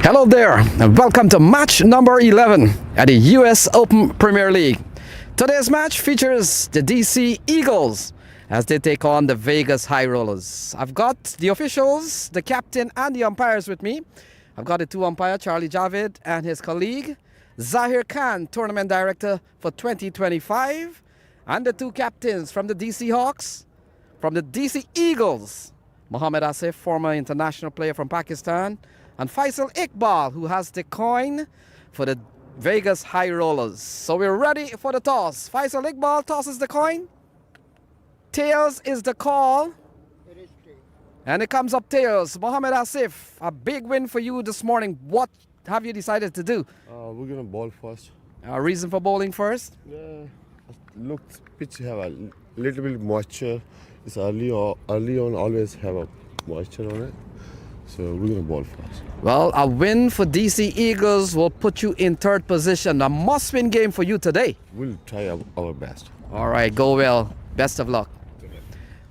Hello there, and welcome to match number 11 at the US Open Premier League. Today's match features the DC Eagles as they take on the Vegas High Rollers. I've got the officials, the captain, and the umpires with me. I've got the two umpires, Charlie Javid and his colleague, Zahir Khan, tournament director for 2025, and the two captains from the DC Hawks, from the DC Eagles, Mohammad Asif, former international player from Pakistan, and Faisal Iqbal, who has the coin for the Vegas High Rollers. So we're ready for the toss. Faisal Iqbal tosses the coin. Tails is the call. It is tails. And it comes up tails. Mohammad Asif, a big win for you this morning. What have you decided to do? We're gonna ball first. A reason for bowling first? Yeah, look, pitch have a little bit moisture. It's early on, always have a moisture on it. So we're gonna ball first. Well, a win for DC Eagles will put you in third position. A must-win game for you today. We'll try our best. All right, go well. Best of luck.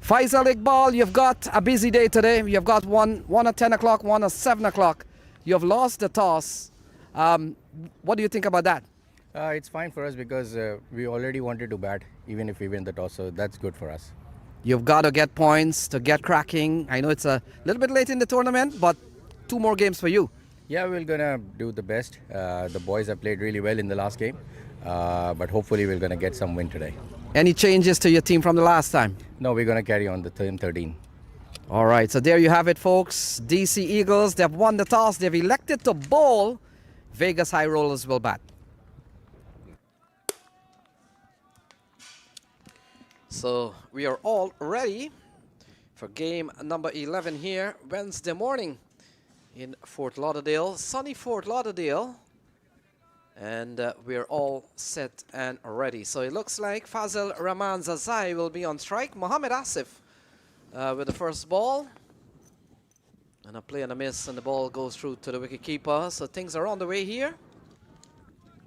Faisal Iqbal, you've got a busy day today. You've got one at 10 o'clock, one at 7 o'clock. You've lost the toss. What do you think about that? It's fine for us because we already wanted to bat, even if we win the toss, so that's good for us. You've got to get points to get cracking. I know it's a little bit late in the tournament, but 2 more games for you. Yeah, we're gonna do the best. The boys have played really well in the last game, but hopefully we're gonna get some win today. Any changes to your team from the last time? No, we're gonna carry on the team 13. All right, so there you have it, folks. DC Eagles, they've won the toss. They've elected to bowl. Vegas High Rollers will bat. So we are all ready for game number 11 here Wednesday morning in Fort Lauderdale, sunny Fort Lauderdale. And we're all set and ready. So it looks like Fazil Rahman Zazai will be on strike. Mohammad Asif with the first ball. And a play and a miss, and the ball goes through to the wicketkeeper. So things are on the way here.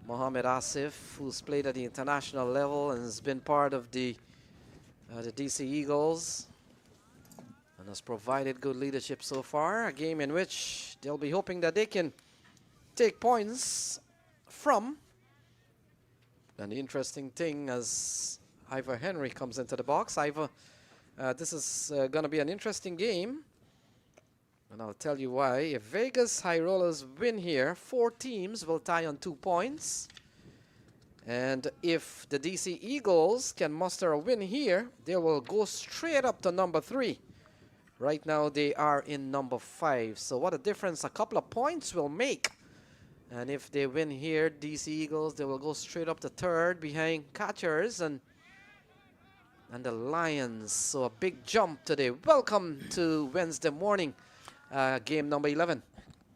Mohammad Asif, who's played at the international level and has been part of the DC Eagles and has provided good leadership so far. A game in which they'll be hoping that they can take points from. And the interesting thing, as Ivor Henry comes into the box, Ivor, this is going to be an interesting game. And I'll tell you why. If Vegas High Rollers win here, 4 teams will tie on 2 points. And if the DC Eagles can muster a win here, they will go straight up to number 3. Right now they are in number 5. So what a difference a couple of points will make. And if they win here, DC Eagles, they will go straight up to 3rd behind Catchers and the Lions. So a big jump today. Welcome to Wednesday morning, game number 11.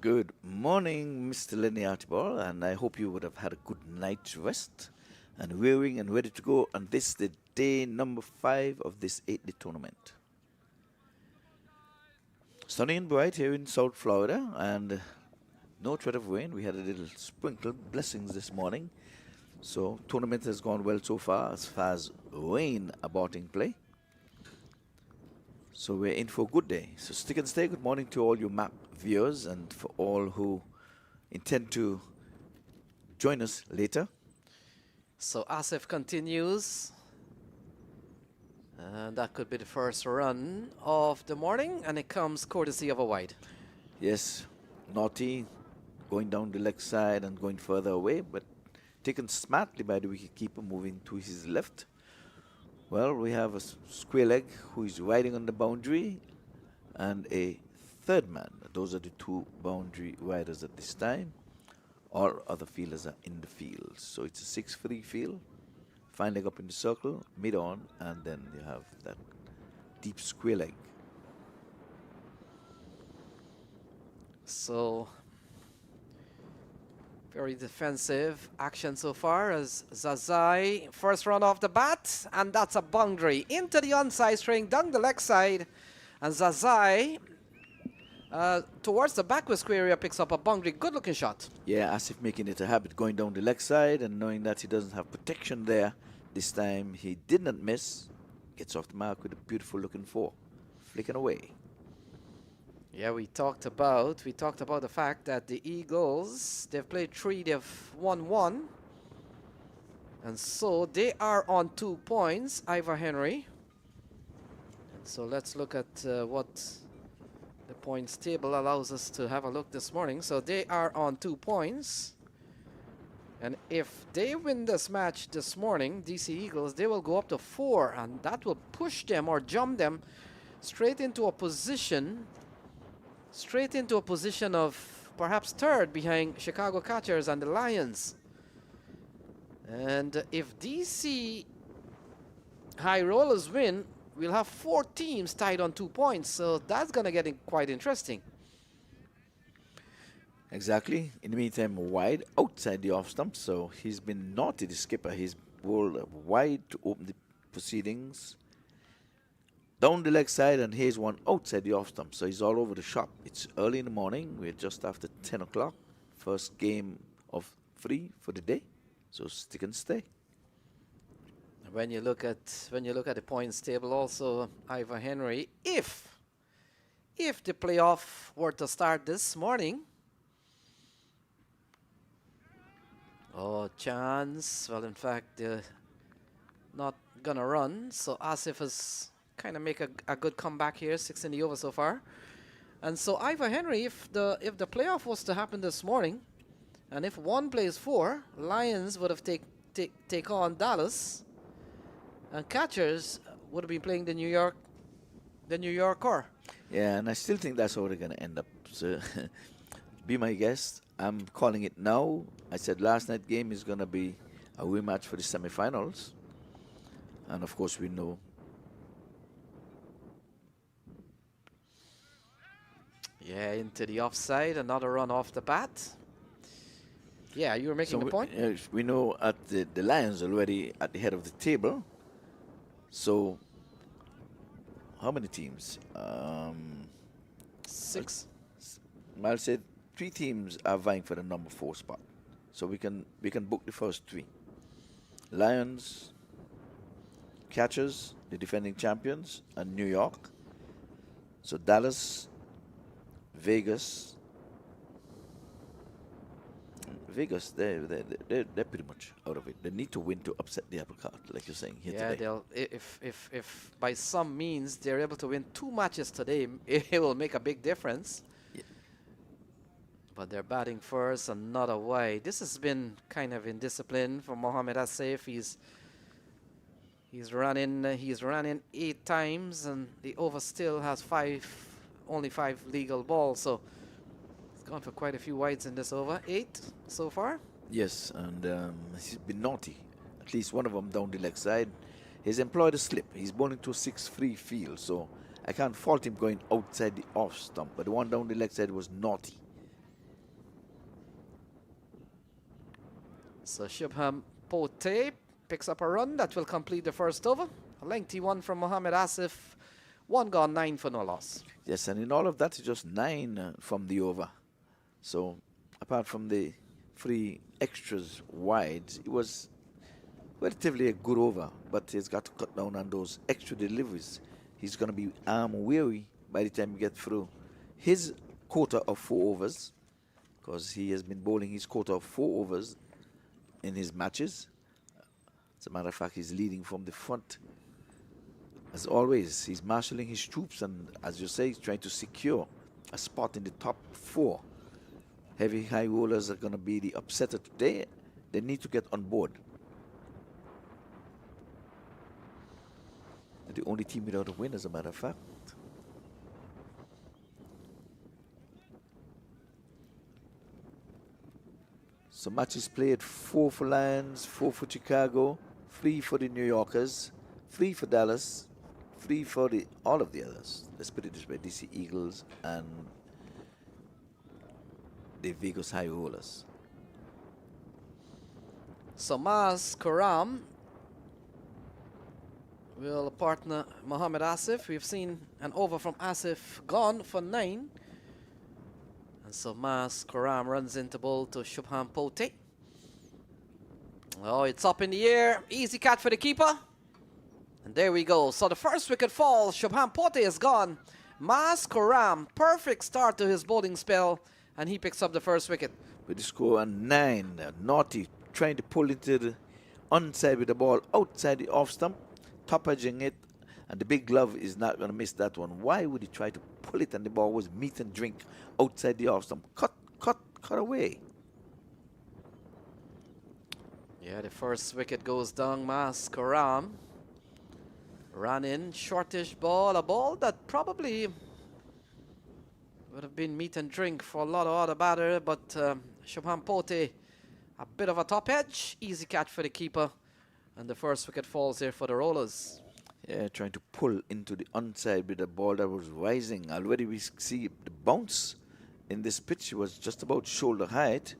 Good morning, Mr. Lenny Archibald, and I hope you would have had a good night's rest and wearing and ready to go on this, the day number 5 of this 8-day tournament. Sunny and bright here in South Florida, and no threat of rain. We had a little sprinkle blessings this morning, so tournament has gone well so far as rain aborting play. So we're in for a good day. So stick and stay. Good morning to all you MAQ viewers and for all who intend to join us later. So Asif continues. And that could be the first run of the morning, and it comes courtesy of a wide. Yes, Naughty going down the leg side and going further away, but taken smartly by the wicketkeeper, moving to his left. Well, we have a square leg who is riding on the boundary and a third man. Those are the 2 boundary riders at this time. All other fielders are in the field. So it's a 6-3 field. Fine leg up in the circle, mid on, and then you have that deep square leg. So very defensive action so far as Zazai, first run off the bat, and that's a boundary into the onside string down the leg side, and Zazai towards the backward square area picks up a boundary. Good looking shot. Yeah, Asif making it a habit, going down the leg side and knowing that he doesn't have protection there. This time he did not miss, gets off the mark with a beautiful looking 4, flicking away. Yeah, we talked about the fact that the Eagles, they've played 3, they've won 1. And so they are on 2 points, Ivor Henry. So let's look at what the points table allows us to have a look this morning. So they are on 2 points. And if they win this match this morning, DC Eagles, they will go up to 4. And that will push them or jump them straight into a position of perhaps 3rd behind Chicago Catchers and the Lions. And if DC High Rollers win, we'll have 4 teams tied on 2 points. So that's going to get quite interesting. Exactly. In the meantime, wide outside the off stump. So he's been naughty, the skipper. He's bowled wide to open the proceedings. Down the leg side, and here's one outside the off stump. So he's all over the shop. It's early in the morning. We're just after 10 o'clock. First game of 3 for the day. So stick and stay. When you look at the points table, also Ivor Henry, if the playoff were to start this morning, chance. Well, in fact, they're not gonna run. So Asif has kind of make a good comeback here, 6 in the over so far. And so Ivor Henry, if the playoff was to happen this morning, and if 1 plays 4, Lions would have take on Dallas, and Catchers would have been playing the New York Core. Yeah, and I still think that's how they're going to end up. So be my guest. I'm calling it now. I said last night's game is going to be a rematch for the semifinals. And of course we know. Yeah, into the offside, another run off the bat. Yeah, you were making the point? We know at the Lions already at the head of the table. So how many teams? 6. I'll say 3 teams are vying for the number 4 spot. So we can book the first 3. Lions, Catchers, the defending champions, and New York. So Dallas, Vegas, they're pretty much out of it. They need to win to upset the apple cart, like you're saying here today. They'll if by some means they're able to win 2 matches today, it will make a big difference. Yeah. But they're batting first, another wide. This has been kind of indiscipline for Mohamed Asif. He's running 8 times, and the over still has only 5 legal balls. So he's gone for quite a few wides in this over. 8 so far. Yes, and he's been naughty. At least one of them down the leg side. He's employed a slip. He's bowling to a 6-3 field, so I can't fault him going outside the off stump. But the one down the leg side was naughty. So Shubham Pote picks up a run that will complete the first over. A lengthy one from Mohamed Asif. 1 gone, 9 for no loss. Yes, and in all of that, it's just 9 from the over. So apart from the 3 extras wides, it was relatively a good over. But he's got to cut down on those extra deliveries. He's going to be arm weary by the time you get through his quota of 4 overs, because he has been bowling his quota of 4 overs in his matches. As a matter of fact, he's leading from the front. As always, he's marshalling his troops, and as you say, he's trying to secure a spot in the top 4. Heavy high rollers are going to be the upsetter today. They need to get on board. They're the only team without a win, as a matter of fact. So matches played: 4 for Lions, 4 for Chicago, 3 for the New Yorkers, 3 for Dallas, 3 for all of the others. Let's put it this way: DC Eagles and the Vegas High Rollers. So Maz Karam will partner Mohamed Asif. We've seen an over from Asif gone for 9. And so Maz Karam runs into bowl to Shubham Pote. Oh, it's up in the air. Easy catch for the keeper. And there we go. So the first wicket falls. Shubham Pote is gone. MAQ Karam, perfect start to his bowling spell, and he picks up the first wicket. With the score at 9, Naughty trying to pull into the onside with the ball outside the off stump, top edging it, and the big glove is not going to miss that one. Why would he try to pull it and the ball was meat and drink outside the off stump? Cut away. Yeah, the first wicket goes down. MAQ Karam ran in, shortish ball, a ball that probably would have been meat and drink for a lot of other batter, but Shubham Pote, a bit of a top edge, easy catch for the keeper, and the first wicket falls here for the Rollers. Yeah, trying to pull into the onside with a ball that was rising. Already we see the bounce in this pitch was just about shoulder height.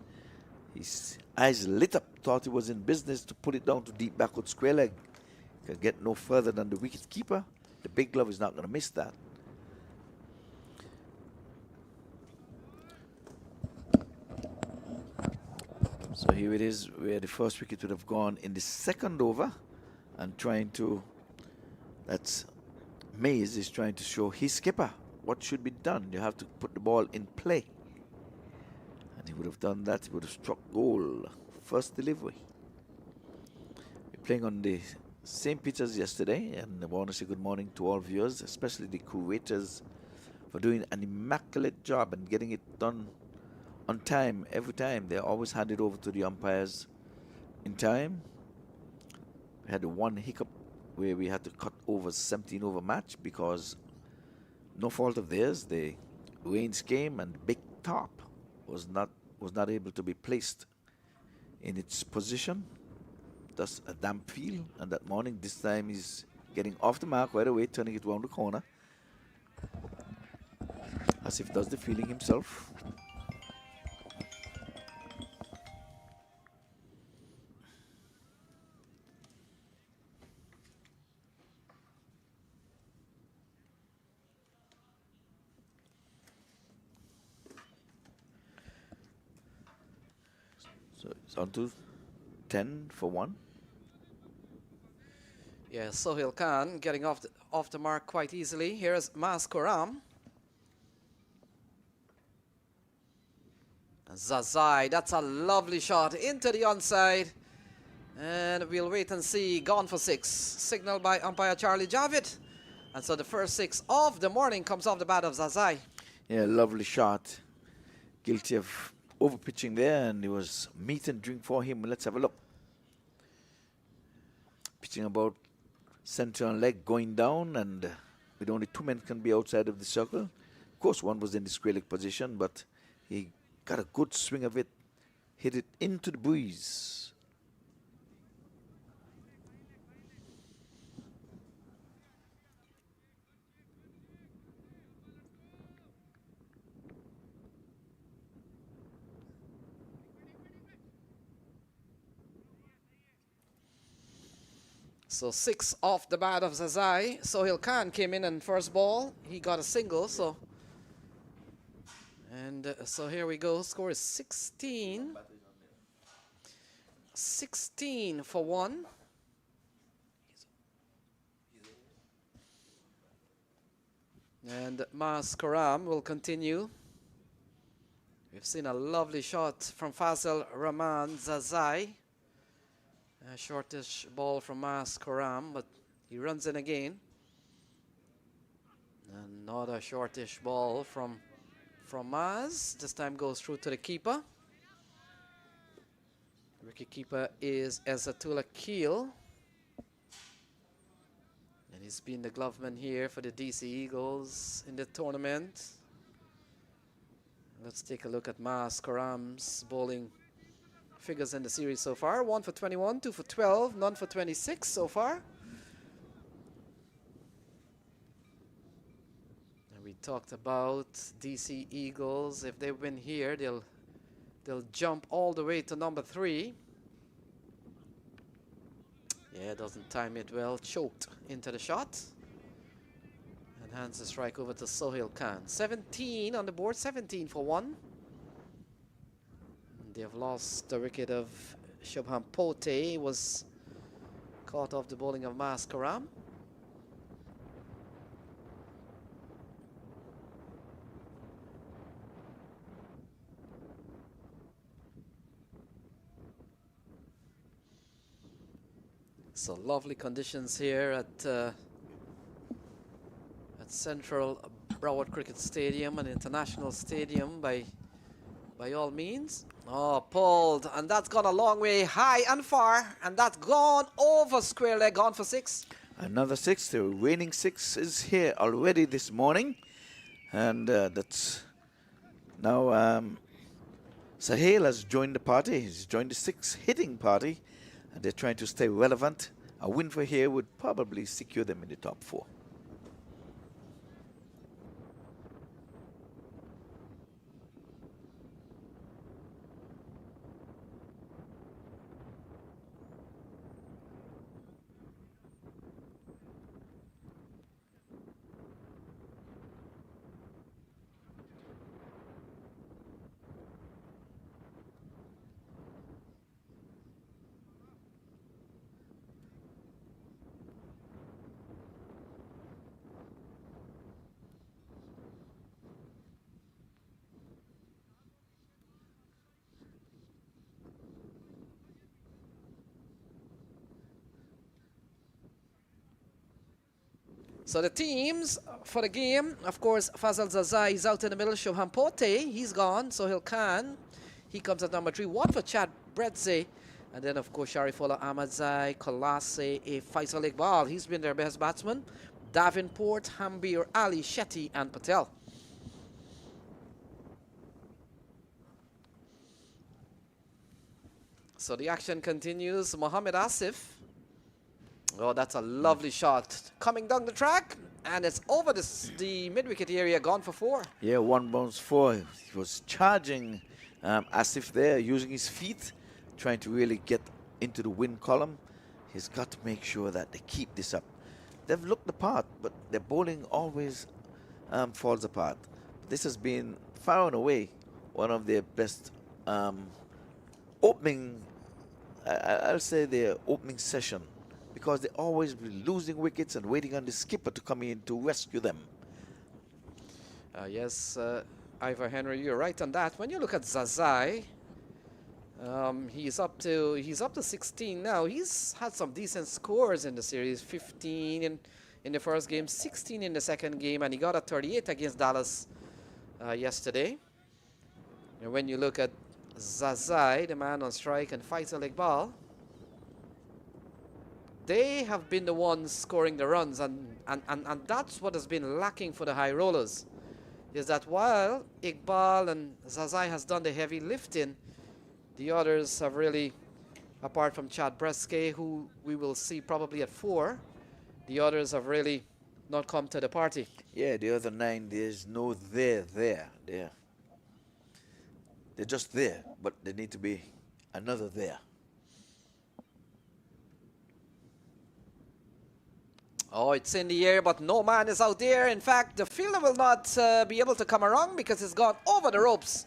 His eyes lit up, thought he was in business to put it down to deep backward square leg. Can get no further than the wicket keeper. The big glove is not going to miss that. So here it is, where the first wicket would have gone in the second over, and trying to, that's Mays is trying to show his skipper what should be done. You have to put the ball in play. And he would have done that, he would have struck goal. First delivery. We're playing on the same pitch as yesterday, and I want to say good morning to all viewers, especially the curators, for doing an immaculate job and getting it done on time every time. They always hand it over to the umpires in time. We had one hiccup where we had to cut over 17 over match because no fault of theirs. The rains came and the big top was not able to be placed in its position. Thus a damp feel, and that morning this time he's getting off the mark right away, turning it round the corner as if does the feeling himself. So it's on to 10 for 1. Yeah, Sohail Khan getting off the mark quite easily. Here's MAQ Karam. Zazai, that's a lovely shot into the onside. And we'll wait and see. Gone for 6. Signaled by umpire Charlie Javid. And so the first 6 of the morning comes off the bat of Zazai. Yeah, lovely shot. Guilty of over pitching there, and it was meat and drink for him. Let's have a look. Pitching about center on leg, going down, and with only 2 men can be outside of the circle. Of course, one was in the square leg position, but he got a good swing of it, hit it into the breeze. So 6 off the bat of Zazai. Sohail Khan came in and first ball. He got a single, so. And so here we go. Score is 16. 16 for 1. And MAQ Karam will continue. We've seen a lovely shot from Fazal Rahman Zazai. A shortish ball from MAQ Karam, but he runs in again. Another shortish ball from Maz. This time goes through to the keeper. Wicket keeper is Ezatullah Keel. And he's been the gloveman here for the DC Eagles in the tournament. Let's take a look at MAQ Karam's bowling figures in the series so far. 1 for 21, 2 for 12, none for 26 so far. And we talked about DC Eagles. If they win here, they'll jump all the way to number 3. Yeah, doesn't time it well. Choked into the shot. And hands the strike over to Sohail Khan. 17 on the board, 17 for 1. They have lost the wicket of Shubham Pote. He was caught off the bowling of MAQ Karam. So lovely conditions here at Central Broward Cricket Stadium, an international stadium by all means. Oh, pulled, and that's gone a long way, high and far, and that's gone over square leg, gone for 6. Another 6. The reigning 6 is here already this morning. And that's now Sahel has joined the party. He's joined the 6 hitting party. And they're trying to stay relevant. A win for here would probably secure them in the top 4. So the teams for the game, of course, Fazal Zazai is out in the middle. Shubham Pote, he's gone, so he comes at number 3. Watford Chad Bredze. And then, of course, Sharifola Ahmadzai, Kolase, Faisal Iqbal. He's been their best batsman. Davenport, Hambir, Ali, Shetty, and Patel. So the action continues. Mohammed Asif. Oh, that's a lovely shot. Coming down the track, and it's over the mid-wicket area, gone for 4. Yeah, 1 bounce 4. He was charging Asif there, using his feet, trying to really get into the win column. He's got to make sure that they keep this up. They've looked the part, but their bowling always falls apart. This has been far and away one of their best opening, I'll say their opening session, because they always be losing wickets and waiting on the skipper to come in to rescue them. Yes, Ivor Henry, you're right on that. When you look at Zazai, he's up to 16 now. He's had some decent scores in the series. 15 in the first game, 16 in the second game, and he got a 38 against Dallas yesterday. And when you look at Zazai, the man on strike, and Faisal Iqbal, they have been the ones scoring the runs, and that's what has been lacking for the high rollers, is that while Iqbal and Zazai has done the heavy lifting, the others have really, apart from Chad Breske, who we will see probably at 4, the others have really not come to the party. Yeah, the other 9, there's no there. They're just there, but there need to be another there. Oh, it's in the air, but no man is out there. In fact, the fielder will not be able to come around because it's gone over the ropes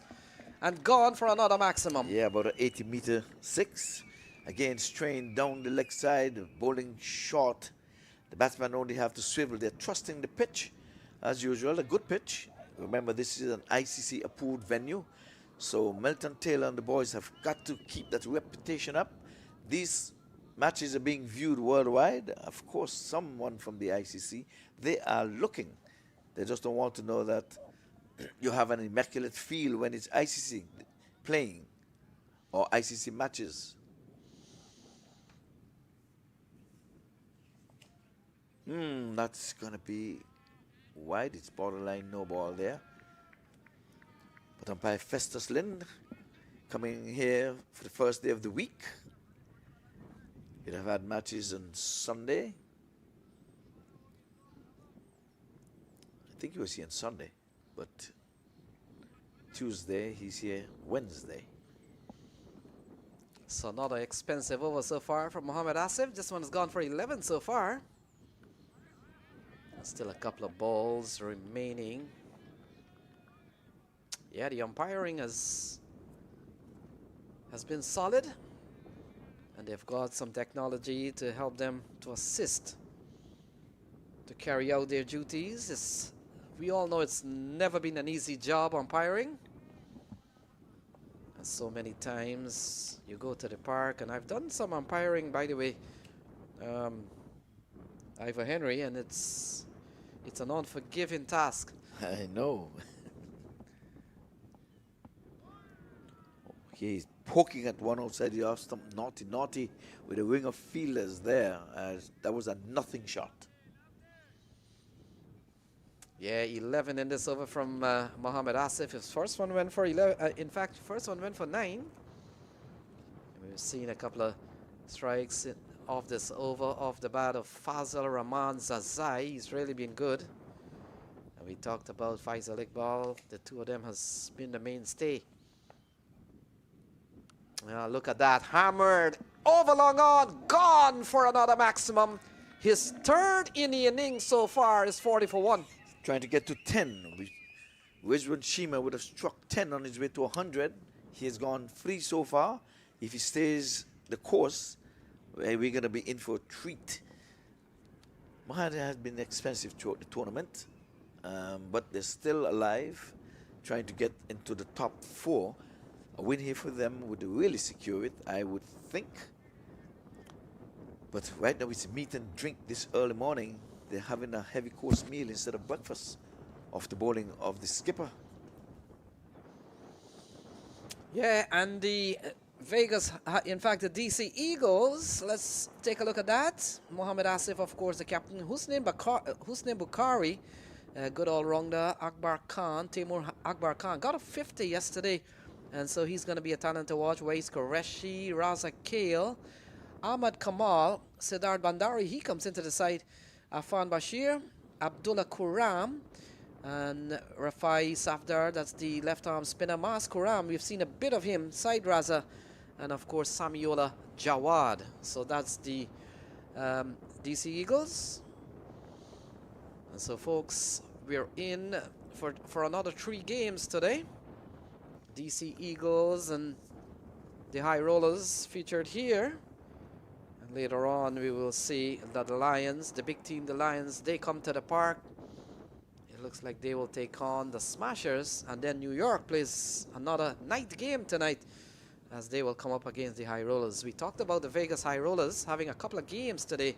and gone for another maximum. Yeah, about an 80-meter 6. Again, strained down the leg side, bowling short. The batsmen only have to swivel. They're trusting the pitch, as usual, a good pitch. Remember, this is an ICC-approved venue, so Melton Taylor and the boys have got to keep that reputation up. These matches are being viewed worldwide. Of course, someone from the ICC, they are looking. They just don't want to know that you have an immaculate feel when it's ICC playing or ICC matches. That's going to be wide. It's borderline no ball there. But umpire Festus Lind coming here for the first day of the week. He'd have had matches on Sunday. I think he was here on Sunday, but Tuesday, he's here Wednesday. So another expensive over so far from Mohammed Asif. This one has gone for 11 so far. Still a couple of balls remaining. Yeah, the umpiring has been solid, and they've got some technology to help them to assist to carry out their duties. We all know it's never been an easy job umpiring. And so many times you go to the park, and I've done some umpiring, by the way, Ivor Henry, and it's an unforgiving task. I know. He's poking at one outside the off stump, naughty, with a wing of fielders there. As that was a nothing shot. Yeah, 11 in this over from Mohammad Asif. His first one went for 11. In fact, first one went for 9. And we've seen a couple of strikes off this over, off the bat of Fazal Rahman Zazai. He's really been good. And we talked about Faisal Iqbal. The two of them has been the mainstay. Look at that, hammered, over long on, gone for another maximum. His third in the innings so far is 40 for 1. Trying to get to 10. Wiswan Shima would have struck 10 on his way to 100. He has gone free so far. If he stays the course, we're going to be in for a treat. Mahad has been expensive throughout the tournament, but they're still alive, trying to get into the top 4. A win here for them would really secure it, I would think. But right now it's meat and drink this early morning. They're having a heavy course meal instead of breakfast off the bowling of the skipper. Yeah, and the Vegas, in fact, the DC Eagles, let's take a look at that. Mohammad Asif, of course, the captain. Husnain Bukhari, good all-rounder. Akbar Khan, Timur Akbar Khan, got a 50 yesterday. And so he's going to be a talent to watch. Wais Qureshi, Raza Kale, Ahmad Kamal, Siddharth Bandari, he comes into the side. Afan Bashir, Abdullah Kuram, and Rafai Safdar, that's the left-arm spinner. Mas Kuram, we've seen a bit of him. Side Raza, and of course Samiola Jawad. So that's the DC Eagles. And so folks, we're in for another 3 games today. DC Eagles and the High Rollers featured here. And later on we will see that the Lions, the big team, the Lions, they come to the park. It looks like they will take on the Smashers, and then New York plays another night game tonight as they will come up against the High Rollers. We talked about the Vegas High Rollers having a couple of games today,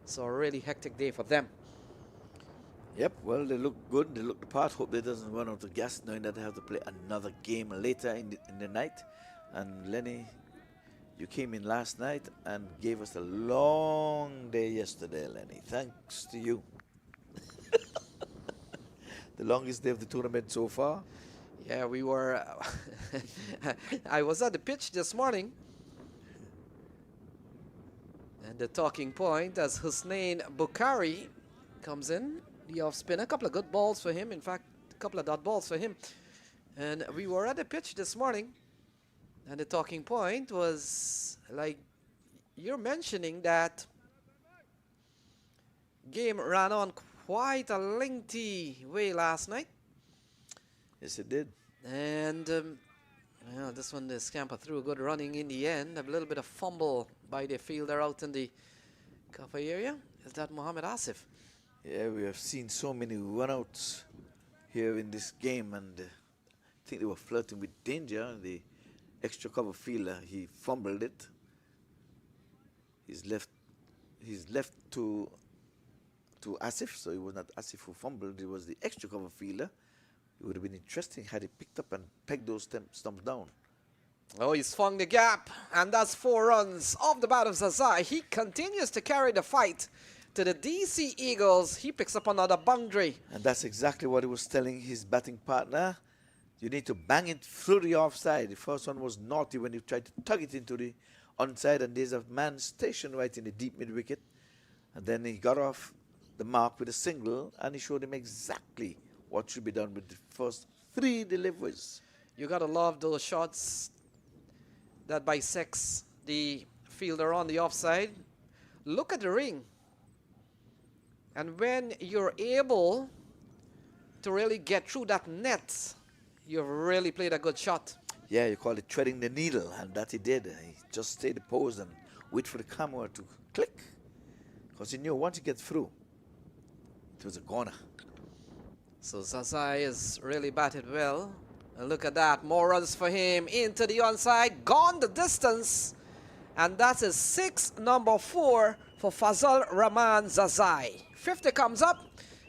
so a really hectic day for them. Yep, well, they look good. They look the part. Hope they doesn't run out of gas, knowing that they have to play another game later in the night. And Lenny, you came in last night and gave us a long day yesterday, Lenny. Thanks to you. The longest day of the tournament so far. Yeah, we were... I was at the pitch this morning. And the talking point as Husnain Bukhari comes in. The off spin, a couple of good balls for him. In fact, a couple of dot balls for him. And we were at the pitch this morning, and the talking point was like you're mentioning that game ran on quite a lengthy way last night. Yes, it did. And this one, the scamper threw a good running in the end. A little bit of fumble by the fielder out in the cover area. Is that Mohammad Asif? Yeah, we have seen so many runouts here in this game, and I think they were flirting with danger. The extra cover fielder, he fumbled it. He's left to Asif, so it was not Asif who fumbled, it was the extra cover fielder. It would have been interesting had he picked up and pegged those stumps down. Oh, he's swung the gap, and that's 4 runs off the bat of Zazai. He continues to carry the fight to the DC Eagles. He picks up another boundary. And that's exactly what he was telling his batting partner. You need to bang it through the offside. The first one was naughty when he tried to tug it into the onside, and there's a man stationed right in the deep mid-wicket. And then he got off the mark with a single, and he showed him exactly what should be done with the first 3 deliveries. You gotta love those shots that bisects the fielder on the offside. Look at the ring. And when you're able to really get through that net, you've really played a good shot. Yeah, you call it treading the needle, and that he did. He just stayed posed and wait for the camera to click, because he knew once he gets through, it was a goner. So Zazai is really batted well. And look at that, more runs for him into the onside, gone the distance. And that's his 6th number 4 for Fazal Rahman Zazai. 50 comes up,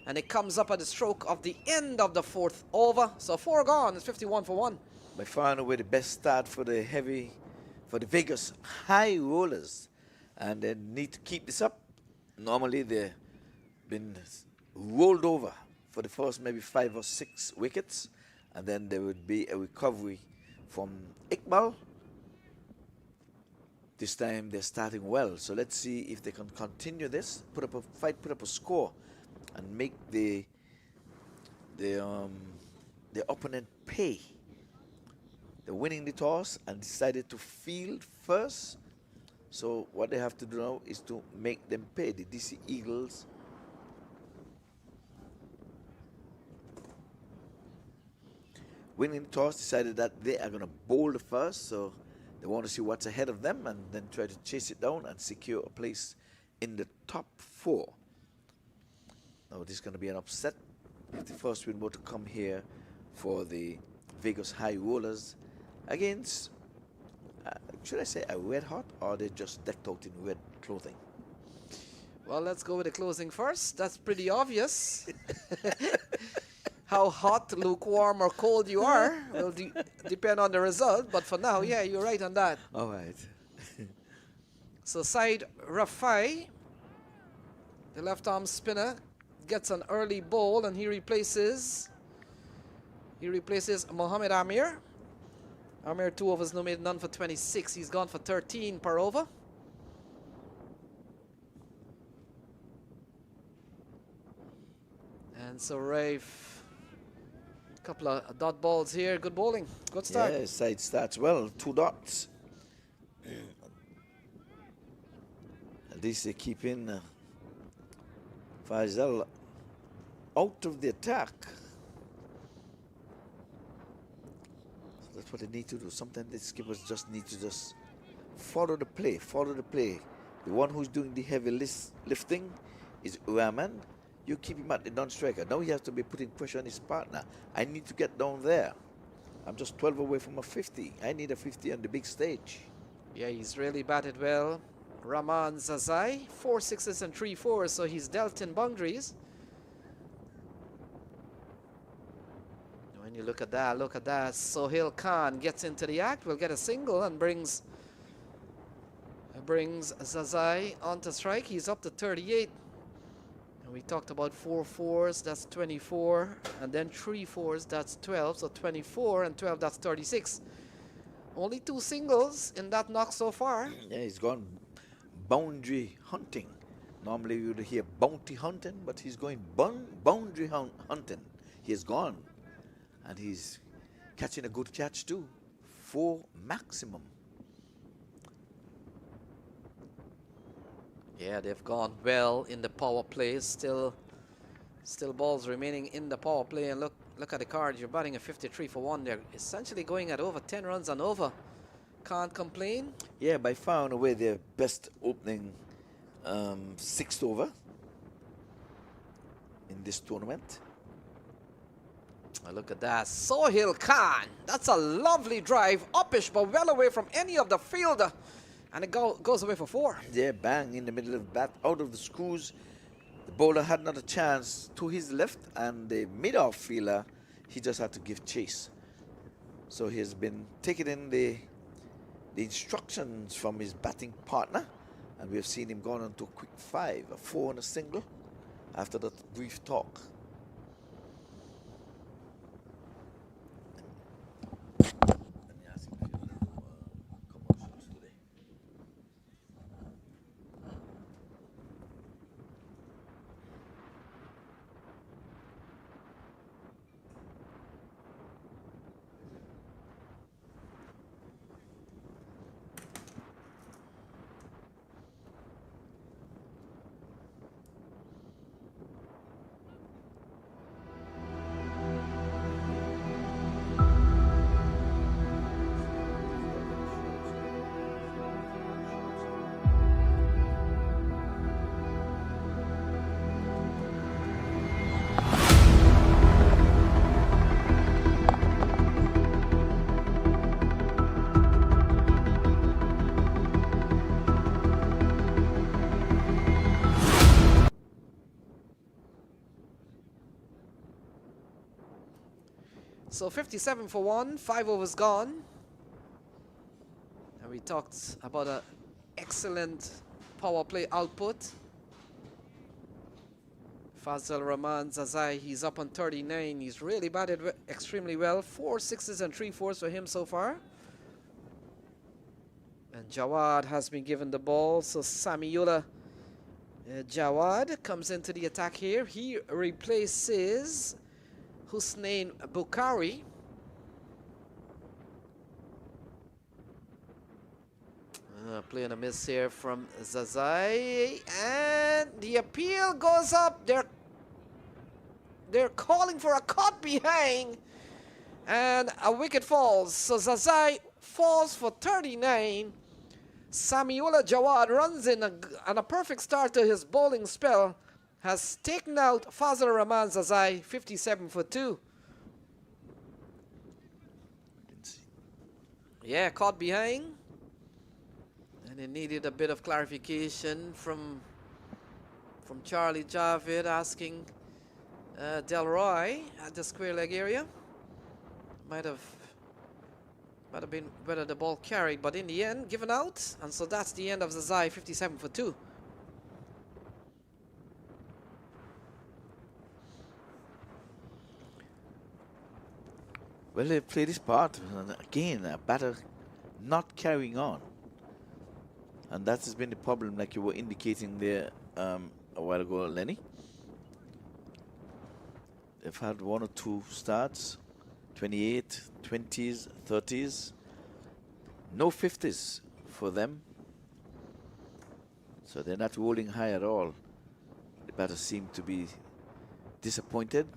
and it comes up at the stroke of the end of the 4th over. So 4 gone, it's 51 for 1. By far and away the best start for the Vegas high rollers. And they need to keep this up. Normally they've been rolled over for the first maybe 5 or 6 wickets. And then there would be a recovery from Iqbal. This time they're starting well. So let's see if they can continue this, put up a fight, put up a score, and make the opponent pay. They're winning the toss and decided to field first. So what they have to do now is to make them pay. The DC Eagles winning the toss decided that they are going to bowl the first. So they want to see what's ahead of them and then try to chase it down and secure a place in the top 4. Now this is going to be an upset if the first win were to come here for the Vegas High Rollers against, should I say a red hot, or they just decked out in red clothing? Well, let's go with the closing first. That's pretty obvious. How hot, lukewarm, or cold you are will depend on the result. But for now, yeah, you're right on that. All right. So Said Rafai, the left-arm spinner, gets an early bowl, and he replaces Mohamed Amir. Amir 2 overs, no made, none for 26. He's gone for 13 per over. And so Rafe, a couple of dot balls here. Good bowling. Good start. Yeah, side starts well. 2 dots. At least they're keeping Faisal out of the attack. So that's what they need to do. Sometimes the skippers just need to just follow the play, follow the play. The one who's doing the heavy lifting is Rahman. You keep him at the non-striker. Now he has to be putting pressure on his partner. I need to get down there. I'm just 12 away from a 50. I need a 50 on the big stage. Yeah, he's really batted well. Rahman Zazai, 4 sixes and 3 fours, so he's dealt in boundaries. When you look at that, Sohail Khan gets into the act, will get a single and brings Zazai onto strike. He's up to 38. And we talked about 4 fours, that's 24, and then 3 fours, that's 12, so 24 and 12, that's 36. Only 2 singles in that knock so far. Yeah, he's gone boundary hunting. Normally you would hear bounty hunting, but he's going boundary hunting. He has gone, and he's catching a good catch too. 4 maximum. Yeah, they've gone well in the power play. Still balls remaining in the power play. And look at the card. You're batting a 53 for 1. They're essentially going at over 10 runs and over. Can't complain. Yeah, by far and away their best opening 6th over in this tournament. Oh, look at that. Sohail Khan. That's a lovely drive. Uppish, but well away from any of the fielder. And it goes away for 4. Yeah, bang in the middle of the bat, out of the screws. The bowler had not a chance to his left, and the mid-off fielder, he just had to give chase. So he has been taking in the instructions from his batting partner, and we have seen him going on to a quick 5, a 4 and a single after that brief talk. So 57 for 1, 5 overs gone. And we talked about an excellent power play output. Fazal Rahman Zazai, he's up on 39. He's really batted extremely well. 4 sixes and 3 fours for him so far. And Jawad has been given the ball. So Samiullah Jawad comes into the attack here. He replaces Husnain Bukhari. Play on a miss here from Zazai. And the appeal goes up. They're calling for a caught behind. And a wicket falls. So Zazai falls for 39. Samiullah Jawad runs in and a perfect start to his bowling spell has taken out Fazal Rahman Zazai, 57 for 2. Yeah, caught behind. And it needed a bit of clarification from Charlie Javid asking Delroy at the square leg area. Might have been whether the ball carried, but in the end, given out. And so that's the end of Zazai, 57 for 2. Well, they played his part. And again, a batter not carrying on. And that has been the problem, like you were indicating there a while ago, Lenny. They've had 1 or 2 starts. 28, 20s, 30s. No 50s for them. So they're not rolling high at all. The batters seem to be disappointed.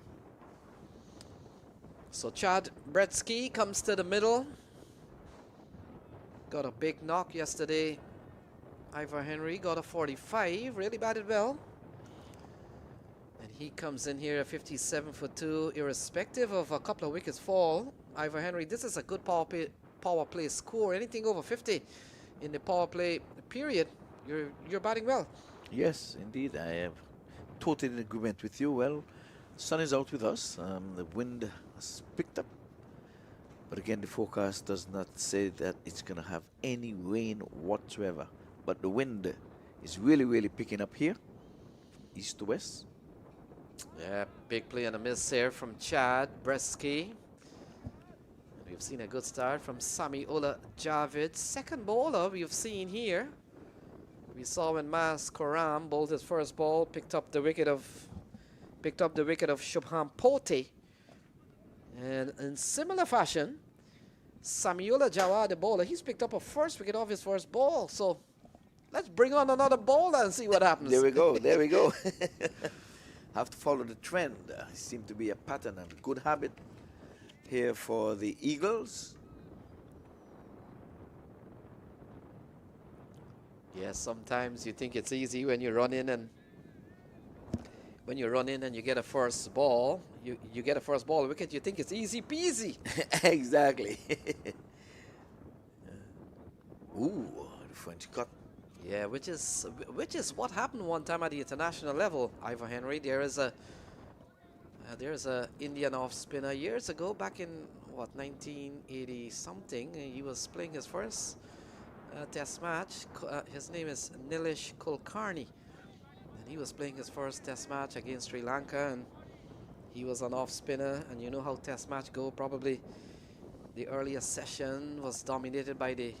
So Chad Bretsky comes to the middle. Got a big knock yesterday. Ivor Henry got a 45, really batted well. And he comes in here at 57 for 2, irrespective of a couple of wickets fall. Ivor Henry, this is a good power play score. Anything over 50 in the power play period, you're batting well. Yes, indeed. I am totally in agreement with you. Well, sun is out with us. The wind has picked up. But again, the forecast does not say that it's going to have any rain whatsoever. But the wind is really, really picking up here, east to west. Yeah, big play and a miss here from Chad Bretsky. We've seen a good start from Samiullah Javid. Second bowler we've seen here. We saw when Mas Koram bowled his first ball, picked up the wicket of Shubham Pote. And in similar fashion, Samiullah Jawad, the bowler, he's picked up a first wicket off his first ball. So let's bring on another bowler and see what happens. There we go, there we go. Have to follow the trend. It seems to be a pattern and a good habit here for the Eagles. Yes, sometimes you think it's easy when you run in and you get a first ball. You get a first ball wicket, you think it's easy peasy. Exactly. Ooh, the French cut. Yeah, which is what happened one time at the international level. Ivor Henry, there is a Indian off spinner years ago, back in what 1980 something. He was playing his first test match. His name is Nilesh Kulkarni, and he was playing his first test match against Sri Lanka, and he was an off spinner. And you know how test match go. Probably the earlier session was dominated by the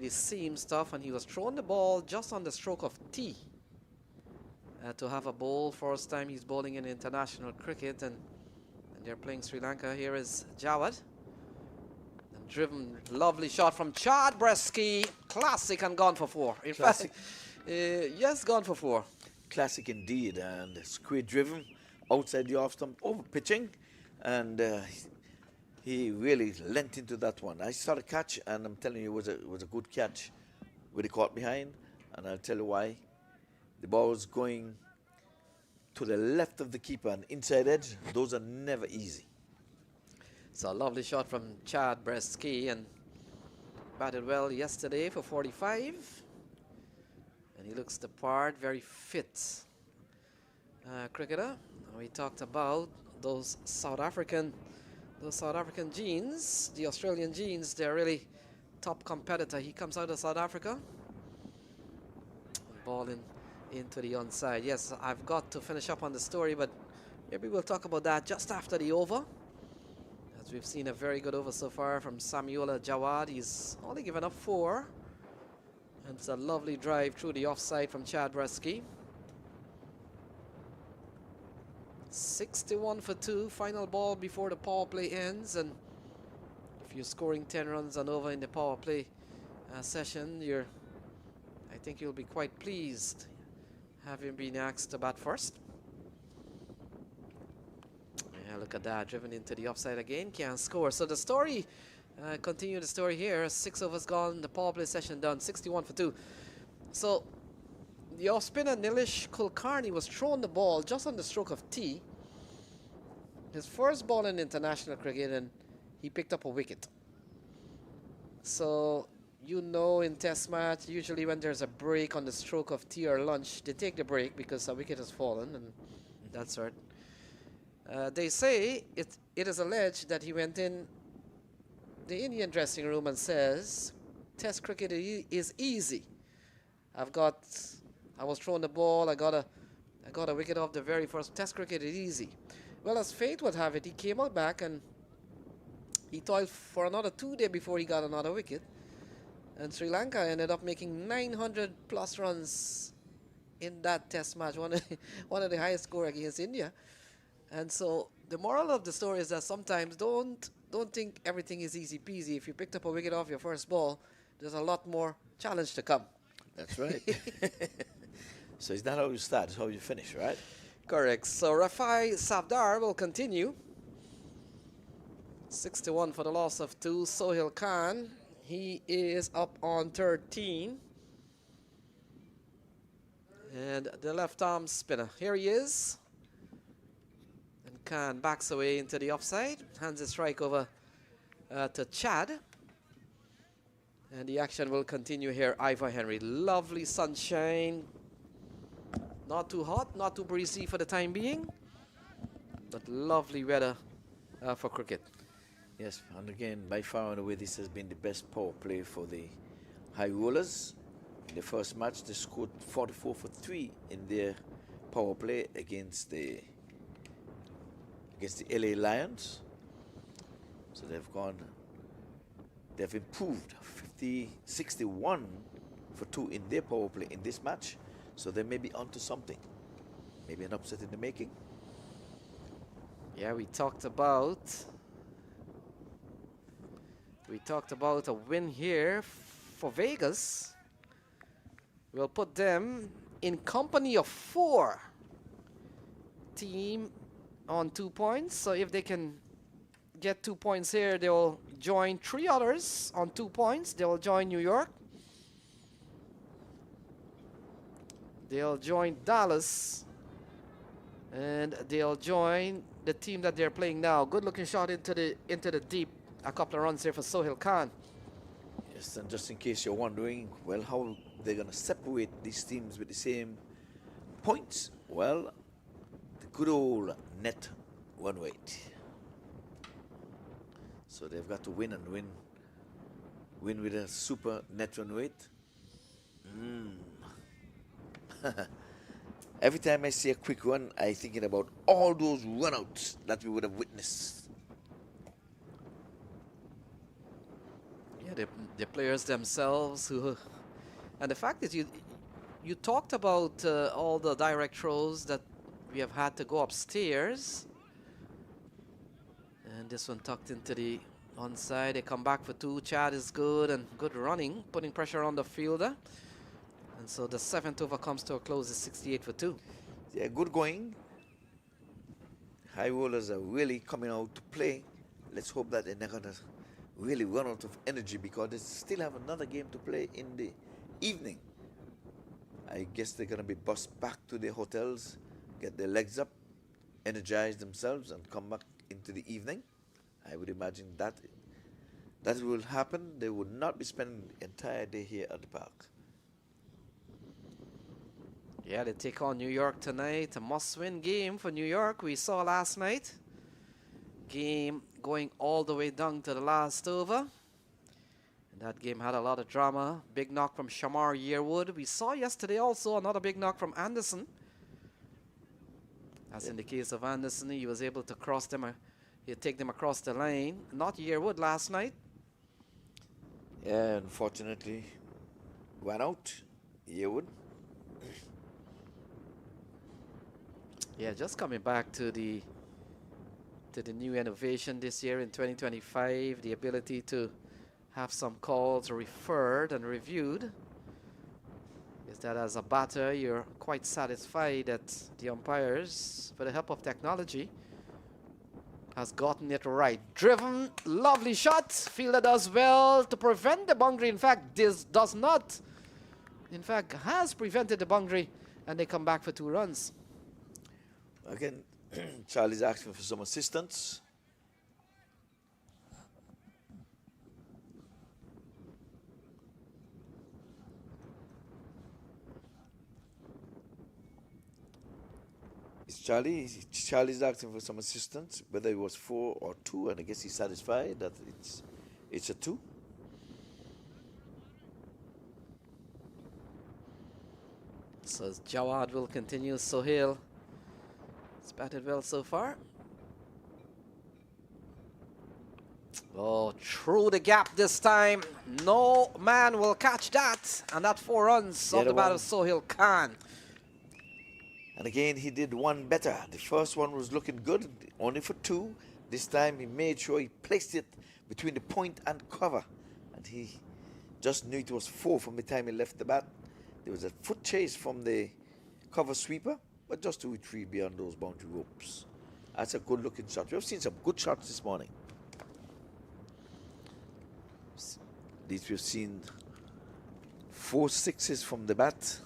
seam stuff, and he was throwing the ball just on the stroke of T to have a bowl. First time he's bowling in international cricket, and they're playing Sri Lanka. Here is Jawad. And driven, lovely shot from Chad Bretsky. Classic and gone for 4. In Classic. fact, yes, gone for 4. Classic indeed, and square driven outside the off stump, over pitching, and he really lent into that one. I saw the catch, and I'm telling you, it was a good catch with the caught behind, and I'll tell you why. The ball was going to the left of the keeper and inside edge. Those are never easy. So a lovely shot from Chad Bretsky, and batted well yesterday for 45. And he looks the part, very fit cricketer. We talked about those South African those South African Genes, the Australian Genes, they're really top competitor. He comes out of South Africa. Ball into the onside. Yes, I've got to finish up on the story, but maybe we'll talk about that just after the over. As we've seen a very good over so far from Samuela Jawad. He's only given up 4. And it's a lovely drive through the offside from Chad Bresky. 61 for 2, final ball before the power play ends. And if you're scoring 10 runs and over in the power play session, I think you'll be quite pleased having been asked to bat first. Yeah, look at that, driven into the offside again, can't score. So the story, continue the story here. 6 overs gone, the power play session done, 61 for 2. So the off spinner Nilesh Kulkarni was thrown the ball just on the stroke of T. His first ball in international cricket, and he picked up a wicket. So you know, in test match, usually when there's a break on the stroke of tea or lunch, they take the break because a wicket has fallen, and that's right. They say it is alleged that he went in the Indian dressing room and says, test cricket is easy. I was thrown the ball, I got a wicket off the very first. Test cricket is easy. Well, as fate would have it, he came out back and he toiled for another 2 days before he got another wicket. And Sri Lanka ended up making 900 plus runs in that test match, one of the highest score against India. And so the moral of the story is that sometimes don't think everything is easy peasy. If you picked up a wicket off your first ball, there's a lot more challenge to come. That's right. So it's not how you start, it's how you finish, right? Correct. So Rafai Safdar will continue. 61 for the loss of 2. Sohail Khan, he is up on 13. And the left arm spinner, here he is. And Khan backs away into the offside, hands a strike over to Chad. And the action will continue here. Ivor Henry, lovely sunshine. Not too hot, not too breezy for the time being, but lovely weather for cricket. Yes, and again, by far and away, this has been the best power play for the High Rollers. In the first match, they scored 44 for 3 in their power play against the LA Lions. So they've improved 61 for 2 in their power play in this match. So they may be onto something. Maybe an upset in the making. Yeah, we talked about a win here for Vegas. We'll put them in company of 4 team on 2 points. So if they can get 2 points here, they will join 3 others on 2 points. They will join New York. They'll join Dallas. And they'll join the team that they're playing now. Good looking shot into the deep. A couple of runs here for Sohail Khan. Yes, and just in case you're wondering, well, how they're going to separate these teams with the same points? Well, the good old net one weight. So they've got to win and win. Win with a super net run weight. Every time I see a quick run, I'm thinking about all those runouts that we would have witnessed. Yeah, the players themselves and the fact is you talked about all the direct throws that we have had to go upstairs. And this one tucked into the onside. They come back for 2. Chad is good and good running, putting pressure on the fielder. And so the 7th over comes to a close at 68 for 2. Yeah, good going. High rollers are really coming out to play. Let's hope that they're not going to really run out of energy because they still have another game to play in the evening. I guess they're going to be bussed back to their hotels, get their legs up, energize themselves, and come back into the evening. I would imagine that will happen. They would not be spending the entire day here at the park. Yeah, they take on New York tonight. A must-win game for New York. We saw last night game going all the way down to the last over. And that game had a lot of drama. Big knock from Shamar Yearwood. We saw yesterday also another big knock from Anderson. As in the case of Anderson, he was able to cross them, take them across the line. Not Yearwood last night. Yeah, unfortunately, went out. Yearwood. Yeah, just coming back to the new innovation this year in 2025, the ability to have some calls referred and reviewed. Is that as a batter, you're quite satisfied that the umpires, with the help of technology, has gotten it right. Driven, lovely shot. Fielder does well to prevent the boundary. In fact, this does not. In fact, has prevented the boundary, and they come back for 2 runs. Again, Charlie's asking for some assistance. Charlie's asking for some assistance, whether it was 4 or 2, and I guess he's satisfied that it's a 2. So Jawad will continue. Sohail has batted well so far. Oh, through the gap this time. No man will catch that. And that 4 runs off the bat of Sohail Khan. And again, he did one better. The first one was looking good, only for 2. This time he made sure he placed it between the point and cover. And he just knew it was 4 from the time he left the bat. There was a foot chase from the cover sweeper, but just 2 or 3 beyond those boundary ropes. That's a good looking shot. We've seen some good shots this morning. At least we've seen 4 sixes from the bat.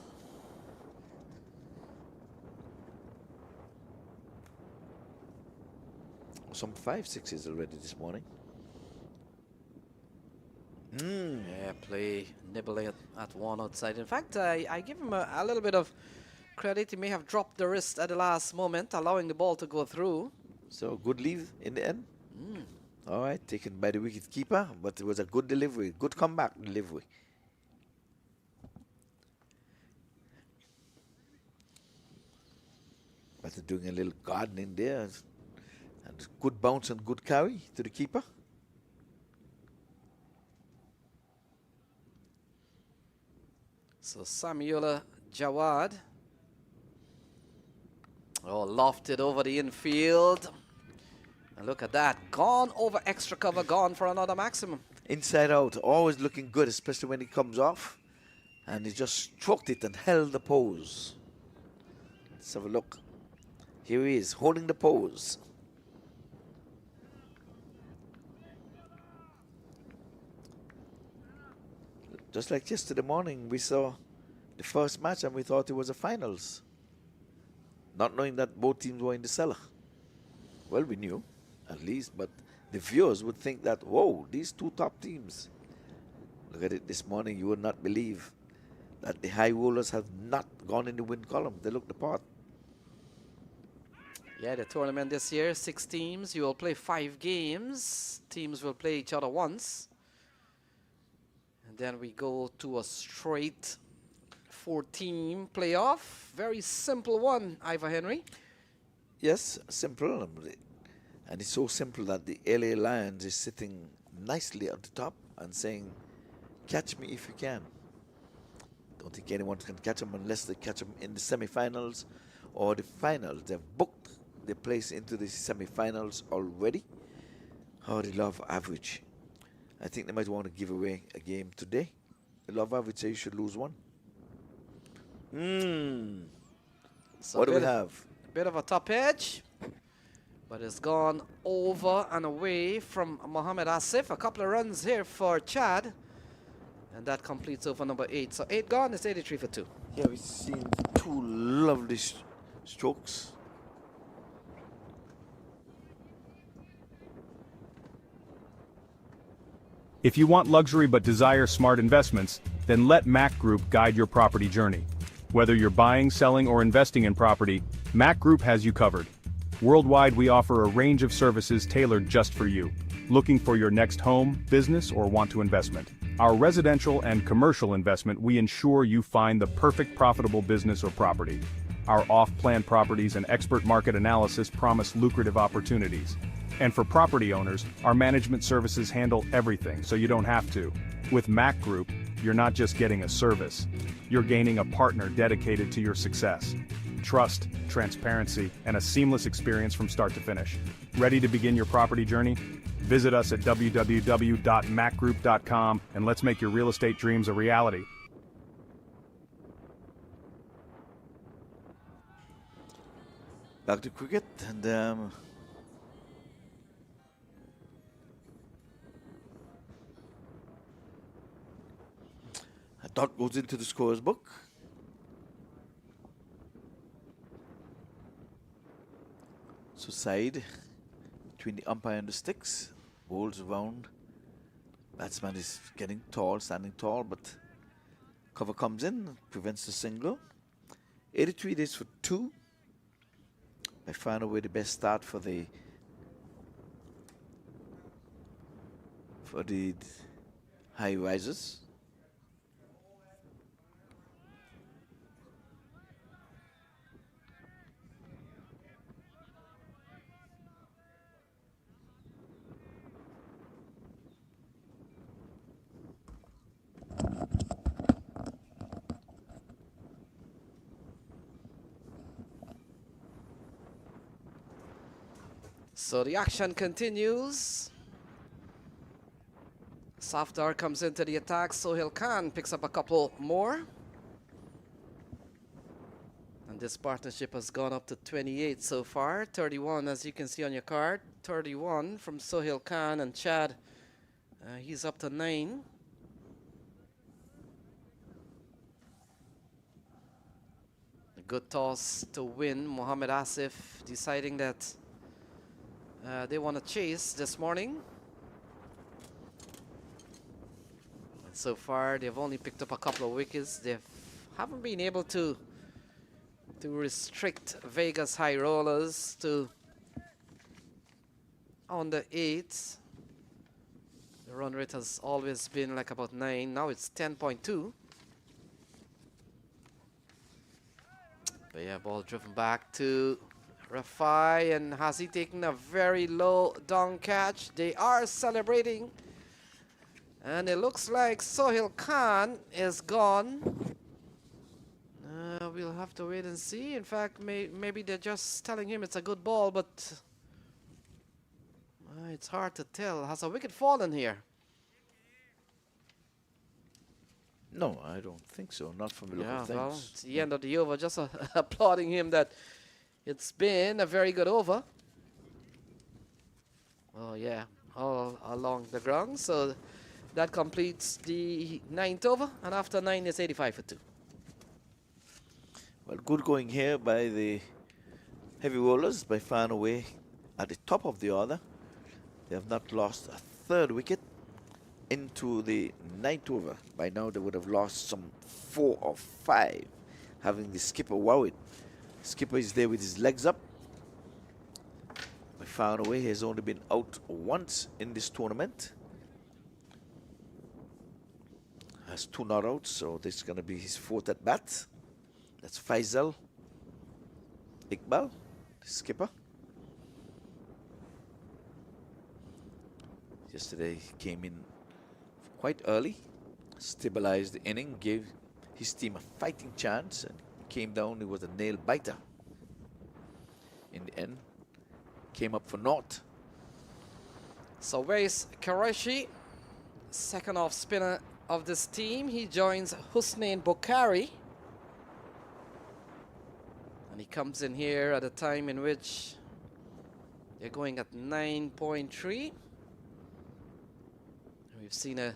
Some 5 sixes already this morning. Yeah, play nibbling at one outside. In fact, I give him a little bit of credit. He may have dropped the wrist at the last moment, allowing the ball to go through. So good leave in the end. All right, taken by the wicket keeper, but it was a good delivery, good comeback delivery. But they're doing a little gardening there. And good bounce and good carry to the keeper. So Samuel Jawad. Oh, lofted over the infield. And look at that. Gone over extra cover, gone for another maximum. Inside out, always looking good, especially when he comes off. And he just stroked it and held the pose. Let's have a look. Here he is, holding the pose. Just like yesterday morning, we saw the first match and we thought it was a finals. Not knowing that both teams were in the cellar. Well, we knew, at least, but the viewers would think that, whoa, these 2 top teams. Look at it this morning, you would not believe that the high rollers have not gone in the win column. They look the part. Yeah, the tournament this year, 6 teams. You will play 5 games. Teams will play each other once. And then we go to a straight 4-team playoff. Very simple one, Ivor Henry. Yes, simple. And it's so simple that the LA Lions is sitting nicely at the top and saying, catch me if you can. Don't think anyone can catch them unless they catch them in the semifinals or the finals. They've booked their place into the semifinals already. Oh, they love average. I think they might want to give away a game today. The love average say you should lose 1. So what do we have? A bit of a top edge, but it's gone over and away from Mohamed Asif. A couple of runs here for Chad, and that completes over number 8. So 8 gone, it's 83 for 2. Yeah, we've seen 2 lovely strokes. If you want luxury but desire smart investments, then let MAQ Group guide your property journey. Whether you're buying, selling, or investing in property, MAQ Group has you covered. Worldwide, we offer a range of services tailored just for you. Looking for your next home, business, or want to investment? Our residential and commercial investment, we ensure you find the perfect profitable business or property. Our off-plan properties and expert market analysis promise lucrative opportunities. And for property owners, our management services handle everything so you don't have to. With MAQ Group, you're not just getting a service, you're gaining a partner dedicated to your success. Trust, transparency, and a seamless experience from start to finish. Ready to begin your property journey? Visit us at www.macgroup.com and let's make your real estate dreams a reality. Back to cricket, and a dot goes into the scorer's book. So side between the umpire and the sticks, bowls around. Batsman is getting tall, standing tall, but cover comes in, prevents the single. 83 days for 2. By far and away the best start for the high risers. So the action continues. Safdar comes into the attack. Sohail Khan picks up a couple more. And this partnership has gone up to 28 so far. 31, as you can see on your card. 31 from Sohail Khan and Chad. He's up to 9. A good toss to win. Mohammad Asif deciding that they want to chase this morning. And so far, they've only picked up a couple of wickets. They haven't been able to restrict Vegas high rollers to on the 8. The run rate has always been like about 9. Now it's 10.2. But yeah, ball driven back to Rafai, and has he taken a very low down catch? They are celebrating, and it looks like Sohail Khan is gone. We'll have to wait and see. In fact, maybe they're just telling him it's a good ball, but it's hard to tell. Has a wicket fallen here? No, I don't think so. Not from the look of things. Well, it's the end of the over. Just applauding him that it's been a very good over. Oh yeah, all along the ground. So that completes the 9th over, and after 9 is 85 for 2. Well, good going here by the heavy rollers, by far and away at the top of the order. They have not lost a 3rd wicket into the 9th over. By now they would have lost some 4 or 5, having the skipper worried. Skipper is there with his legs up. By far and away, he has only been out once in this tournament. Has 2 not outs, so this is going to be his 4th at bat. That's Faisal Iqbal, the skipper. Yesterday he came in quite early, stabilized the inning, gave his team a fighting chance, and came down. It was a nail biter. In the end, came up for naught. So where's Qureshi, second off spinner of this team? He joins Husnain Bokhari. And he comes in here at a time in which they're going at 9.3. We've seen a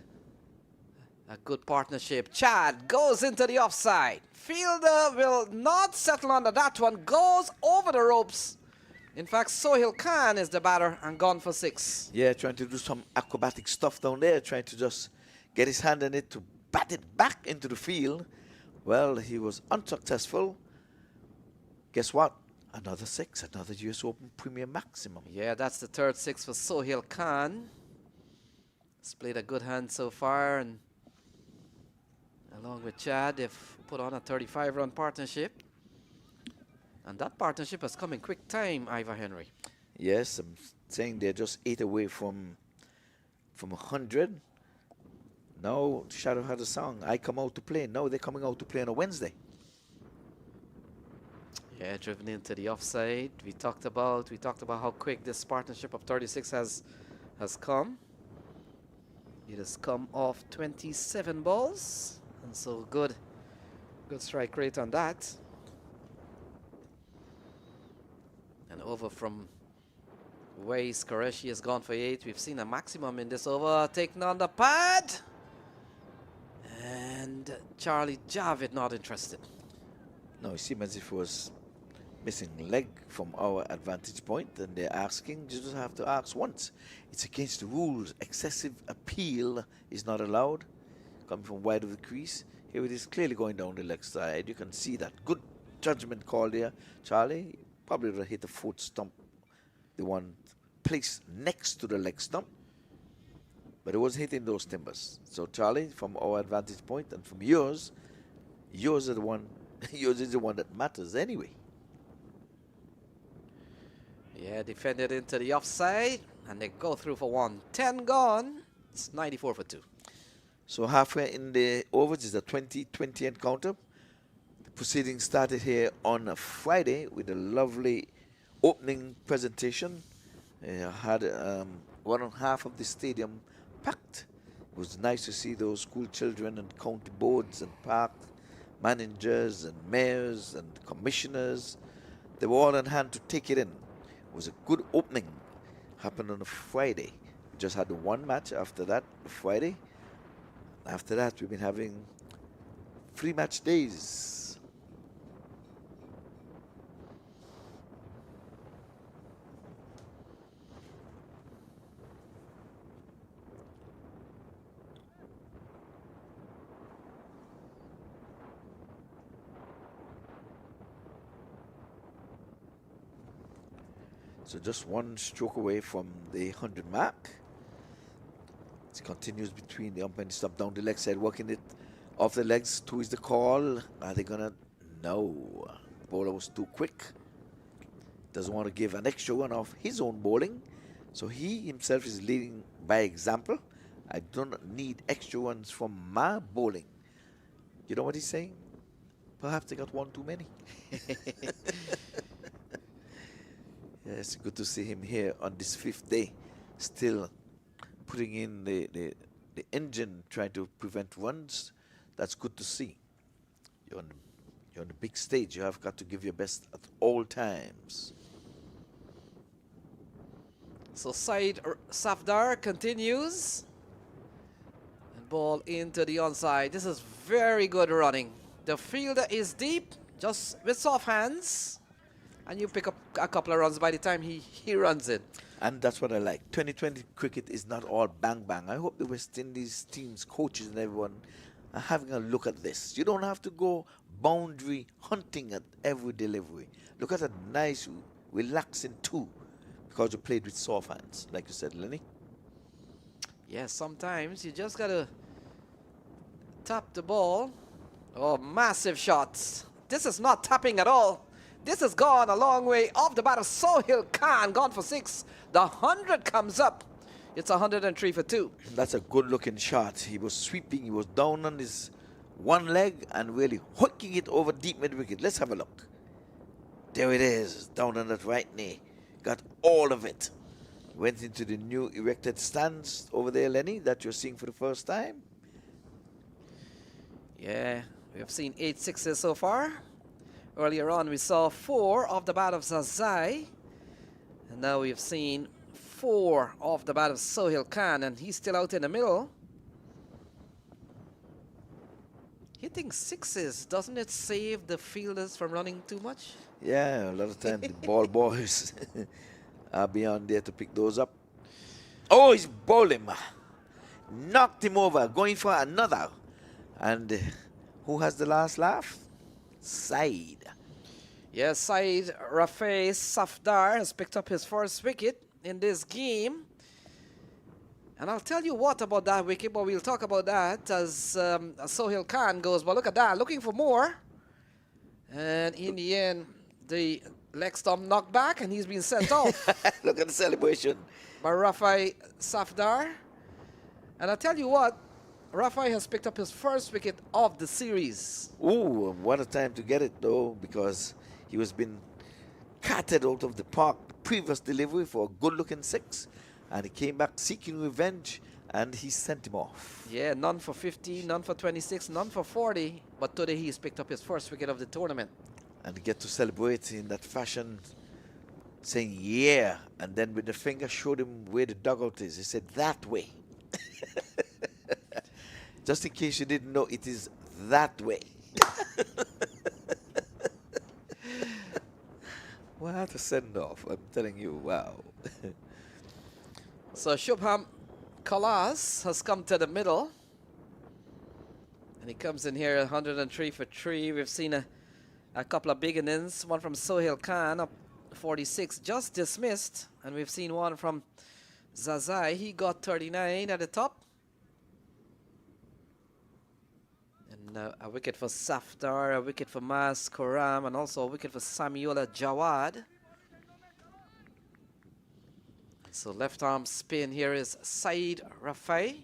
good partnership. Chad goes into the offside. Fielder will not settle under that one. Goes over the ropes. In fact, Sohail Khan is the batter and gone for 6. Yeah, trying to do some acrobatic stuff down there, trying to just get his hand in it to bat it back into the field. Well, he was unsuccessful. Guess what? Another 6, another US Open Premier maximum. Yeah, that's the third 6 for Sohail Khan. He's played a good hand so far, and along with Chad, they've put on a 35-run partnership. And that partnership has come in quick time, Ivor Henry. Yes, I'm saying they're just 8 away from 100. Now Shadow had a song, I come out to play. Now they're coming out to play on a Wednesday. Yeah, driven into the offside. We talked about how quick this partnership of 36 has come. It has come off 27 balls, and so good strike rate on that. And over from Ways, Qureshi has gone for 8. We've seen a maximum in this over, taking on the pad. And Charlie Javid not interested. No, it seemed as if it was missing leg from our advantage point, and they're asking, you just have to ask once. It's against the rules. Excessive appeal is not allowed. Coming from wide of the crease. Here it is clearly going down the leg side. You can see that. Good judgment call there. Charlie probably would have hit the foot stump, the one placed next to the leg stump. But it was hitting those timbers. So Charlie, from our advantage point and from yours are the one, yours is the one that matters anyway. Yeah, defended into the offside, and they go through for 1. 10 gone. It's 94 for 2. So halfway in the overs is a 20-20 encounter. The proceedings started here on a Friday with a lovely opening presentation. Had 1.5 of the stadium packed. It was nice to see those school children and county boards and park managers and mayors and commissioners. They were all on hand to take it in. It was a good opening. Happened on a Friday. We just had the one match after that, Friday. After that, we've been having 3 match days. So just 1 stroke away from the 100 mark. It continues between the umpire and stop down the leg side, working it off the legs. 2 is the call. Are they gonna? No. Bowler was too quick. Doesn't want to give an extra one off his own bowling. So he himself is leading by example. I don't need extra ones from my bowling. You know what he's saying? Perhaps they got 1 too many. Yeah, it's good to see him here on this 5th day, still putting in the engine, trying to prevent runs. That's good to see. You're on the big stage. You have got to give your best at all times. So Saeed Safdar continues. And ball into the onside. This is very good running. The fielder is deep, just with soft hands. And you pick up a couple of runs by the time he runs it. And that's what I like. 2020 cricket is not all bang bang. I hope the West Indies teams, coaches and everyone are having a look at this. You don't have to go boundary hunting at every delivery. Look at a nice, relaxing 2 because you played with soft hands, like you said, Lenny. Yeah, sometimes you just got to tap the ball. Oh, massive shots. This is not tapping at all. This has gone a long way off the bat of Sohail Khan, gone for 6. The 100 comes up. It's 103 for 2. That's a good-looking shot. He was sweeping. He was down on his one leg and really hooking it over deep mid-wicket. Let's have a look. There it is, down on that right knee. Got all of it. Went into the new erected stands over there, Lenny, that you're seeing for the first time. Yeah, we have seen 8 sixes so far. Earlier on, we saw 4 off the bat of Zazai. And now we've seen 4 off the bat of Sohail Khan, and he's still out in the middle. Hitting 6s, doesn't it save the fielders from running too much? Yeah, a lot of times the ball boys are beyond there to pick those up. Oh, he's bowled him. Knocked him over, going for another. And who has the last laugh? Side. Yes, Saeed Rafi Safdar has picked up his first wicket in this game. And I'll tell you what about that wicket, but we'll talk about that as Sohail Khan goes. But look at that, looking for more. And in the end, the leg stump knocked back and he's been sent off Look at the celebration. by Rafi Safdar. And I'll tell you what, Rafi has picked up his first wicket of the series. Ooh, what a time to get it though, because he was been carted out of the park previous delivery for a good-looking 6, and he came back seeking revenge, and he sent him off. Yeah, none for 50, none for 26, none for 40. But today he's picked up his first wicket of the tournament. And get to celebrate in that fashion, saying yeah, and then with the finger showed him where the dugout is. He said that way. Just in case you didn't know, it is that way. What a send-off, I'm telling you, wow. So Shubham Kalas has come to the middle. And he comes in here 103 for 3. We've seen a couple of big innings. One from Sohail Khan up 46, just dismissed. And we've seen one from Zazai. He got 39 at the top. And a wicket for Safdar, a wicket for Mas Koram, and also a wicket for Samiola Jawad. So left arm spin here is Saeed Rafi.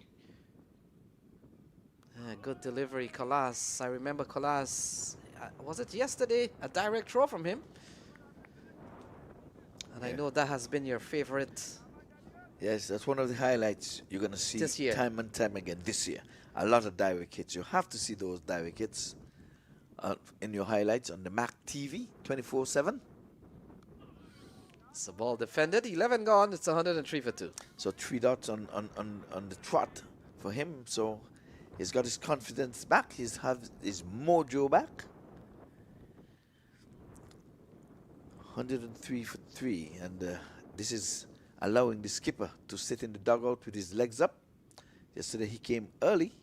Good delivery, Kalas. I remember Kalas, was it yesterday? A direct throw from him. And I know that has been your favorite. Yes, that's one of the highlights you're going to see This year. time and time again this year. A lot of direct hits. You have to see those direct hits in your highlights on the MAQ TV 24/7. It's a ball defended, 11 gone, it's 103 for 2. So 3 dots on the trot for him. So he's got his confidence back. He's have his mojo back. 103 for 3, and this is allowing the skipper to sit in the dugout with his legs up. Yesterday he came early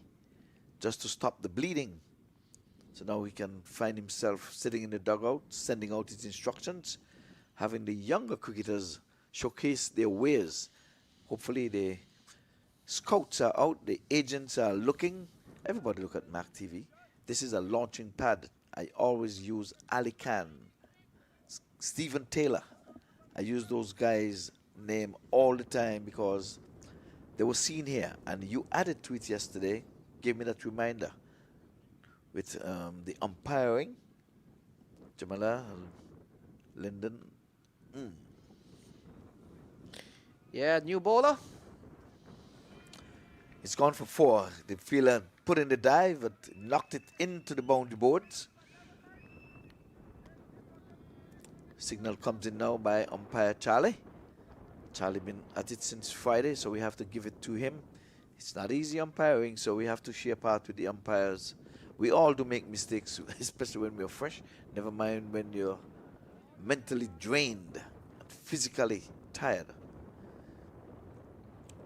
just to stop the bleeding. So now he can find himself sitting in the dugout, sending out his instructions, having the younger cricketers showcase their ways. Hopefully the scouts are out, the agents are looking. Everybody look at MAQ TV. This is a launching pad. I always use Ali Khan, Stephen Taylor. I use those guys' name all the time because they were seen here, and you added to it yesterday, gave me that reminder with the umpiring. Jamala, Lyndon. Yeah, new bowler. It's gone for 4. The fielder put in the dive, but knocked it into the boundary boards. Signal comes in now by umpire Charlie. Charlie been at it since Friday, so we have to give it to him. It's not easy umpiring, so we have to share part with the umpires. We all do make mistakes, especially when we're fresh. Never mind when you're mentally drained, physically tired.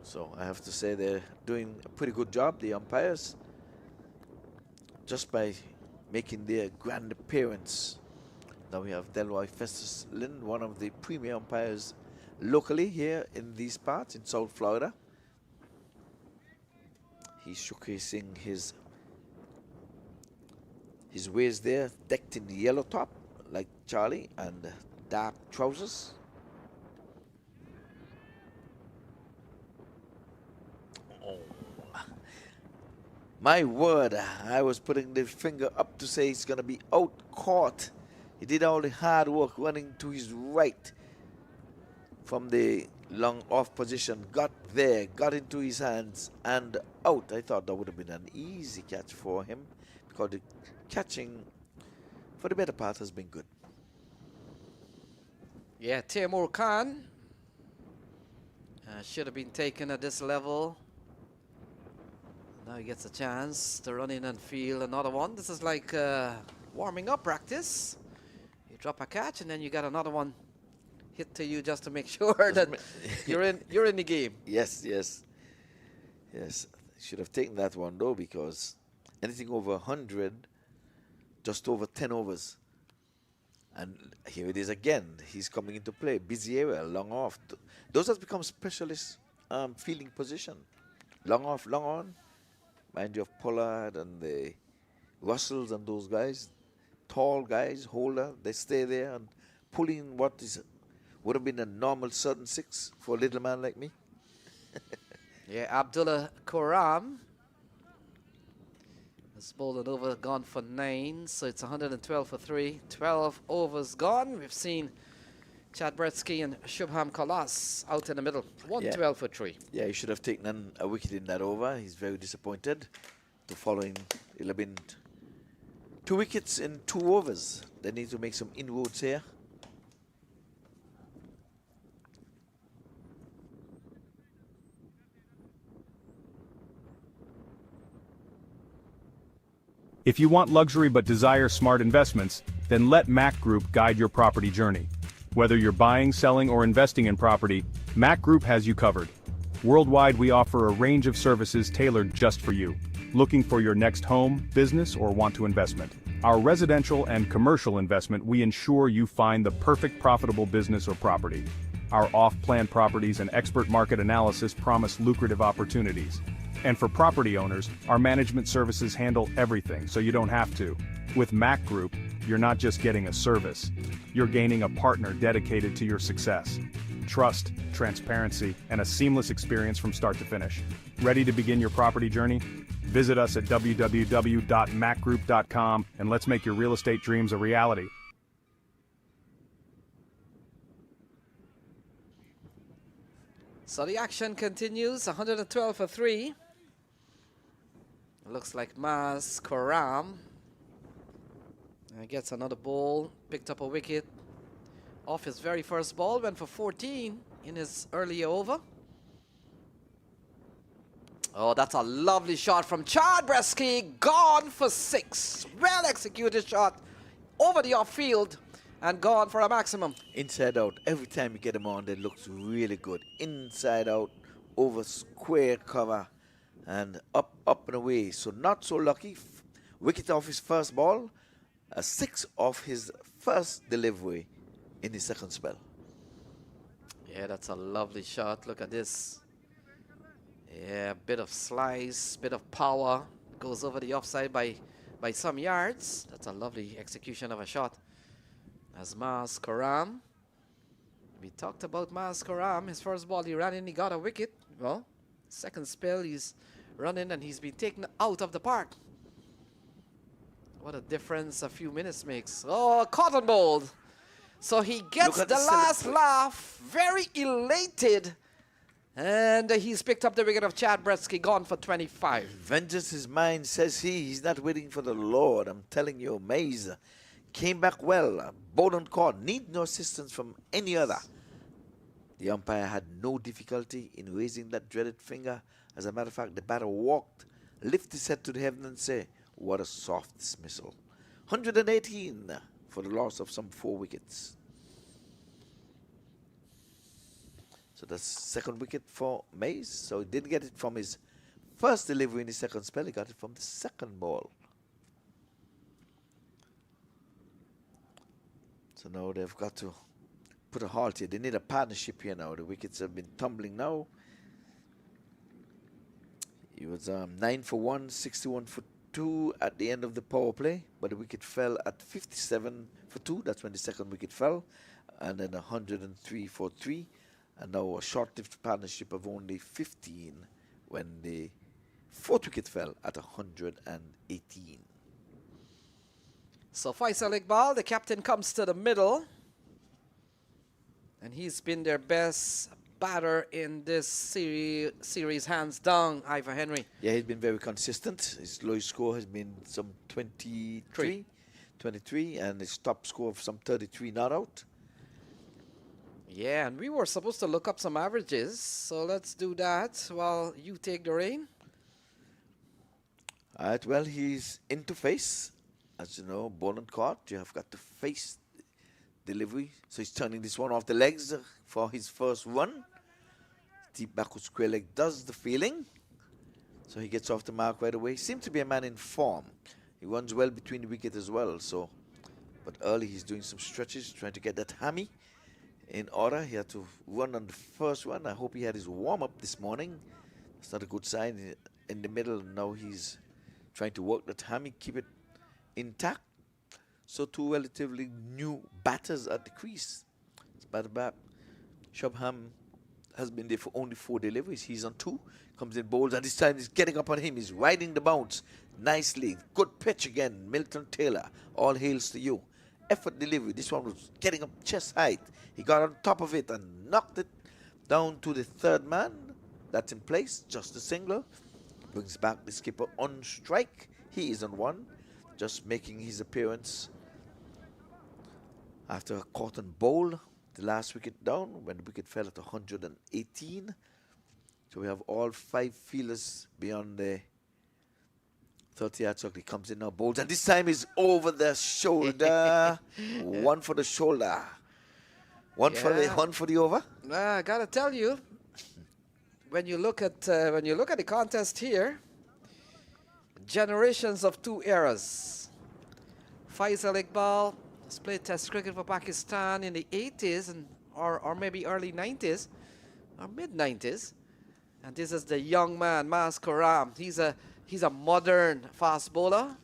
So I have to say they're doing a pretty good job, the umpires, just by making their grand appearance. Now we have Delroy Festus Lynn, one of the premier umpires locally here in these parts in South Florida. He's showcasing his ways there, decked in the yellow top like Charlie, and dark trousers. Oh. My word, I was putting the finger up to say he's going to be out caught. He did all the hard work running to his right from the long off position, got there, got into his hands and out. I thought that would have been an easy catch for him because the catching for the better part has been good. Yeah, Timur Khan should have been taken at this level. Now he gets a chance to run in and field another one. This is like warming up practice. You drop a catch and then you got another one hit to you just to make sure that you're in the game. Yes. Should have taken that one though, because anything over 100, just over 10 overs. And here it is again. He's coming into play. Busy area, long off. Those have become specialist fielding position. Long off, long on. Mind you of Pollard and the Russells and those guys. Tall guys, holder. They stay there and pull in what would have been a normal certain six for a little man like me. Yeah, Abdullah Quram has bowled it over, gone for 9, so it's 112 for 3. 12 overs gone. We've seen Chad Bretsky and Shubham Kalas out in the middle. 112 for 3. Yeah, he should have taken a wicket in that over. He's very disappointed. To following, it'll have been 2 wickets in 2 overs. They need to make some inroads here. If you want luxury but desire smart investments, then let MAQ Group guide your property journey. Whether you're buying, selling, or investing in property, MAQ Group has you covered. Worldwide, we offer a range of services tailored just for you. Looking for your next home, business, or want to investment? Our residential and commercial investment, we ensure you find the perfect profitable business or property. Our off-plan properties and expert market analysis promise lucrative opportunities. And for property owners, our management services handle everything so you don't have to. With MAQ Group, you're not just getting a service, you're gaining a partner dedicated to your success. Trust, transparency, and a seamless experience from start to finish. Ready to begin your property journey? Visit us at www.macgroup.com and let's make your real estate dreams a reality. So the action continues, 112 for 3. Looks like Maz Karam gets another ball, picked up a wicket off his very first ball, went for 14 in his early over. Oh, that's a lovely shot from Chad Bretsky, gone for 6. Well executed shot over the off field and gone for a maximum. Inside out, every time you get him on, it looks really good. Inside out, over square cover, and up and away. So not so lucky. Wicket off his first ball, a 6 off his first delivery in his second spell. Yeah, that's a lovely shot. Look at this. Yeah, bit of slice, bit of power. Goes over the offside by some yards. That's a lovely execution of a shot. As Maz Karam. We talked about Maz Karam. His first ball, he ran in, he got a wicket. Well, second spell, he's running and he's been taken out of the park. What a difference a few minutes makes. Oh, cotton bowled. So he gets the last laugh, very elated. And he's picked up the wicket of Chad Bretsky, gone for 25. Vengeance is mine, says he. He's not waiting for the Lord. I'm telling you, Mays came back well. Bowled on court, need no assistance from any other. The umpire had no difficulty in raising that dreaded finger. As a matter of fact, the batter walked, lifted his head to the heaven and say, what a soft dismissal. 118 for the loss of some 4 wickets. So that's second wicket for Mays. So he didn't get it from his first delivery in his second spell. He got it from the second ball. So now they've got to put a halt here. They need a partnership here now. The wickets have been tumbling now. It was 9 for 1, 61 for 2 at the end of the power play. But the wicket fell at 57 for 2. That's when the second wicket fell. And then 103 for 3. And now a short-lived partnership of only 15 when the fourth wicket fell at 118. So Faisal Iqbal, the captain, comes to the middle. And he's been their best batter in this series, hands down, Ivor Henry. Yeah, he's been very consistent. His lowest score has been some 23, and his top score of some 33 not out. Yeah, and we were supposed to look up some averages, so let's do that while you take the reign. All right, well, he's into face. As you know, ball and court, you have got to face delivery. So he's turning this one off the legs for his first run. Deep backward square leg does the feeling. So he gets off the mark right away. Seems to be a man in form. He runs well between the wicket as well. So But early he's doing some stretches, trying to get that hammy in order. He had to run on the first one. I hope he had his warm-up this morning. It's not a good sign in the middle. Now he's trying to work that hammy, keep it intact. So two relatively new batters at the crease. It's back. Shubham has been there for only 4 deliveries. He's on 2. Comes in bowls, and this time he's getting up on him. He's riding the bounce nicely. Good pitch again, Milton Taylor. All hails to you. Effort delivery. This one was getting up chest height. He got on top of it and knocked it down to the third man. That's in place. Just a single. Brings back the skipper on strike. He is on 1. Just making his appearance after a cotton bowl. The last wicket down when the wicket fell at 118. So we have all 5 fielders beyond the 30-yard circle. He comes in now, bowls, and this time is over the shoulder. 1 for the shoulder. One for the over. I gotta tell you, when you look at the contest here, generations of 2 eras. Faisal Iqbal has played Test cricket for Pakistan in the 80s and or maybe early 90s or mid 90s, and this is the young man Mas Karam. He's a modern fast bowler.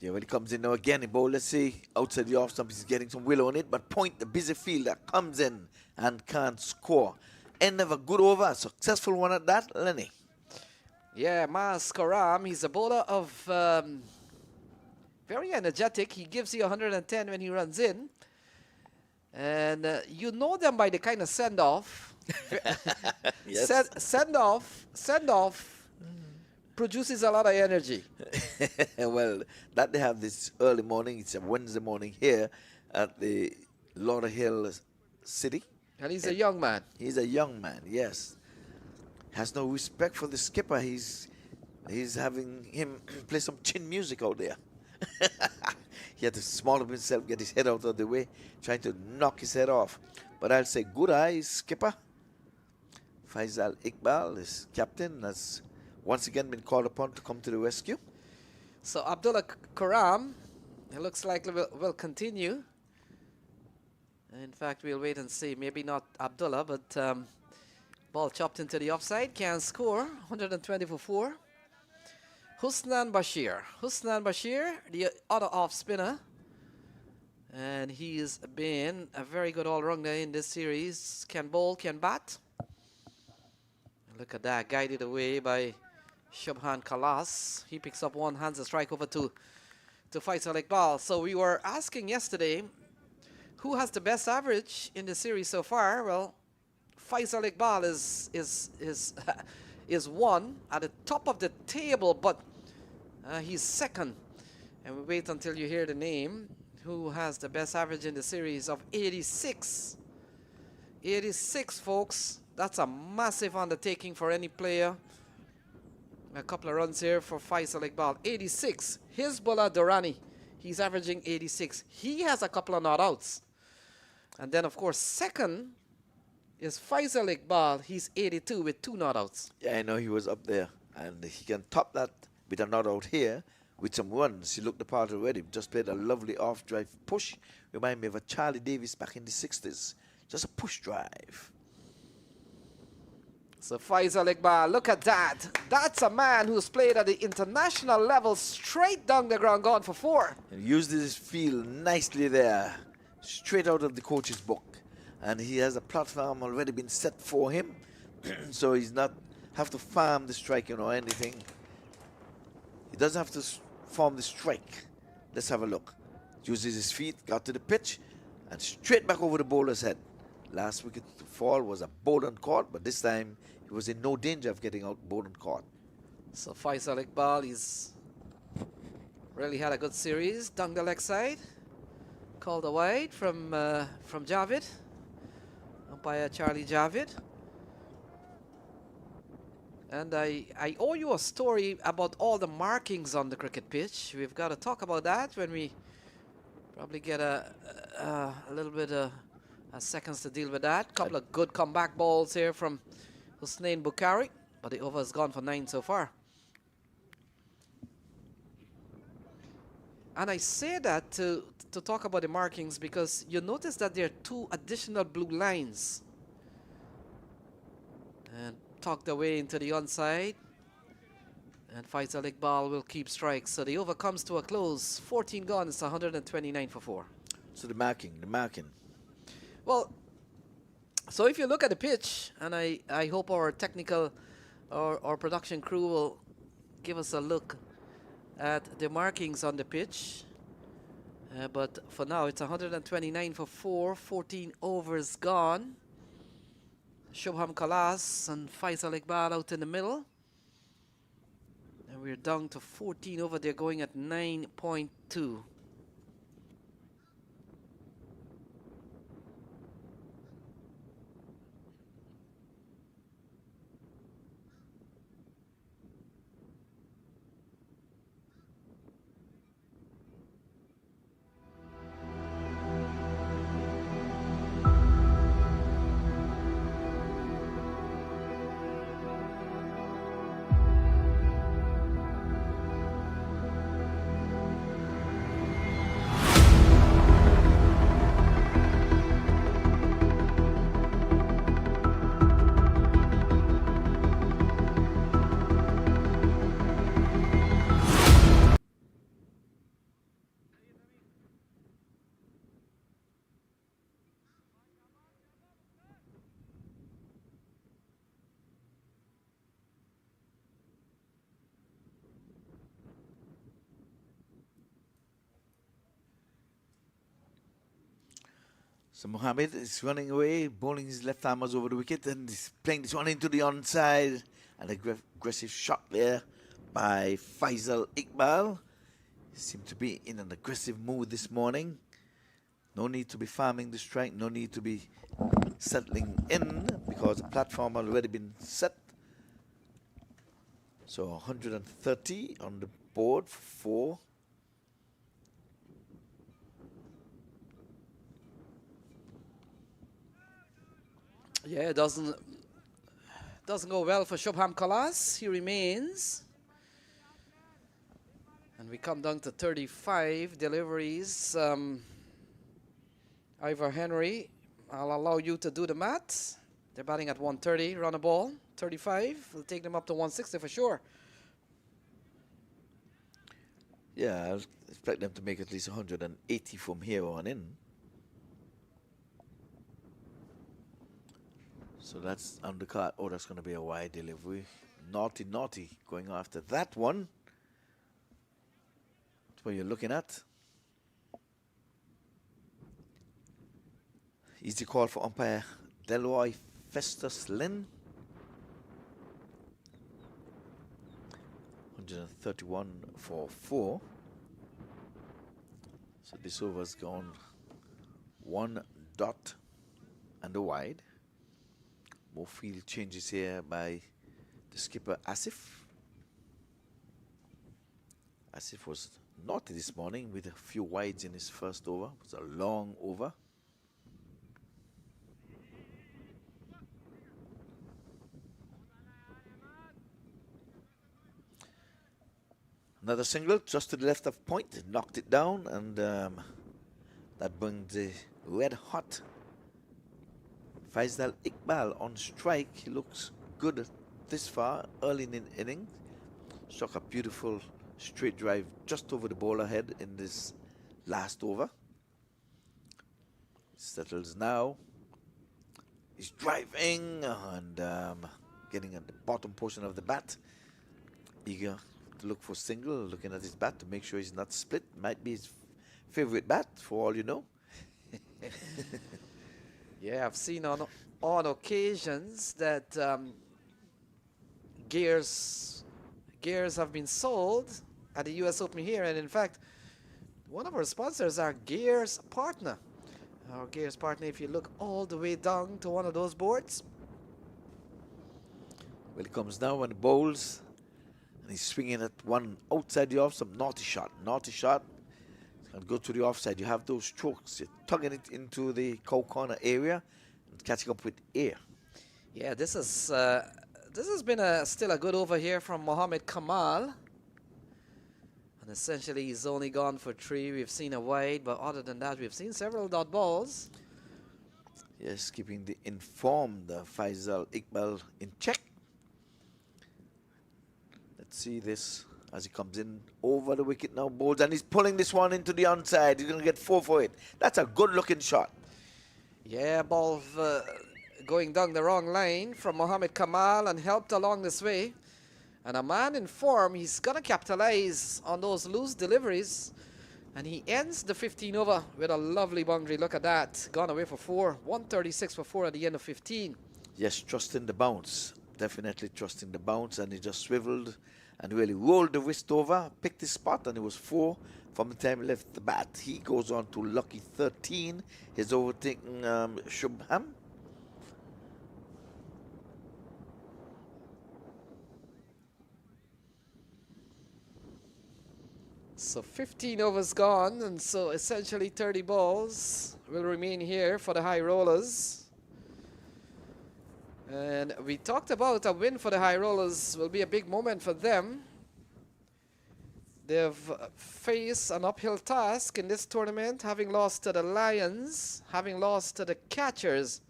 Yeah, when he comes in now again, in bowl, let's see, outside the off stump, he's getting some willow on it, but Point, the busy fielder, comes in and can't score. End of a good over, a successful one at that, Lenny. Yeah, Mas Karam, he's a bowler of very energetic. He gives you 110 when he runs in. And you know them by the kind of send-off. Yes. Send-off produces a lot of energy. Well, that they have this early morning. It's a Wednesday morning here at the Lauderhill City. And he's a young man. He's a young man, yes. Has no respect for the skipper. He's having him play some chin music out there. He had to small up himself, get his head out of the way, trying to knock his head off. But I'll say good eye, skipper. Faisal Iqbal, his captain, has once again been called upon to come to the rescue. So Abdullah Karam, it looks like will continue. In fact, we'll wait and see. Maybe not Abdullah, but ball chopped into the offside. Can score 120 for 4. Husnan Bashir, the other off spinner. And he's been a very good all-rounder in this series. Can bowl, can bat. Look at that, guided away by Shubhan Kalas. He picks up one, hands a strike over to Faisal Iqbal. So we were asking yesterday, who has the best average in the series so far? Well, Faisal Iqbal is one at the top of the table, but he's second. And we wait until you hear the name. Who has the best average in the series of 86? 86, folks. That's a massive undertaking for any player. A couple of runs here for Faisal Iqbal. 86. Hizbullah Durrani, he's averaging 86. He has a couple of not outs. And then, of course, second is Faisal Iqbal. He's 82 with 2 not outs. Yeah, I know he was up there. And he can top that with a not out here with some runs. He looked the part already. Just played a lovely off-drive push. Remind me of a Charlie Davis back in the 60s. Just a push drive. So Faisal Iqbal, look at that. That's a man who's played at the international level, straight down the ground, gone for 4. And used his field nicely there, straight out of the coach's book. And he has a platform already been set for him, so he's not have to farm the strike, or anything. He doesn't have to farm the strike. Let's have a look. Uses his feet, got to the pitch, and straight back over the bowler's head. Last wicket to fall was a Bowden caught, but this time he was in no danger of getting out Bowden caught. So Faisal Iqbal, he's really had a good series. Down the leg side, called a wide from Javid, umpire Charlie Javid. And I owe you a story about all the markings on the cricket pitch. We've got to talk about that when we probably get a little bit of seconds to deal with that. Couple of good comeback balls here from Husnain Bukhari, but the over has gone for 9 so far. And I say that to to talk about the markings because you notice that there are 2 additional blue lines. And tucked away into the onside. And Faisal Iqbal will keep strikes. So the over comes to a close. 14 gone. It's 129 for 4. So the marking. Well, so if you look at the pitch, and I hope our technical or production crew will give us a look at the markings on the pitch. But for now, it's 129 for 4. 14 overs gone. Shubham Kalas and Faisal Iqbal out in the middle. And we're down to 14 over. They're going at 9.2. So Mohammed is running away, bowling his left armers over the wicket, and he's playing this one into the onside. An aggressive shot there by Faisal Iqbal. He seemed to be in an aggressive mood this morning. No need to be farming the strike, no need to be settling in because the platform had already been set. So 130 on the board for 4. Yeah, it doesn't go well for Shubham Kalas. He remains. And we come down to 35 deliveries. Ivor Henry, I'll allow you to do the math. They're batting at 130, run a ball. 35, we'll take them up to 160 for sure. Yeah, I expect them to make at least 180 from here on in. So that's undercut. Oh, that's going to be a wide delivery. Naughty going after that one. That's what you're looking at. Easy call for umpire Delroy Festus Lynn. 131 for 4. So this over's gone 1 dot and a wide. More field changes here by the skipper Asif. Asif was naughty this morning with a few wides in his first over. It was a long over. Another single just to the left of point, knocked it down, and that brings the red hot Faisal Iqbal on strike. He looks good this far early in the inning. Struck a beautiful straight drive just over the bowler head in this last over. Settles now. He's driving and getting at the bottom portion of the bat. Eager to look for single, looking at his bat to make sure he's not split. Might be his favorite bat for all you know. Yeah, I've seen on occasions that gears have been sold at the US Open here, and in fact, one of our sponsors, our Gears partner. Our Gears partner, if you look all the way down to one of those boards. Well, he comes now when he bowls, and he's swinging at one outside the off, some naughty shot. And go to the offside. You have those strokes. You're tugging it into the cow corner area and catching up with air. Yeah, this has been still a good over here from Mohammed Kamal. And And essentially, he's only gone for 3. We've seen a wide, but other than that, we've seen several dot balls. Yes, keeping the informed Faisal Iqbal in check. Let's see this as he comes in over the wicket now, bowls, and he's pulling this one into the onside. He's going to get 4 for it. That's a good-looking shot. Yeah, ball going down the wrong line from Mohammed Kamal and helped along this way. And a man in form, he's going to capitalize on those loose deliveries. And he ends the 15 over with a lovely boundary. Look at that. Gone away for 4. 136 for 4 at the end of 15. Yes, trusting the bounce. Definitely trusting the bounce. And he just swiveled and really rolled the wrist over, picked his spot, and it was 4 from the time he left the bat. He goes on to lucky 13. He's overtaken Shubham. So 15 overs gone, and so essentially 30 balls will remain here for the high rollers. And we talked about a win for the high rollers will be a big moment for them. They've faced an uphill task in this tournament, having lost to the Lions, having lost to the Catchers.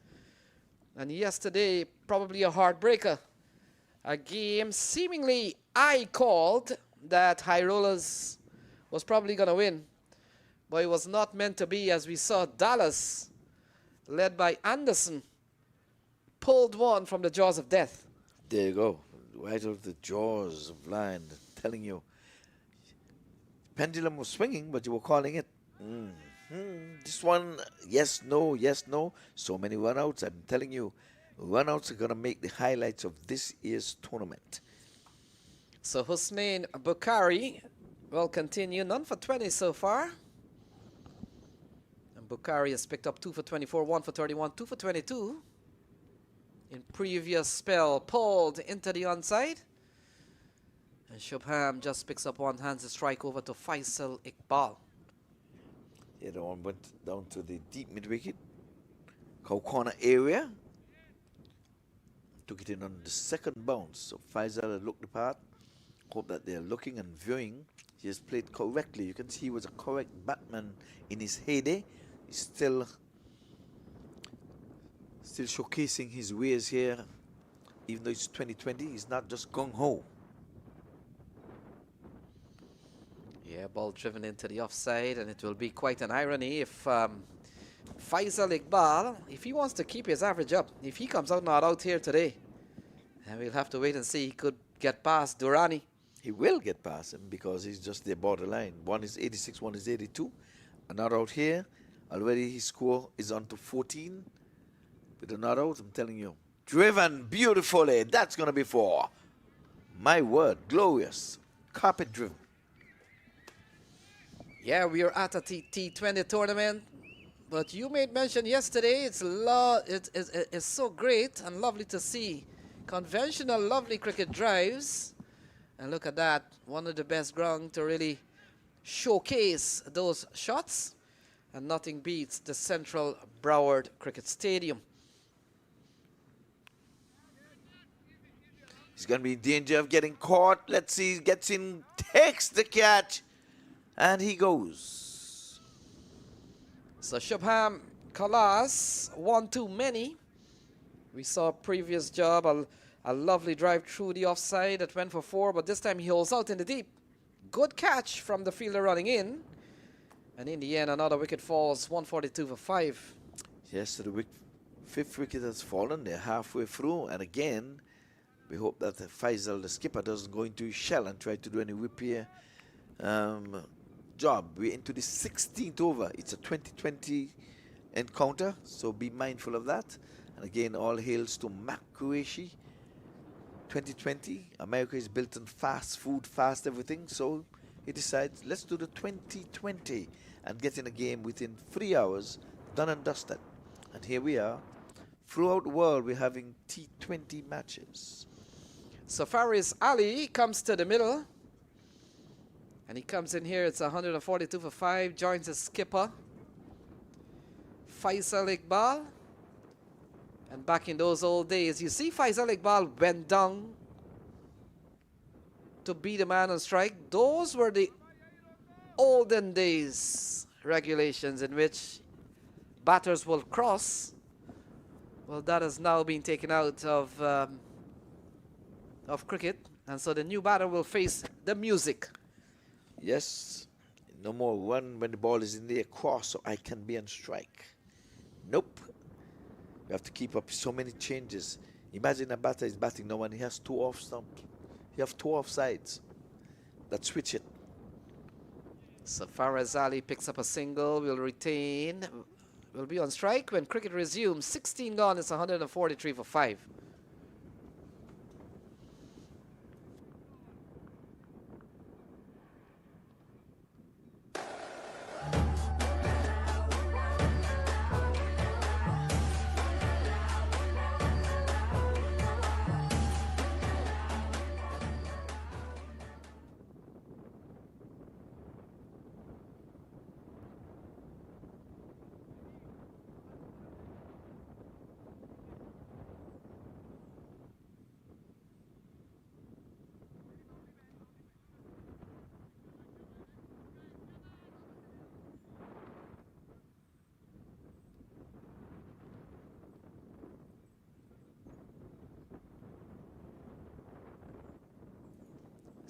And yesterday, probably a heartbreaker. A game seemingly I called that high rollers was probably going to win, but it was not meant to be, as we saw Dallas, led by Anderson, pulled one from the jaws of death. There you go. Right out of the jaws of lion. Telling you. Pendulum was swinging, but you were calling it. This one, yes, no, yes, no. So many runouts. I'm telling you, runouts are going to make the highlights of this year's tournament. So Hussein Bukhari will continue. None for 20 so far. And Bukhari has picked up 2 for 24, 1 for 31, 2 for 22. In previous spell, pulled into the onside. And Shubham just picks up one, hands the strike over to Faisal Iqbal. Yeah, the one went down to the deep mid-wicket. Cow corner area. Took it in on the second bounce. So Faisal looked the part. Hope that they're looking and viewing. He has played correctly. You can see he was a correct batsman in his heyday. He's still showcasing his ways here. Even though it's 2020, he's not just gung-ho. Yeah, ball driven into the offside, and it will be quite an irony if Faisal Iqbal, if he wants to keep his average up, if he comes out not out here today, and we'll have to wait and see, he could get past Durrani. He will get past him because he's just their borderline. One is 86, one is 82. Another out here. Already his score is on to 14. With another out, I'm telling you. Driven beautifully. That's going to be 4. My word, glorious. Carpet driven. Yeah, we are at a T20 tournament, but you made mention yesterday, it's so great and lovely to see conventional, lovely cricket drives. And look at that, one of the best ground to really showcase those shots. And nothing beats the Central Broward Cricket Stadium. He's going to be in danger of getting caught. Let's see, he gets in, takes the catch, and he goes. So Shubham Kalas, one too many. We saw a previous job, a lovely drive through the offside that went for 4, but this time he holds out in the deep. Good catch from the fielder running in. And in the end, another wicket falls, 142 for 5. Yes, so the 5th wicket has fallen. They're halfway through. And again, we hope that Faisal, the skipper, doesn't go into his shell and try to do any repair job. We're into the 16th over. It's a 2020 encounter, so be mindful of that. And again, all hails to MAQ 2020. America is built on fast food, fast everything. So he decides, let's do the 2020 and get in a game within 3 hours, done and dusted. And here we are. Throughout the world, we're having T20 matches. So Faris Ali comes to the middle. And he comes in here, it's 142 for 5, joins the skipper, Faisal Iqbal. And back in those old days, you see Faisal Iqbal went down to be the man on strike. Those were the olden days regulations in which batters will cross. Well, that has now been taken out of cricket, and so the new batter will face the music. Yes. No more run when the ball is in the cross, so I can be on strike. Nope. You have to keep up so many changes. Imagine a batter is batting now and he has 2 off stumps. You have 2 offsides. That switch it. So Faraz Ali picks up a single, will retain, will be on strike when cricket resumes. 16 gone, it's 143 for 5.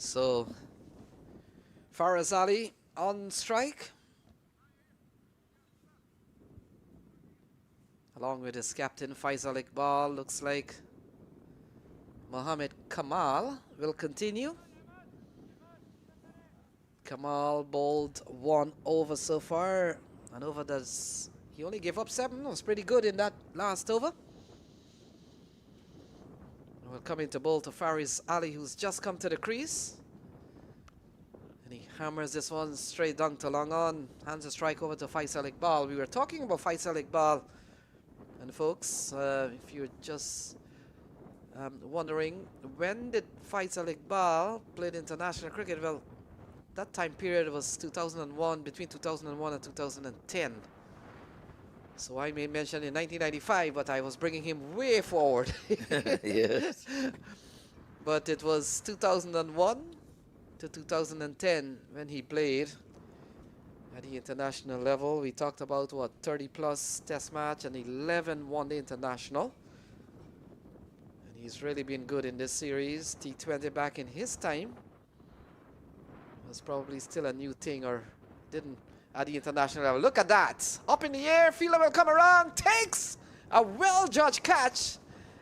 So Faraz Ali on strike, along with his captain Faisal Iqbal. Looks like Mohammed Kamal will continue. Kamal bowled 1 over so far. An over does, he only gave up 7. It was pretty good in that last over. We'll come into bowl to Faraz Ali, who's just come to the crease. And he hammers this one straight down to long on. Hands a strike over to Faisal Iqbal. We were talking about Faisal Iqbal. And folks, if you're just wondering, when did Faisal Iqbal play international cricket? Well, that time period was 2001, between 2001 and 2010. So I may mention in 1995, but I was bringing him way forward. Yes. But it was 2001 to 2010 when he played at the international level. We talked about, what, 30-plus test match and 11 one-day international. And he's really been good in this series. T20 back in his time was probably still a new thing, or didn't at the international level. Look at that. Up in the air, fielder will come around, takes a well-judged catch,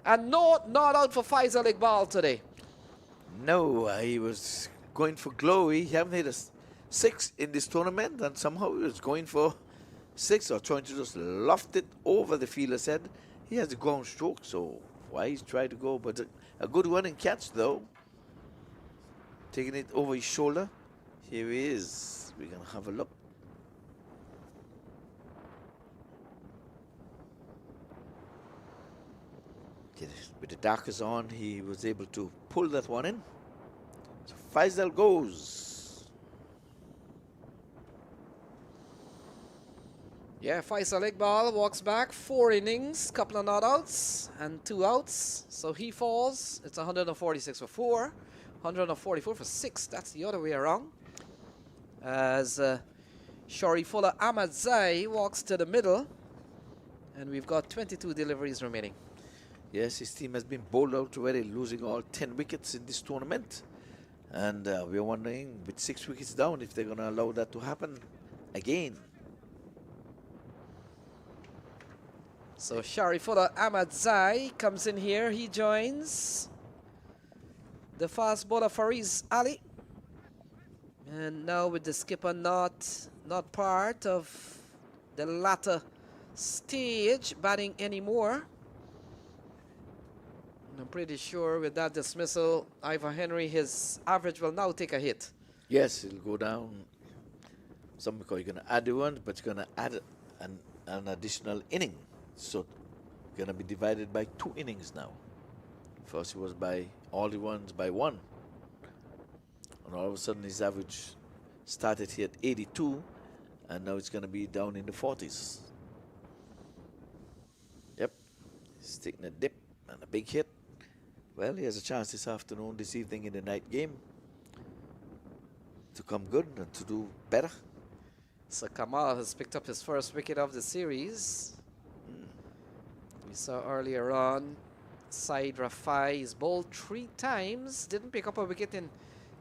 and no not out for Faisal Iqbal today. No, he was going for glory. He haven't hit a 6 in this tournament, and somehow he was going for 6 or trying to just loft it over the fielder's head. He has a ground stroke, so why he's trying to go? But a good running catch, though. Taking it over his shoulder. Here he is. We're going to have a look. With the darkers on, he was able to pull that one in. So Faisal goes. Yeah, Faisal Iqbal walks back, 4 innings, couple of not outs and 2 outs. So he falls. It's 146 for 4, 144 for 6. That's the other way around. As Sharifullah Ahmadzai walks to the middle, and we've got 22 deliveries remaining. Yes, his team has been bowled out already, losing all 10 wickets in this tournament. And we're wondering, with 6 wickets down, if they're going to allow that to happen again. So Sharifullah Ahmadzai comes in here. He joins the fast bowler Faraz Ali. And now with the skipper not part of the latter stage batting anymore. I'm pretty sure with that dismissal, Ivor Henry, his average will now take a hit. Yes, it'll go down. Some because you're going to add the ones, but you're going to add an additional inning. So it's going to be divided by 2 innings now. First it was by all the ones by 1. And all of a sudden his average started here at 82, and now it's going to be down in the 40s. Yep, he's taking a dip and a big hit. Well, he has a chance this evening in the night game to come good and to do better. So Kamal has picked up his first wicket of the series. We saw earlier on, Saeed Rafai is bowled 3 times. Didn't pick up a wicket in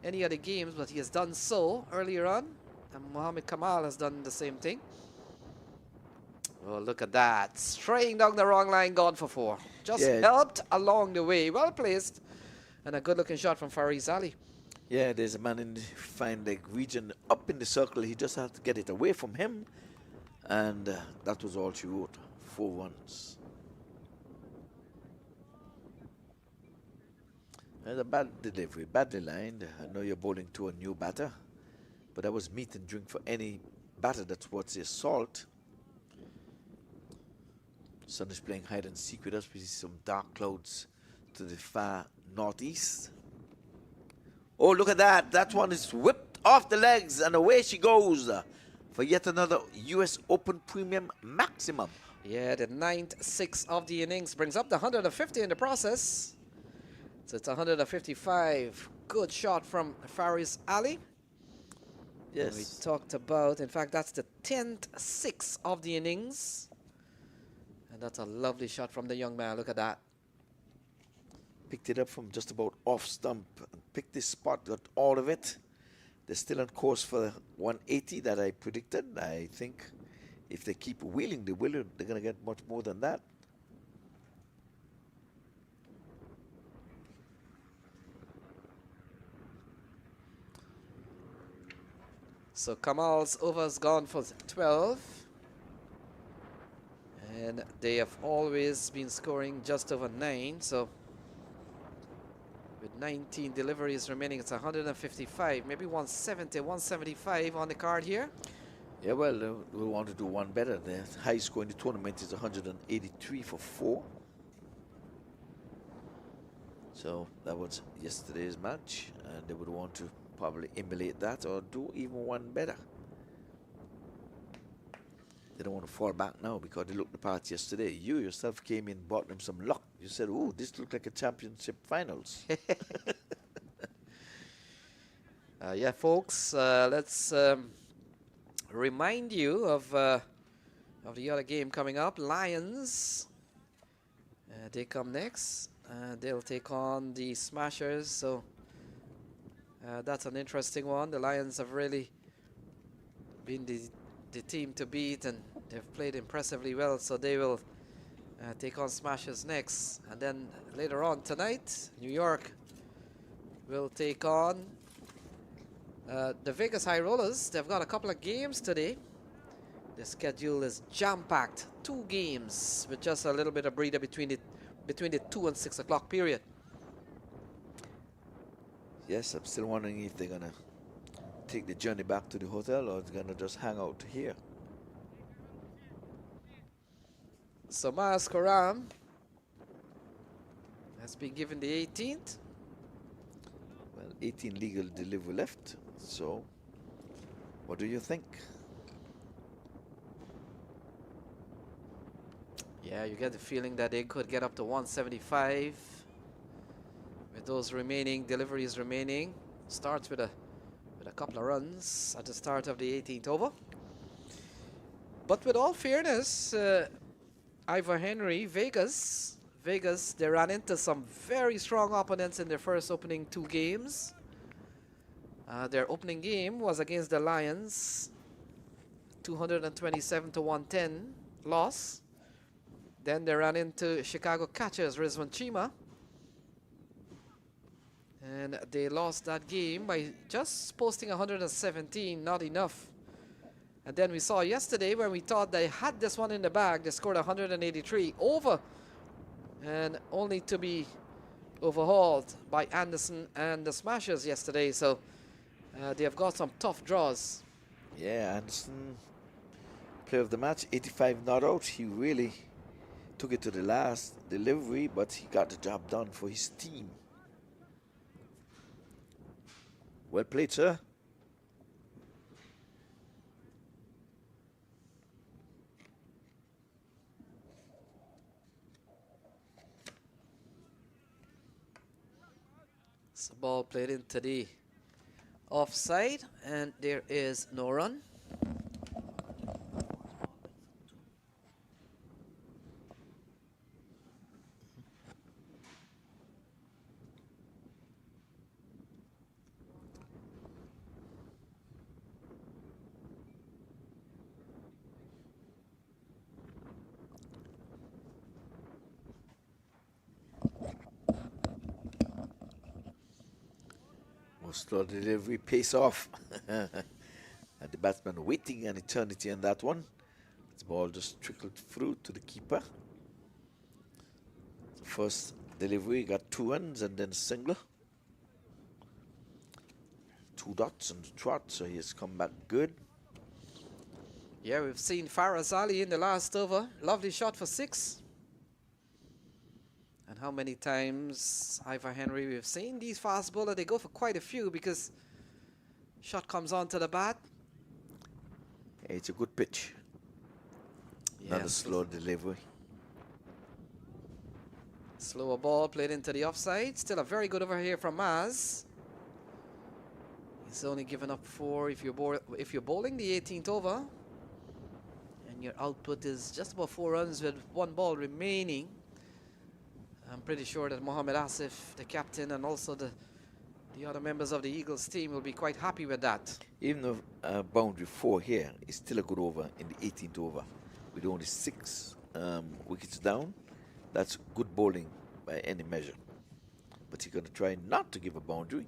any other games, but he has done so earlier on. And Mohammad Kamal has done the same thing. Oh, look at that. Straying down the wrong line, gone for 4. Just helped along the way. Well placed. And a good looking shot from Fariz Ali. Yeah, there's a man in the fine leg region up in the circle. He just had to get it away from him. And that was all she wrote. 4 runs. And a bad delivery, badly lined. I know you're bowling to a new batter, but that was meat and drink for any batter that's worth his salt. Sun is playing hide and seek with us. We see some dark clouds to the far northeast. Oh, look at that. That one is whipped off the legs, and away she goes for yet another US Open Premium Maximum. Yeah, the 9th 6 of the innings brings up the 150 in the process. So it's 155. Good shot from Fariz Ali. Yes. We talked about, in fact, that's the 10th 6 of the innings. And that's a lovely shot from the young man. Look at that. Picked it up from just about off stump. Picked this spot, got all of it. They're still on course for the 180 that I predicted. I think if they keep wheeling, they're going to get much more than that. So Kamal's over's gone for 12. And they have always been scoring just over 9. So with 19 deliveries remaining, it's 155, maybe 170, 175 on the card here. Yeah, well, we want to do one better. The high score in the tournament is 183 for 4. So that was yesterday's match, and they would want to probably emulate that or do even one better. They don't want to fall back now because they looked the part yesterday. You yourself came in, brought them some luck. You said, "Ooh, this looked like a championship finals." Yeah, folks, let's remind you of the other game coming up. Lions, they come next. They'll take on the Smashers. So that's an interesting one. The Lions have really been the team to beat, and they've played impressively well. So they will take on Smashers next. And then later on tonight, New York will take on the Vegas High Rollers. They've got a couple of games today. The schedule is jam-packed. 2 games with just a little bit of breather between the 2 and 6 o'clock period. Yes, I'm still wondering if they're going to take the journey back to the hotel or they're going to just hang out here. So Mas Karam has been given the 18th. Well, 18 legal delivery left. So, what do you think? Yeah, you get the feeling that they could get up to 175 with those remaining deliveries remaining. Starts with a couple of runs at the start of the 18th over. But with all fairness, Ivor Henry, Vegas, they ran into some very strong opponents in their first opening 2 games. Their opening game was against the Lions, 227 to 110 loss. Then they ran into Chicago catchers, Rizwan Chima. And they lost that game by just posting 117, not enough. And then we saw yesterday when we thought they had this one in the bag, they scored 183 over. And only to be overhauled by Anderson and the Smashers yesterday. So they have got some tough draws. Yeah, Anderson, player of the match, 85 not out. He really took it to the last delivery, but he got the job done for his team. Well played, sir. It's a ball played into the offside, and there is no run. Slow delivery pays off. And the batsman waiting an eternity on that one. The ball just trickled through to the keeper. The first delivery got 2 runs and then a single. 2 dots on the trot, so he has come back good. Yeah, we've seen Faraz Ali in the last over. Lovely shot for 6. And how many times, Ivor Henry, we've seen these fast bowlers, they go for quite a few because shot comes onto the bat. It's a good pitch. Another Yes. slow delivery. Slower ball played into the offside. Still a very good over here from Maz. He's only given up 4 if you're bowling the 18th over. And your output is just about 4 runs with 1 ball remaining. I'm pretty sure that Mohamed Asif, the captain, and also the other members of the Eagles team will be quite happy with that. Even though boundary 4 here is still a good over in the 18th over. With only 6 wickets down, that's good bowling by any measure. But he's going to try not to give a boundary.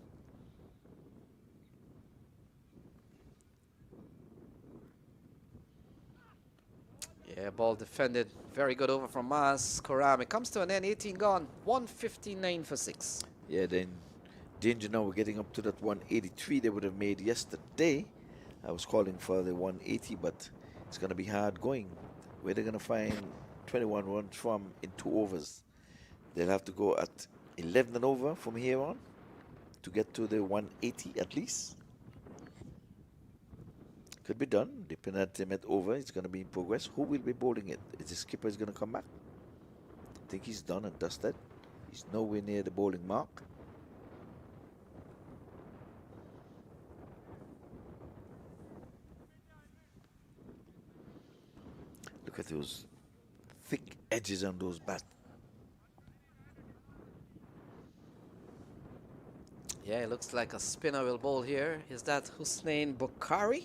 Yeah, ball defended. Very good over from Mas Koram. It comes to an end, 18 gone, 159 for 6. Yeah, then danger now. We're getting up to that 183 they would have made yesterday. I was calling for the 180, but it's going to be hard going. Where they're going to find 21 runs from in 2 overs. They'll have to go at 11 and over from here on to get to the 180 at least. Could be done. The penultimate over is going to be in progress. Who will be bowling it? Is the skipper is going to come back? I think he's done and dusted. He's nowhere near the bowling mark. Look at those thick edges on those bats. Yeah, it looks like a spinner will bowl here. Is that Hussein Bukhari?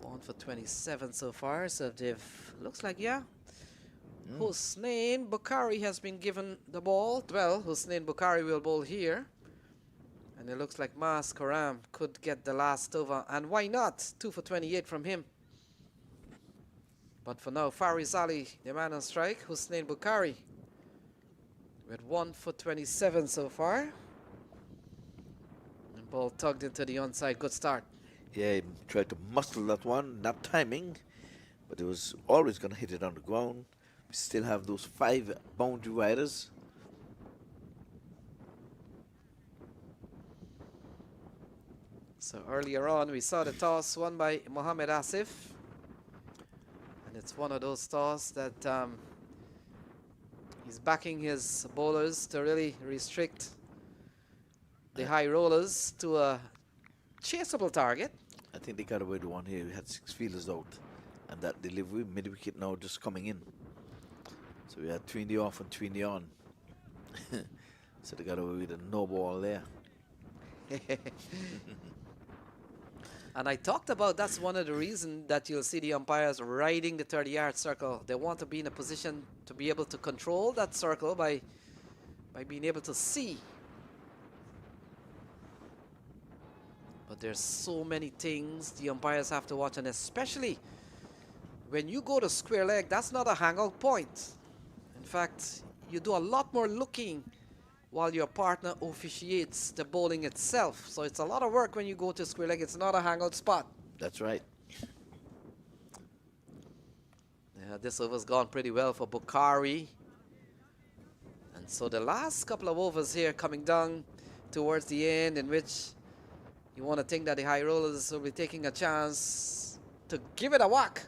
1 for 27 so far. So they've, looks like, yeah. Hussein Bukhari has been given the ball. Well, Hussein Bukhari will bowl here. And it looks like Mas Karam could get the last over. And why not? 2 for 28 from him. But for now, Faris Ali, the man on strike. Hussein Bukhari with 1 for 27 so far. And ball tugged into the onside. Good start. Yeah, he tried to muscle that one, not timing, but it was always going to hit it on the ground. We still have those 5 boundary riders. So earlier on, we saw the toss won by Mohamed Asif. And it's one of those tosses that he's backing his bowlers to really restrict the high rollers to a chaseable target. I think they got away with one here. We had 6 fielders out. And that delivery, mid-wicket now just coming in. So we had 3 in the off and 3 in the on. So they got away with a no ball there. And I talked about that's one of the reasons that you'll see the umpires riding the 30-yard circle. They want to be in a position to be able to control that circle by being able to see. But there's so many things the umpires have to watch, and especially when you go to square leg, that's not a hangout point. In fact, you do a lot more looking while your partner officiates the bowling itself. So it's a lot of work when you go to square leg. It's not a hangout spot. That's right. Yeah, this over's gone pretty well for Bukhari. And so the last couple of overs here coming down towards the end, in which you want to think that the high rollers will be taking a chance to give it a whack.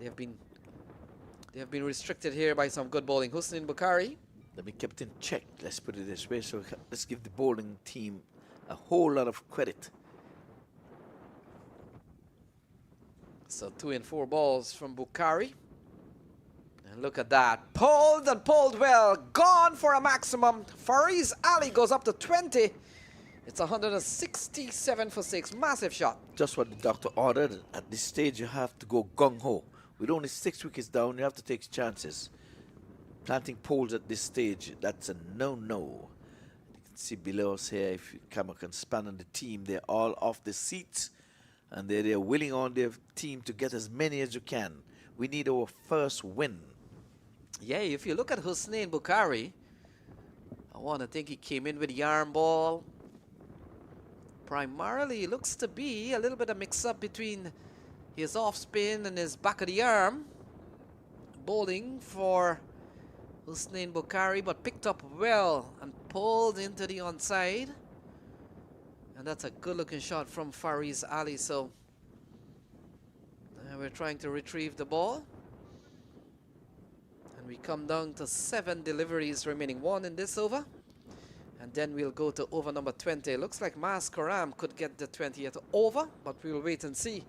They have been restricted here by some good bowling. Hussein Bukhari. They've been kept in check, let's put it this way. So let's give the bowling team a whole lot of credit. So 2 and 4 balls from Bukhari. And look at that. Pulled and pulled well. Gone for a maximum. Fariz Ali goes up to 20. It's 167 for 6. Massive shot. Just what the doctor ordered. At this stage, you have to go gung-ho. With only 6 wickets down, you have to take chances. Planting poles at this stage, that's a no-no. You can see below us here, if the camera can span on the team, they're all off the seats. And they're willing on their team to get as many as you can. We need our first win. Yeah, if you look at Hussein Bukhari, I want to think he came in with the arm ball. Primarily, it looks to be a little bit of mix-up between his off spin and his back of the arm. Bowling for Hussein Bukhari, but picked up well and pulled into the onside. And that's a good-looking shot from Fariz Ali. So we're trying to retrieve the ball. And we come down to 7 deliveries remaining, 1 in this over. And then we'll go to over number 20. Looks like Mas Karam could get the 20th over, but we'll wait and see.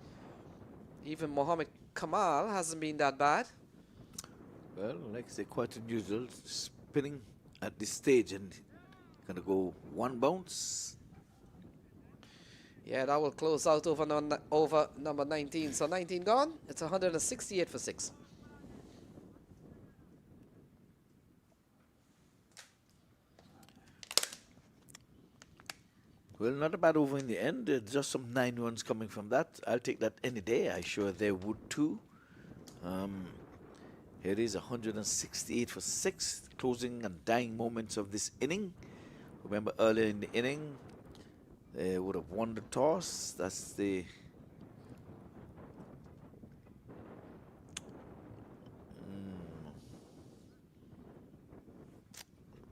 Even Mohammed Kamal hasn't been that bad. Well, like I say, quite unusual. Spinning at this stage and gonna go 1 bounce. Yeah, that will close out over number 19. So 19 gone. It's 168 for 6. Well, not a bad over in the end. Just some 9 runs coming from that. I'll take that any day. I'm sure they would too. Here it is 168 for 6. Closing and dying moments of this inning. Remember earlier in the inning, they would have won the toss. That's the...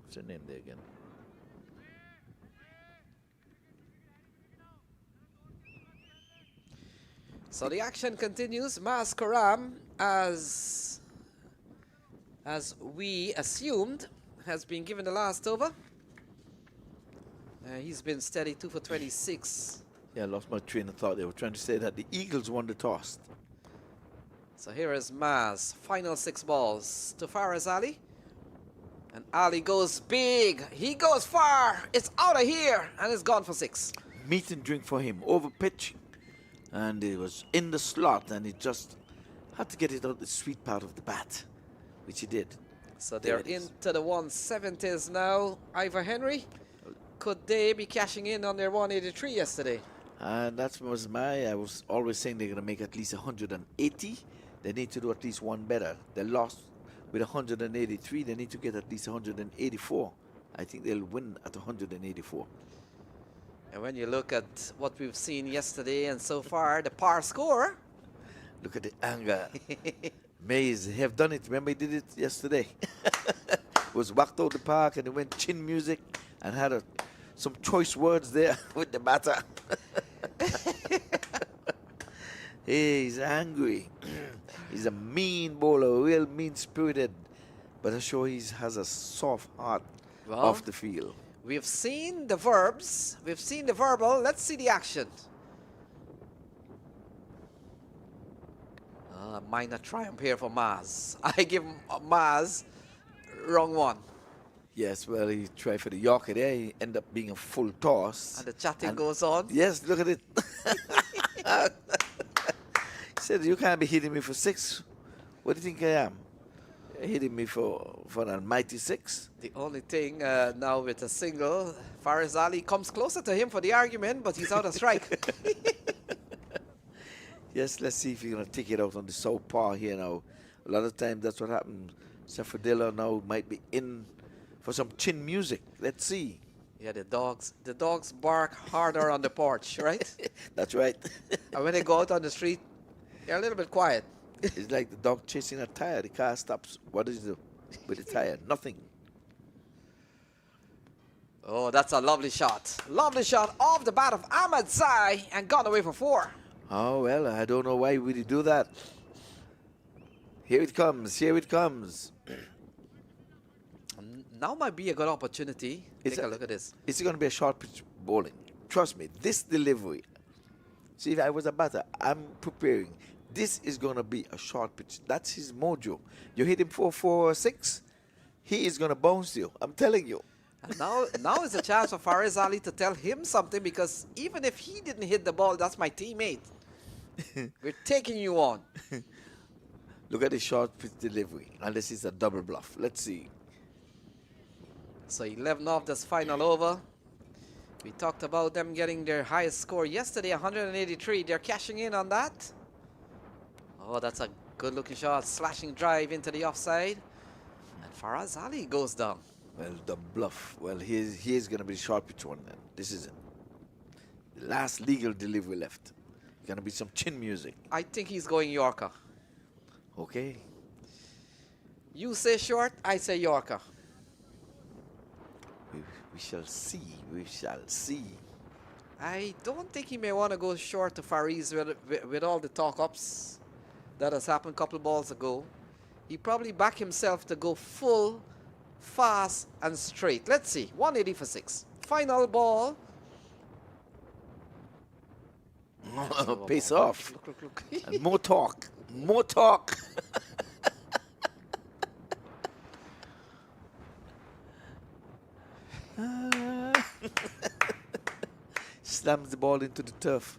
What's her name there again? So the action continues. Mas Karam, as we assumed, has been given the last over. He's been steady, 2 for 26. Yeah, I lost my train of thought. They were trying to say that the Eagles won the toss. So here is Maz. Final 6 balls to Fariz Ali. And Ali goes big. He goes far. It's out of here. And it's gone for 6. Meat and drink for him. Over pitch. And it was in the slot. And he just had to get it out the sweet part of the bat. Which he did. So they're into the 170s now. Ivor Henry. Could they be cashing in on their 183 yesterday? And that was I was always saying they're going to make at least 180. They need to do at least one better. They lost with 183. They need to get at least 184. I think they'll win at 184. And when you look at what we've seen yesterday and so far, the par score. Look at the anger. Mays have done it. Remember he did it yesterday. Was walked out the park and he went chin music and had some choice words there with the batter. He's angry. He's a mean bowler, real mean-spirited. But I'm sure he has a soft heart off the field. We've seen the verbs. We've seen the verbal. Let's see the action. Minor triumph here for Maz. I give Maz wrong one. Yes, well, he tried for the Yorker there. He ended up being a full toss. And the chatting goes on. Yes, look at it. He said, you can't be hitting me for 6. What do you think I am? Hitting me for an almighty 6? The only thing now with a single, Fariz Ali comes closer to him for the argument, but he's out of strike. Yes, let's see if you're going to take it out on the southpaw here now. A lot of times that's what happens. Safadilla now might be in for some chin music. Let's see. Yeah, the dogs bark harder on the porch, right? That's right. And when they go out on the street, they're a little bit quiet. It's like the dog chasing a tire. The car stops. What is it with the tire? Nothing. Oh, that's a lovely shot. Lovely shot off the bat of Ahmed Zai and gone away for 4. Oh, well, I don't know why would he do that. Here it comes. Here it comes. Now might be a good opportunity. Take a look at this. Is it going to be a short pitch bowling? trust me, this delivery. See, if I was a batter, I'm preparing. This is going to be a short pitch. That's his mojo. You hit him 4-4 or 6, he is going to bounce you. I'm telling you. And now is a chance for Faraz Ali to tell him something, because even if he didn't hit the ball, that's my teammate. We're taking you on. Look at the short pitch delivery. And this is a double bluff. Let's see. So 11 off this final over. We talked about them getting their highest score yesterday, 183. They're cashing in on that. Oh, that's a good looking shot. Slashing drive into the offside. And Faraz Ali goes down. Well, the bluff. Well, here's going to be the short pitch one then. This is it. The last legal delivery left. Going to be some chin music. I think he's going Yorker. Okay. You say short, I say Yorker. We shall see. We shall see. I don't think he may want to go short to Faris with all the talk-ups that has happened a couple balls ago. He probably back himself to go full, fast, and straight. Let's see. 180 for 6. Final ball. Pace off. Look. And more talk. More talk. Slams the ball into the turf.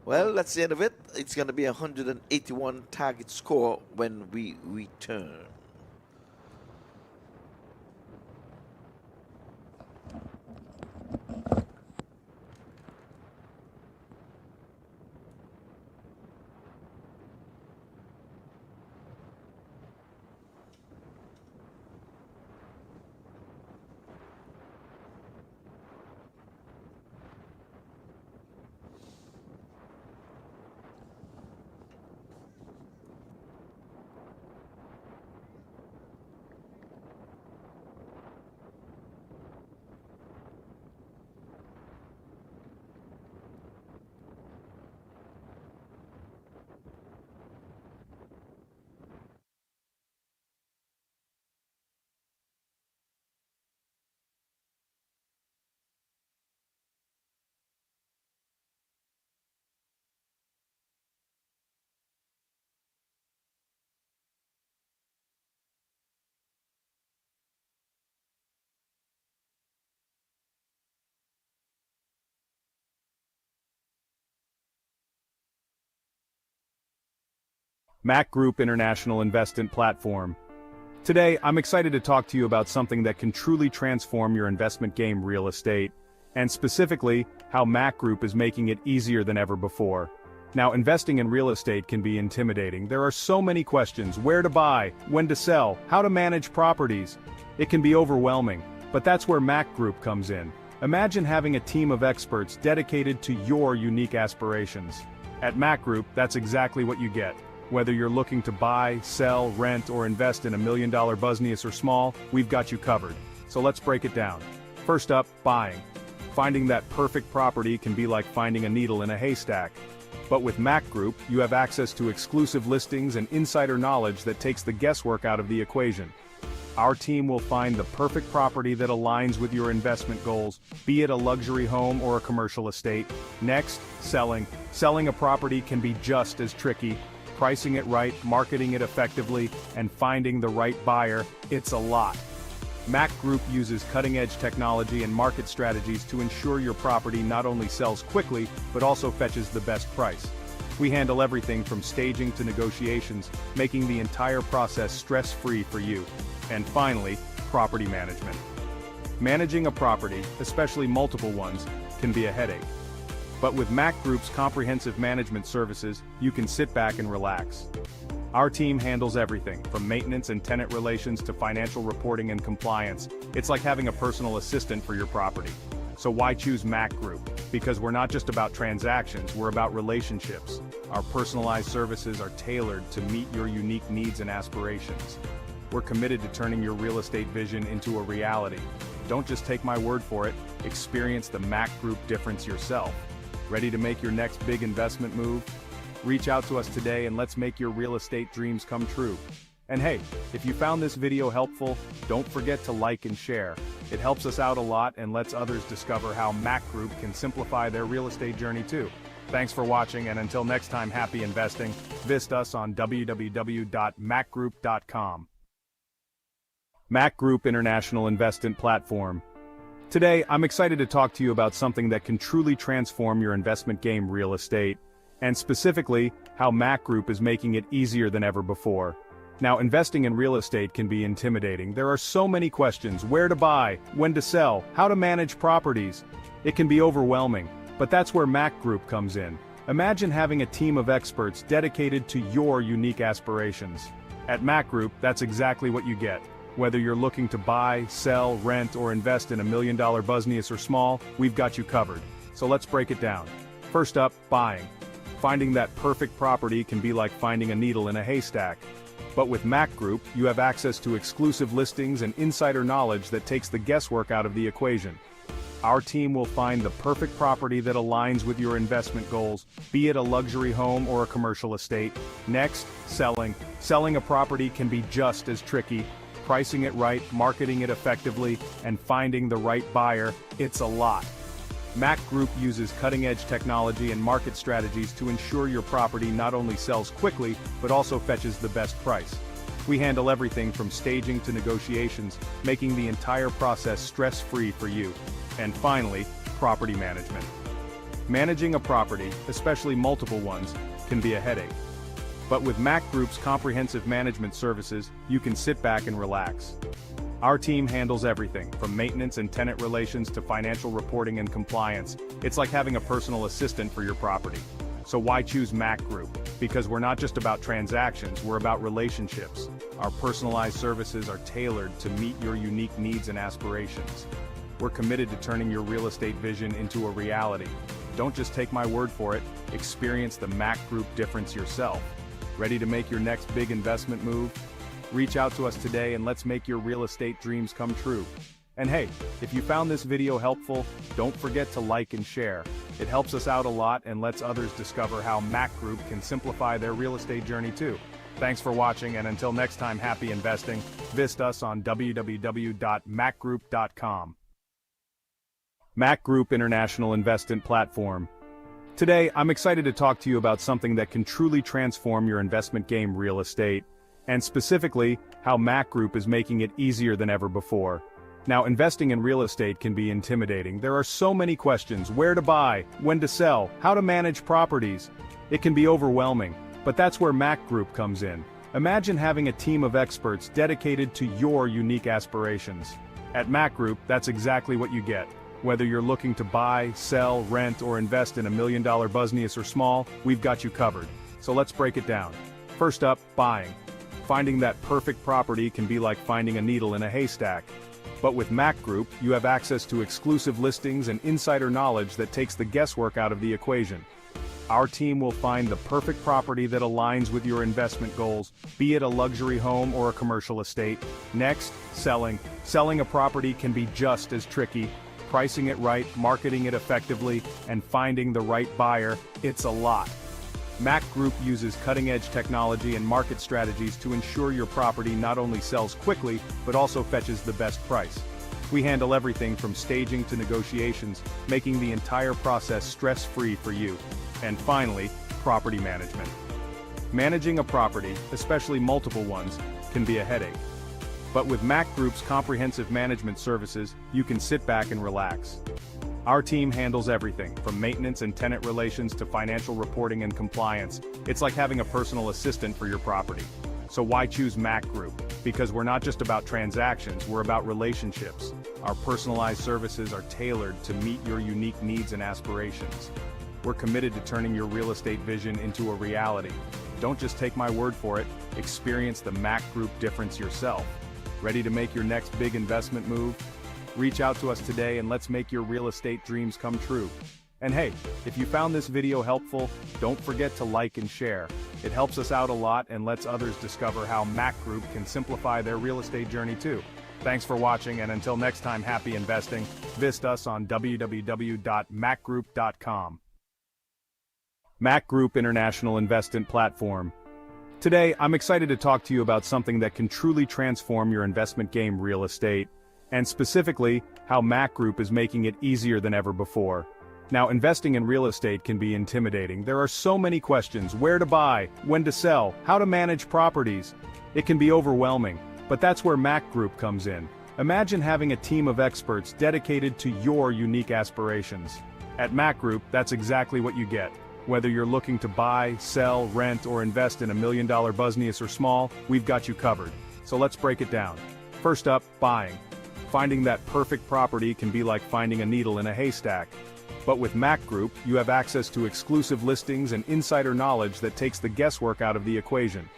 Well, that's the end of it. It's going to be a 181 target score when we return. MAQ Group International Investment Platform. Today, I'm excited to talk to you about something that can truly transform your investment game, real estate, and specifically, how MAQ Group is making it easier than ever before. Now, investing in real estate can be intimidating. There are so many questions: where to buy, when to sell, how to manage properties. It can be overwhelming, but that's where MAQ Group comes in. Imagine having a team of experts dedicated to your unique aspirations. At MAQ Group, that's exactly what you get. Whether you're looking to buy, sell, rent, or invest in $1 million business or small, we've got you covered. So let's break it down. First up, buying. Finding that perfect property can be like finding a needle in a haystack. But with MAQ Group, you have access to exclusive listings and insider knowledge that takes the guesswork out of the equation. Our team will find the perfect property that aligns with your investment goals, be it a luxury home or a commercial estate. Next, selling. Selling a property can be just as tricky. Pricing it right, marketing it effectively, and finding the right buyer, it's a lot. MAQ Group uses cutting-edge technology and market strategies to ensure your property not only sells quickly, but also fetches the best price. We handle everything from staging to negotiations, making the entire process stress-free for you. And finally, property management. Managing a property, especially multiple ones, can be a headache. But with MAQ Group's comprehensive management services, you can sit back and relax. Our team handles everything, from maintenance and tenant relations to financial reporting and compliance. It's like having a personal assistant for your property. So why choose MAQ Group? Because we're not just about transactions, we're about relationships. Our personalized services are tailored to meet your unique needs and aspirations. We're committed to turning your real estate vision into a reality. Don't just take my word for it, experience the MAQ Group difference yourself. Ready to make your next big investment move? Reach out to us today and let's make your real estate dreams come true. And hey, if you found this video helpful, don't forget to like and share. It helps us out a lot and lets others discover how MAQ Group can simplify their real estate journey too. Thanks for watching, and until next time, happy investing. Visit us on www.macgroup.com. MAQ Group International Investment Platform. Today, I'm excited to talk to you about something that can truly transform your investment game, real estate, and specifically, how MAQ Group is making it easier than ever before. Now, investing in real estate can be intimidating. There are so many questions: where to buy, when to sell, how to manage properties. It can be overwhelming, but that's where MAQ Group comes in. Imagine having a team of experts dedicated to your unique aspirations. At MAQ Group, that's exactly what you get. Whether you're looking to buy, sell, rent, or invest in $1 million business or small, we've got you covered. So let's break it down. First up, buying. Finding that perfect property can be like finding a needle in a haystack. But with MAQ Group, you have access to exclusive listings and insider knowledge that takes the guesswork out of the equation. Our team will find the perfect property that aligns with your investment goals, be it a luxury home or a commercial estate. Next, selling. Selling a property can be just as tricky. Pricing it right, marketing it effectively, and finding the right buyer, it's a lot. MAQ Group uses cutting-edge technology and market strategies to ensure your property not only sells quickly, but also fetches the best price. We handle everything from staging to negotiations, making the entire process stress-free for you. And finally, property management. Managing a property, especially multiple ones, can be a headache. But with MAQ Group's comprehensive management services, you can sit back and relax. Our team handles everything, from maintenance and tenant relations to financial reporting and compliance. It's like having a personal assistant for your property. So why choose MAQ Group? Because we're not just about transactions, we're about relationships. Our personalized services are tailored to meet your unique needs and aspirations. We're committed to turning your real estate vision into a reality. Don't just take my word for it, experience the MAQ Group difference yourself. Ready to make your next big investment move? Reach out to us today and let's make your real estate dreams come true. And hey, if you found this video helpful, don't forget to like and share. It helps us out a lot and lets others discover how MAQ Group can simplify their real estate journey too. Thanks for watching, and until next time, happy investing. Visit us on www.macgroup.com. MAQ Group International Investment Platform. Today, I'm excited to talk to you about something that can truly transform your investment game, real estate, and specifically, how MAQ Group is making it easier than ever before. Now, investing in real estate can be intimidating. There are so many questions: where to buy, when to sell, how to manage properties. It can be overwhelming, but that's where MAQ Group comes in. Imagine having a team of experts dedicated to your unique aspirations. At MAQ Group, that's exactly what you get. Whether you're looking to buy, sell, rent, or invest in $1 million business or small, we've got you covered. So let's break it down. First up, buying. Finding that perfect property can be like finding a needle in a haystack. But with MAQ Group, you have access to exclusive listings and insider knowledge that takes the guesswork out of the equation. Our team will find the perfect property that aligns with your investment goals, be it a luxury home or a commercial estate. Next, selling. Selling a property can be just as tricky. Pricing it right, marketing it effectively, and finding the right buyer, it's a lot. MAQ Group uses cutting-edge technology and market strategies to ensure your property not only sells quickly, but also fetches the best price. We handle everything from staging to negotiations, making the entire process stress-free for you. And finally, property management. Managing a property, especially multiple ones, can be a headache. But with MAQ Group's comprehensive management services, you can sit back and relax. Our team handles everything, from maintenance and tenant relations to financial reporting and compliance. It's like having a personal assistant for your property. So why choose MAQ Group? Because we're not just about transactions, we're about relationships. Our personalized services are tailored to meet your unique needs and aspirations. We're committed to turning your real estate vision into a reality. Don't just take my word for it, experience the MAQ Group difference yourself. Ready to make your next big investment move? Reach out to us today and let's make your real estate dreams come true. And hey, if you found this video helpful, don't forget to like and share. It helps us out a lot and lets others discover how MAQ Group can simplify their real estate journey too. Thanks for watching, and until next time, happy investing. Visit us on www.macgroup.com. MAQ Group International Investment Platform. Today, I'm excited to talk to you about something that can truly transform your investment game, real estate, and specifically, how MAQ Group is making it easier than ever before. Now, investing in real estate can be intimidating. There are so many questions: where to buy, when to sell, how to manage properties. It can be overwhelming, but that's where MAQ Group comes in. Imagine having a team of experts dedicated to your unique aspirations. At MAQ Group, that's exactly what you get. Whether you're looking to buy, sell, rent, or invest in $1 million business or small, we've got you covered. So let's break it down. First up, buying. Finding that perfect property can be like finding a needle in a haystack. But with MAQ Group, you have access to exclusive listings and insider knowledge that takes the guesswork out of the equation.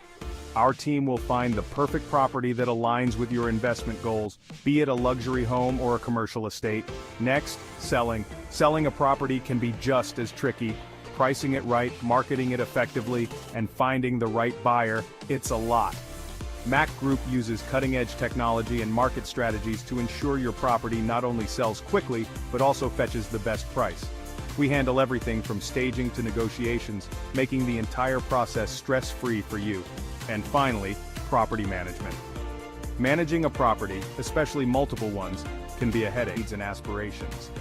Our team will find the perfect property that aligns with your investment goals, be it a luxury home or a commercial estate. Next, selling. Selling a property can be just as tricky. Pricing it right, marketing it effectively, and finding the right buyer, it's a lot. MAQ Group uses cutting-edge technology and market strategies to ensure your property not only sells quickly, but also fetches the best price. We handle everything from staging to negotiations, making the entire process stress-free for you. And finally, property management. Managing a property, especially multiple ones, can be a headache. Needs and aspirations.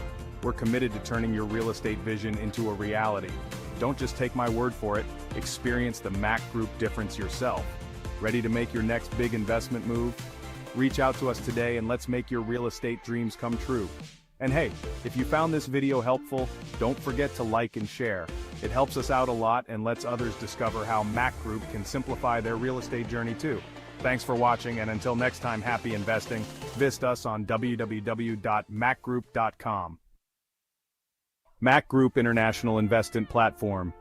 We're committed to turning your real estate vision into a reality. Don't just take my word for it, experience the MAQ Group difference yourself. Ready to make your next big investment move? Reach out to us today and let's make your real estate dreams come true. And hey, if you found this video helpful, don't forget to like and share. It helps us out a lot and lets others discover how MAQ Group can simplify their real estate journey too. Thanks for watching, and until next time, happy investing. Visit us on www.macgroup.com. MAQ Group International Investment Platform.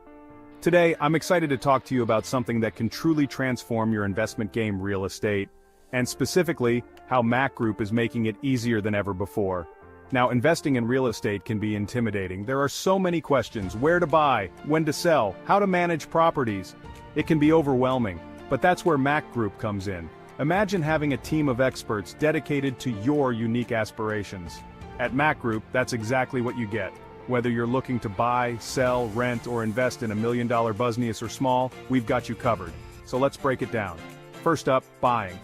Today, I'm excited to talk to you about something that can truly transform your investment game, real estate, and specifically, how MAQ Group is making it easier than ever before. Now, investing in real estate can be intimidating. There are so many questions: where to buy, when to sell, how to manage properties. It can be overwhelming, but that's where MAQ Group comes in. Imagine having a team of experts dedicated to your unique aspirations. At MAQ Group, that's exactly what you get. Whether you're looking to buy, sell, rent, or invest in $1 million business or small, we've got you covered. So let's break it down. First up, buying.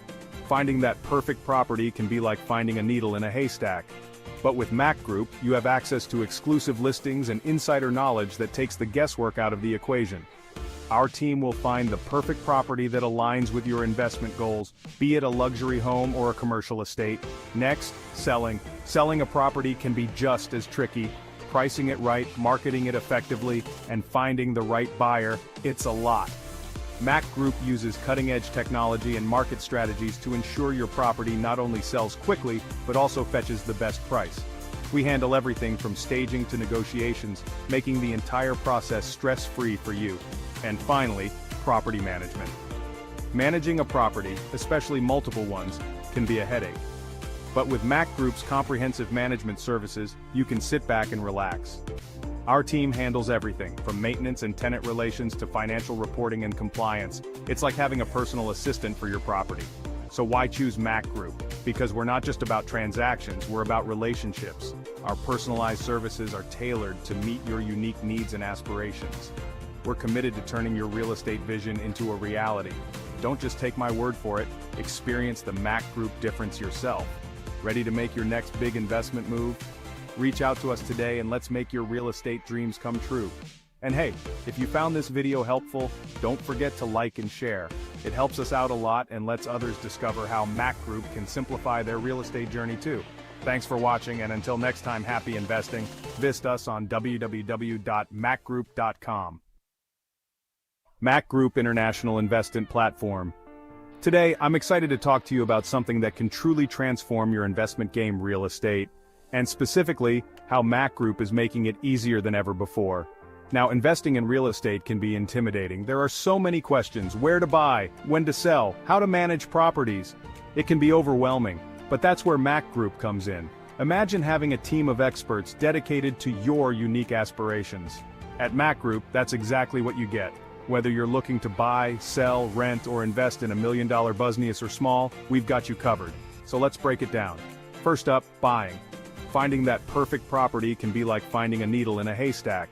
Finding that perfect property can be like finding a needle in a haystack. But with MAQ Group, you have access to exclusive listings and insider knowledge that takes the guesswork out of the equation. Our team will find the perfect property that aligns with your investment goals, be it a luxury home or a commercial estate. Next, selling. Selling a property can be just as tricky. Pricing it right, marketing it effectively, and finding the right buyer, it's a lot. MAQ Group uses cutting-edge technology and market strategies to ensure your property not only sells quickly, but also fetches the best price. We handle everything from staging to negotiations, making the entire process stress-free for you. And finally, property management. Managing a property, especially multiple ones, can be a headache. But with MAQ Group's comprehensive management services, you can sit back and relax. Our team handles everything, from maintenance and tenant relations to financial reporting and compliance. It's like having a personal assistant for your property. So why choose MAQ Group? Because we're not just about transactions, we're about relationships. Our personalized services are tailored to meet your unique needs and aspirations. We're committed to turning your real estate vision into a reality. Don't just take my word for it, experience the MAQ Group difference yourself. Ready to make your next big investment move? Reach out to us today and let's make your real estate dreams come true. And hey, if you found this video helpful, don't forget to like and share. It helps us out a lot and lets others discover how MAQ Group can simplify their real estate journey too. Thanks for watching, and until next time, happy investing. Visit us on www.macgroup.com. MAQ Group International Investment Platform. Today, I'm excited to talk to you about something that can truly transform your investment game, real estate, and specifically, how MAQ Group is making it easier than ever before. Now, investing in real estate can be intimidating. There are so many questions: where to buy, when to sell, how to manage properties. It can be overwhelming, but that's where MAQ Group comes in. Imagine having a team of experts dedicated to your unique aspirations. At MAQ Group, that's exactly what you get. Whether you're looking to buy, sell, rent, or invest in $1 million business or small, we've got you covered. So let's break it down. First up, buying. Finding that perfect property can be like finding a needle in a haystack.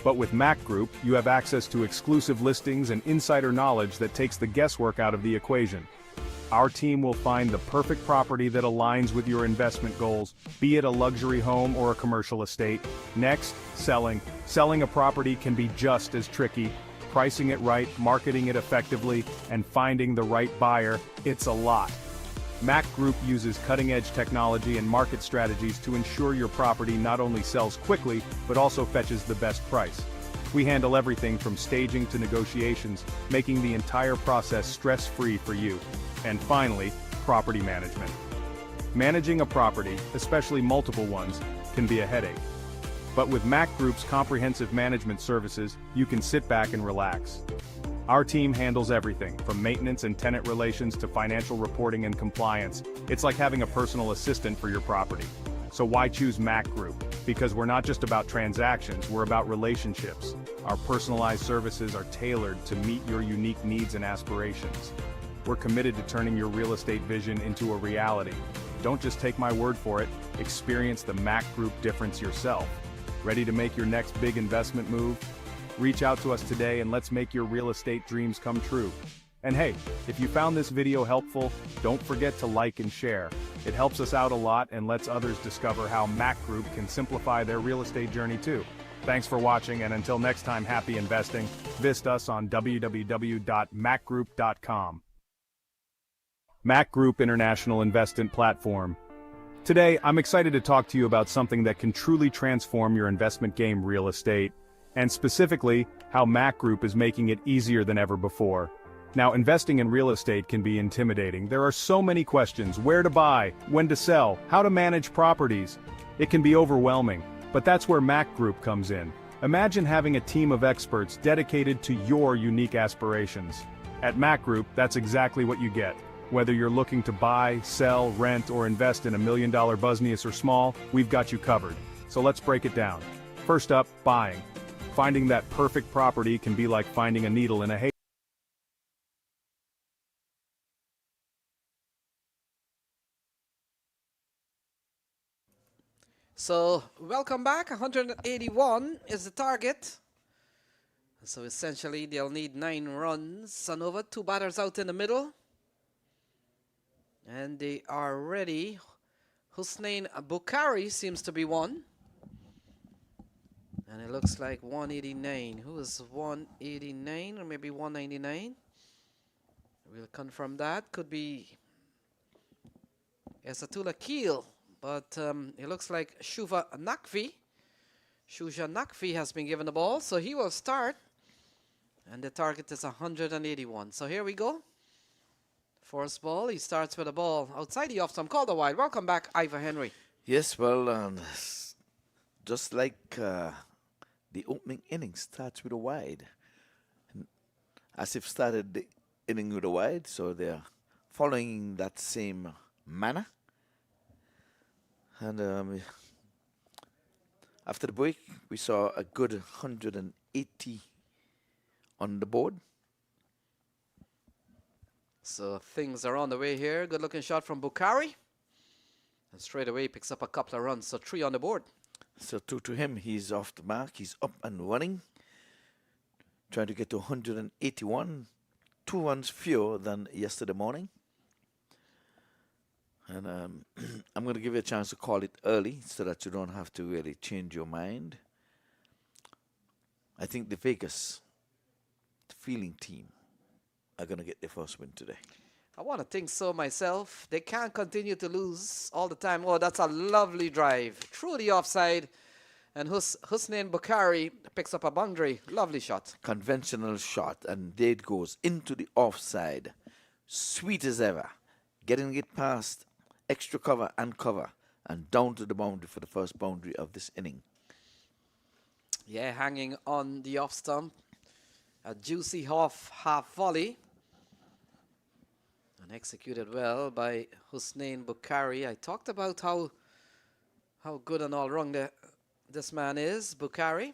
But with MAQ Group, you have access to exclusive listings and insider knowledge that takes the guesswork out of the equation. Our team will find the perfect property that aligns with your investment goals, be it a luxury home or a commercial estate. Next, selling. Selling a property can be just as tricky. Pricing it right, marketing it effectively, and finding the right buyer, it's a lot. MAQ Group uses cutting-edge technology and market strategies to ensure your property not only sells quickly, but also fetches the best price. We handle everything from staging to negotiations, making the entire process stress-free for you. And finally, property management. Managing a property, especially multiple ones, can be a headache. But with MAQ Group's comprehensive management services, you can sit back and relax. Our team handles everything, from maintenance and tenant relations to financial reporting and compliance. It's like having a personal assistant for your property. So why choose MAQ Group? Because we're not just about transactions, we're about relationships. Our personalized services are tailored to meet your unique needs and aspirations. We're committed to turning your real estate vision into a reality. Don't just take my word for it, experience the MAQ Group difference yourself. Ready to make your next big investment move? Reach out to us today and let's make your real estate dreams come true. And hey, if you found this video helpful, don't forget to like and share. It helps us out a lot and lets others discover how MAQ Group can simplify their real estate journey too. Thanks for watching, and until next time, happy investing. Visit us on www.macgroup.com. MAQ Group International Investment Platform. Today, I'm excited to talk to you about something that can truly transform your investment game, real estate, and specifically, how MAQ Group is making it easier than ever before. Now, investing in real estate can be intimidating. There are so many questions: where to buy, when to sell, how to manage properties. It can be overwhelming, but that's where MAQ Group comes in. Imagine having a team of experts dedicated to your unique aspirations. At MAQ Group, that's exactly what you get. Whether you're looking to buy, sell, rent, or invest in $1 million business or small, we've got you covered. So let's break it down. First up, buying. Finding that perfect property can be like finding a needle in a haystack. So, welcome back. 181 is the target. So essentially, they'll need 9 runs and over. 2 batters out in the middle. And they are ready. Hussein Bukhari seems to be one. And it looks like 189. Who is 189 or maybe 199? We'll confirm that. Could be Esatullah Keel. But it looks like Shuja Naqvi has been given the ball. So he will start. And the target is 181. So here we go. First ball, he starts with a ball outside the off-stump, called a wide. Welcome back, Ivor Henry. Yes, well, just like the opening inning starts with a wide. As if started the inning with a wide, so they're following that same manner. And after the break, we saw a good 180 on the board. So things are on the way here. Good looking shot from Bukhari. And straight away picks up a couple of runs. So 3 on the board. So 2 to him. He's off the mark. He's up and running. Trying to get to 181. 2 runs fewer than yesterday morning. And I'm going to give you a chance to call it early so that you don't have to really change your mind. I think the Vegas, the Feeling team, are going to get their first win today. I want to think so myself. They can't continue to lose all the time. Oh, that's a lovely drive. Through the offside. And Hussein Bukhari picks up a boundary. Lovely shot. Conventional shot. And there it goes into the offside. Sweet as ever. Getting it past extra cover and cover. And down to the boundary for the first boundary of this inning. Yeah, hanging on the off stump. A juicy half volley. And executed well by Hussein Bukhari. I talked about how good and all wrong this man is, Bukhari.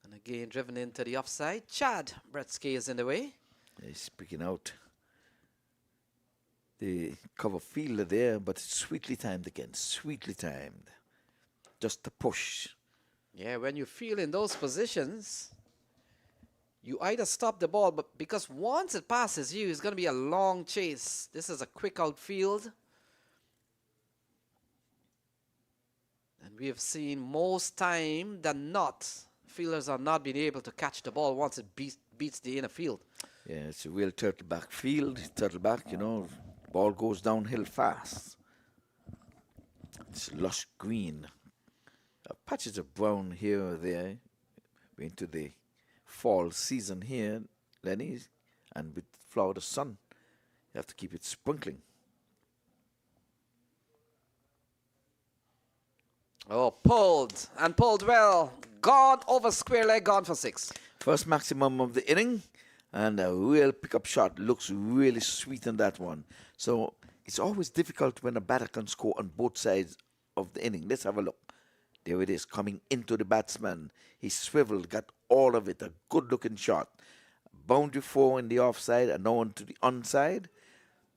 And again, driven into the offside. Chad Bretsky is in the way. He's picking out the cover fielder there, but it's sweetly timed again. Sweetly timed. just a push. Yeah, when you feel in those positions, you either stop the ball, but because once it passes you, it's going to be a long chase. This is a quick outfield. And we have seen most time than not, fielders are not being able to catch the ball once it beats the inner field. Yeah, it's a real turtleback field. Turtleback, you know, ball goes downhill fast. It's lush green. Patches of brown here or there. We're into the fall season here, Lenny, and with Florida sun, you have to keep it sprinkling. Oh, pulled, and pulled well. Gone over square leg, gone for 6. First maximum of the inning, and a real pickup shot. Looks really sweet on that one. So it's always difficult when a batter can score on both sides of the inning. Let's have a look. There it is, coming into the batsman. He swiveled, got all of it. A good-looking shot. Boundary 4 in the offside, and now on to the onside.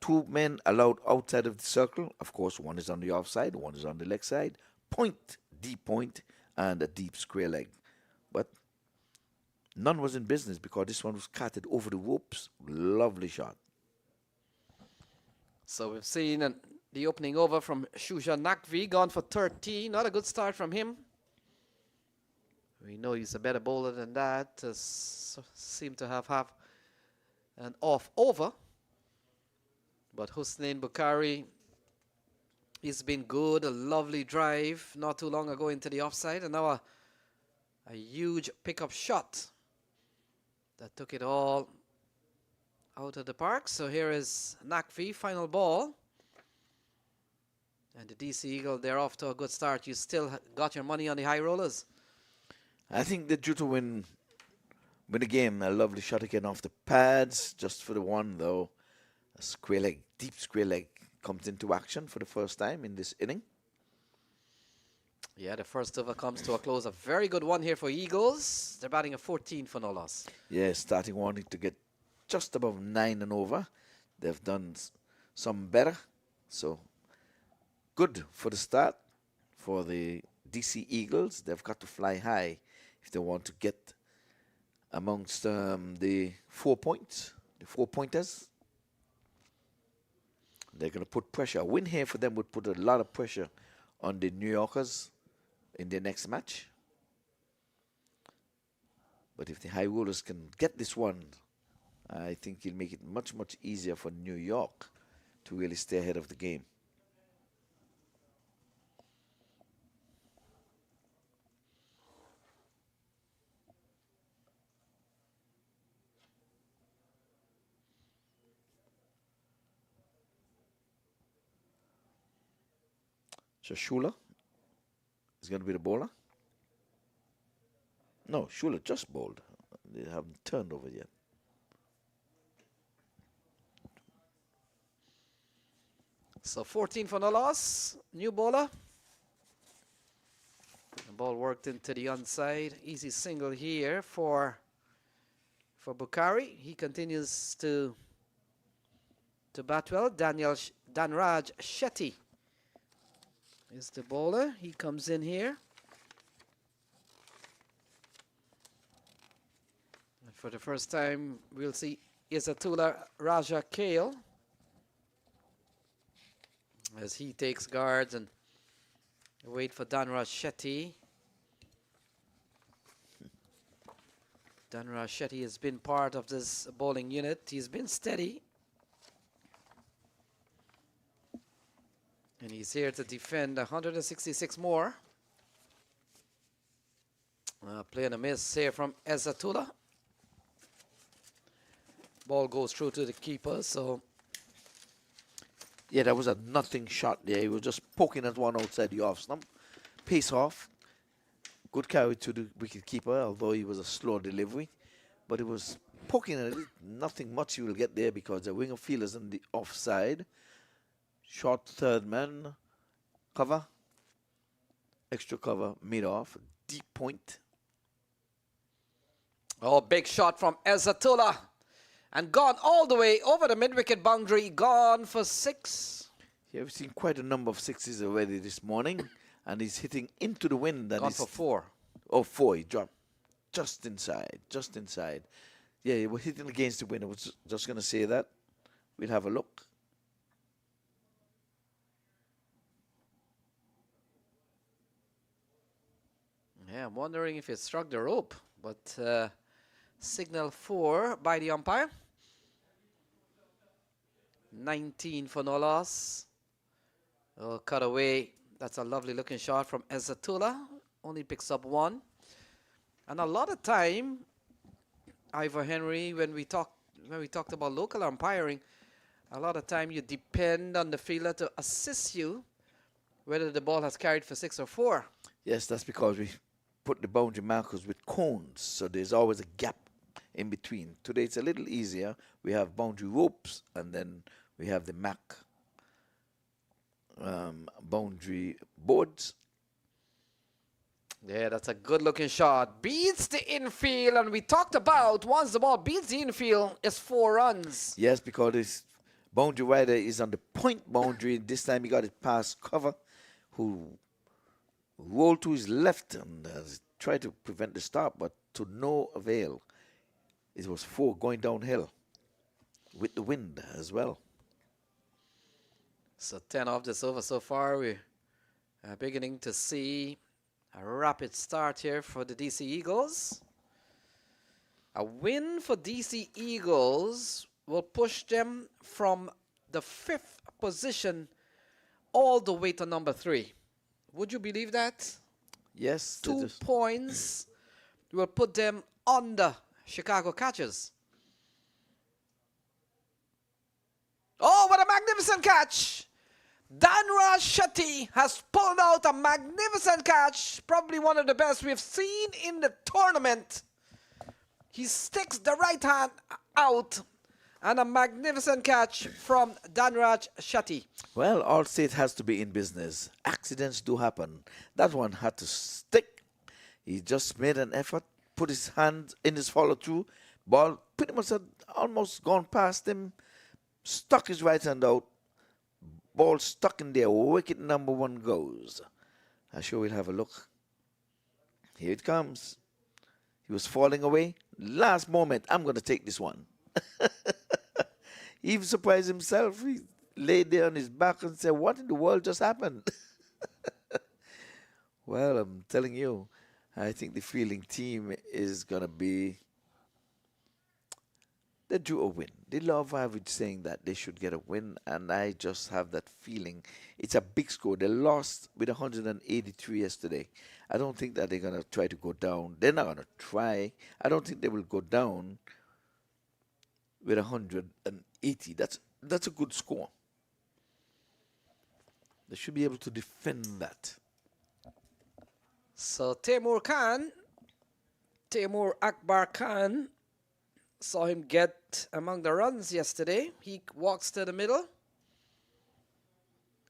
2 men allowed outside of the circle. Of course, one is on the offside, one is on the leg side. Point, deep point, and a deep square leg. But none was in business because this one was carted over the ropes. Lovely shot. So we've seen the opening over from Shuja Nakvi, gone for 13. Not a good start from him. We know he's a better bowler than that. Seemed to have an off over. But Hussein Bukhari, he's been good. A lovely drive not too long ago into the offside. And now a huge pickup shot that took it all out of the park. So here is Nakvi, final ball. And the DC Eagle, they're off to a good start. You still got your money on the high rollers? I think they're due to win the game. A lovely shot again off the pads, just for the one though. A square leg, deep square leg comes into action for the first time in this inning. Yeah, the first over comes to a close. A very good one here for Eagles. They're batting a 14 for no loss. Yeah, starting wanting to get just above 9 and over. They've done some better. So good for the start for the DC Eagles. They've got to fly high if they want to get amongst the 4 points, the 4-pointers. They're going to put pressure. A win here for them would put a lot of pressure on the New Yorkers in their next match. But if the High Rollers can get this one, I think it'll make it much, much easier for New York to really stay ahead of the game. So Shula is going to be the bowler. No, Shula just bowled. They haven't turned over yet. So 14 for no loss. New bowler. The ball worked into the onside. Easy single here for Bukhari. He continues to bat well. Danraj Shetty is the bowler. He comes in here. And for the first time, we'll see Izzatullah Raja Kale as he takes guards and wait for Danraj Shetty. Danraj Shetty has been part of this bowling unit. He's been steady. And he's here to defend 166 more. Playing a miss here from Izzatullah. Ball goes through to the keeper, so. Yeah, that was a nothing shot there. He was just poking at one outside the off stump. Pace off. Good carry to the wicket keeper, although he was a slow delivery. But it was poking at it. Nothing much you will get there because the winger fielders on the offside. Short third man, cover, extra cover, mid-off, deep point. Oh, big shot from Izzatullah. And gone all the way over the mid-wicket boundary, gone for 6. Yeah, we've seen quite a number of sixes already this morning. and he's hitting into the wind. And Gone he's for 4. Oh, 4. He dropped just inside, just inside. Yeah, he was hitting against the wind. I was just going to say that. We'll have a look. Yeah, I'm wondering if it struck the rope, but signal 4 by the umpire. 19 for no loss. Oh, cut away. That's a lovely looking shot from Ezatullah. Only picks up 1. And a lot of time, Ivor Henry, when we talked about local umpiring, a lot of time you depend on the fielder to assist you whether the ball has carried for 6 or 4. Yes, that's because we put the boundary markers with cones, so there's always a gap in between. Today it's a little easier. We have boundary ropes, and then we have the MAQ boundary boards. Yeah, that's a good looking shot. Beats the infield, and we talked about once the ball beats the infield, it's 4 runs. Yes, because this boundary rider is on the point boundary. This time he got it past cover, who rolled to his left and tried to prevent the stop, but to no avail. It was 4 going downhill with the wind as well. So 10 off this over so far. We're beginning to see a rapid start here for the DC Eagles. A win for DC Eagles will push them from the 5th position all the way to number 3. Would you believe that? Yes. 2 points will put them under Chicago Catchers. Oh, what a magnificent catch! Danraj Shetty has pulled out a magnificent catch, probably one of the best we've seen in the tournament. He sticks the right hand out, and a magnificent catch from Danraj Shetty. Well, Allstate has to be in business. Accidents do happen. That one had to stick. He just made an effort, put his hand in his follow-through. Ball pretty much had almost gone past him, stuck his right hand out. Ball stuck in there. Wicket number 1 goes. I'm sure we'll have a look. Here it comes. He was falling away. Last moment, I'm going to take this one. He even surprised himself. He laid there on his back and said, what in the world just happened? Well, I'm telling you, I think the fielding team is going to be... They drew a win. They love average saying that they should get a win, and I just have that feeling. It's a big score. They lost with 183 yesterday. I don't think that they're going to try to go down. They're not going to try. I don't think they will go down with 180. That's a good score. They should be able to defend that. So Taimur Akbar Khan, saw him get among the runs yesterday. He walks to the middle.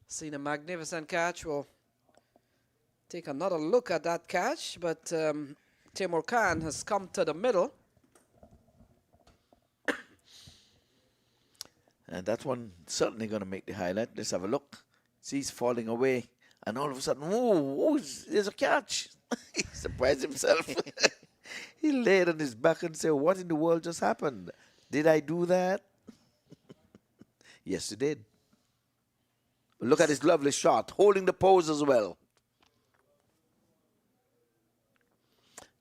Seen a magnificent catch. We'll take another look at that catch, but Taimur Khan has come to the middle. And that one certainly going to make the highlight. Let's have a look. See, he's falling away. And all of a sudden, whoa, there's a catch. He surprised himself. He laid on his back and said, what in the world just happened? Did I do that? Yes, you did. Look at his lovely shot, holding the pose as well.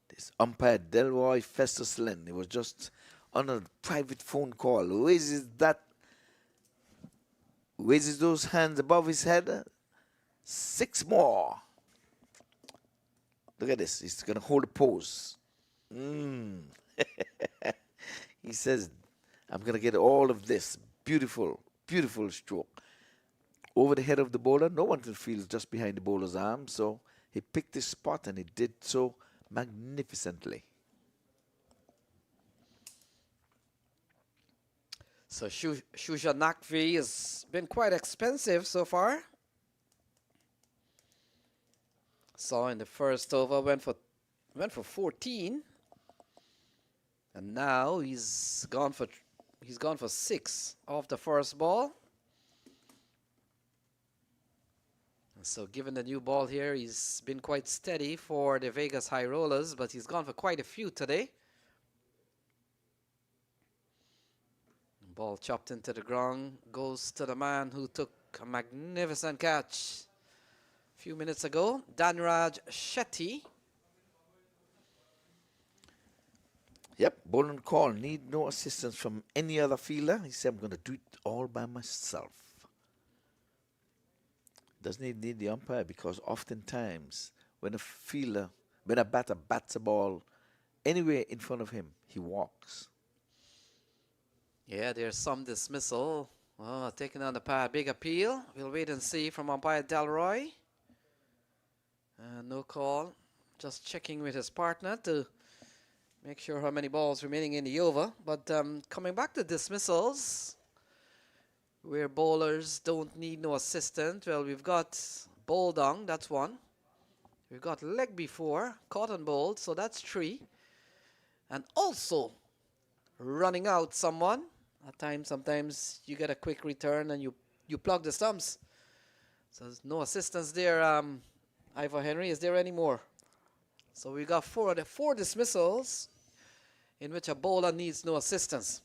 This umpire, Delroy Festus Lynn, he was just on a private phone call. Raises those hands above his head. 6 more. Look at this. He's going to hold a pose. He says, I'm going to get all of this. Beautiful, beautiful stroke. Over the head of the bowler. No one can feel just behind the bowler's arm. So he picked his spot and he did so magnificently. So Shuja Naqvi has been quite expensive so far. Saw in the first over went for 14, and now he's gone for 6 off the first ball. So given the new ball here, he's been quite steady for the Vegas High Rollers, but he's gone for quite a few today. Ball chopped into the ground, goes to the man who took a magnificent catch a few minutes ago, Dhanraj Shetty. Yep, Bolin call. Need no assistance from any other fielder. He said, I'm going to do it all by myself. Doesn't he need the umpire? Because oftentimes when a batter bats a ball anywhere in front of him, he walks. Yeah, there's some dismissal. Oh, taking on the pad. Big appeal. We'll wait and see from umpire Delroy. No call. Just checking with his partner to make sure how many balls remaining in the over. But coming back to dismissals, where bowlers don't need no assistant. Well, we've got bowl down, that's one. We've got leg before, cotton bowled, so that's 3. And also running out someone. At times, sometimes you get a quick return and you plug the stumps. So there's no assistance there. Ivor Henry, is there any more? So we got 4 dismissals in which a bowler needs no assistance.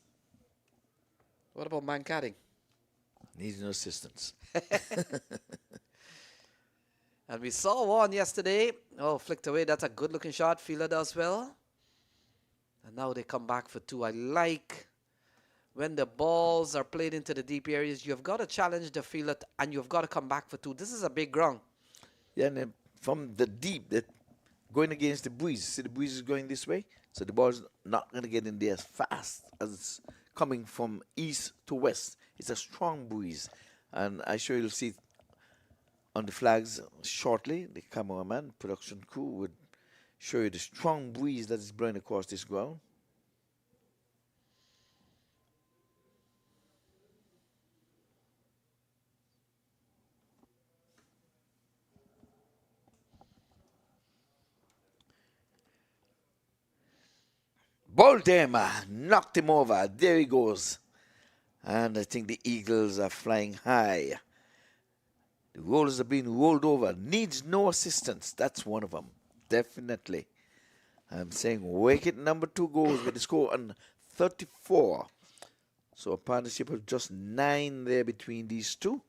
What about Mankading? Needs no assistance. And we saw one yesterday. Oh, flicked away. That's a good looking shot. Fielder does well. And now they come back for 2. I like when the balls are played into the deep areas, you've got to challenge the fielder and you've got to come back for 2. This is a big ground. Yeah, and from the deep, that going against the breeze. See, the breeze is going this way, so the ball's not going to get in there as fast as it's coming from east to west. It's a strong breeze, and I'm sure you'll see on the flags shortly. The cameraman, production crew would show you the strong breeze that is blowing across this ground. Bowled him, knocked him over. There he goes. And I think the Eagles are flying high. The Rollers are being rolled over. Needs no assistance. That's one of them. Definitely. I'm saying wicket number 2 goes with the score on 34. So a partnership of just 9 there between these two.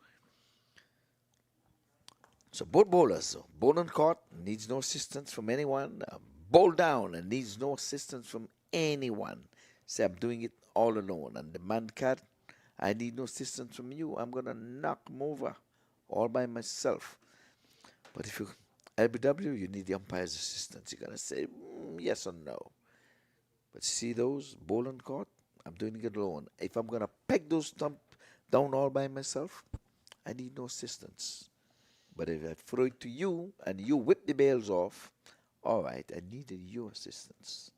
So both bowlers, bowled and caught, needs no assistance from anyone. Bowled down and needs no assistance from anyone. Say, I'm doing it all alone. And the man cat, I need no assistance from you. I'm going to knock him over all by myself. But if you LBW, you need the umpire's assistance. You're going to say yes or no. But see those, bowl and caught, I'm doing it alone. If I'm going to peg those stump down all by myself, I need no assistance. But if I throw it to you and you whip the bails off, all right, I needed your assistance.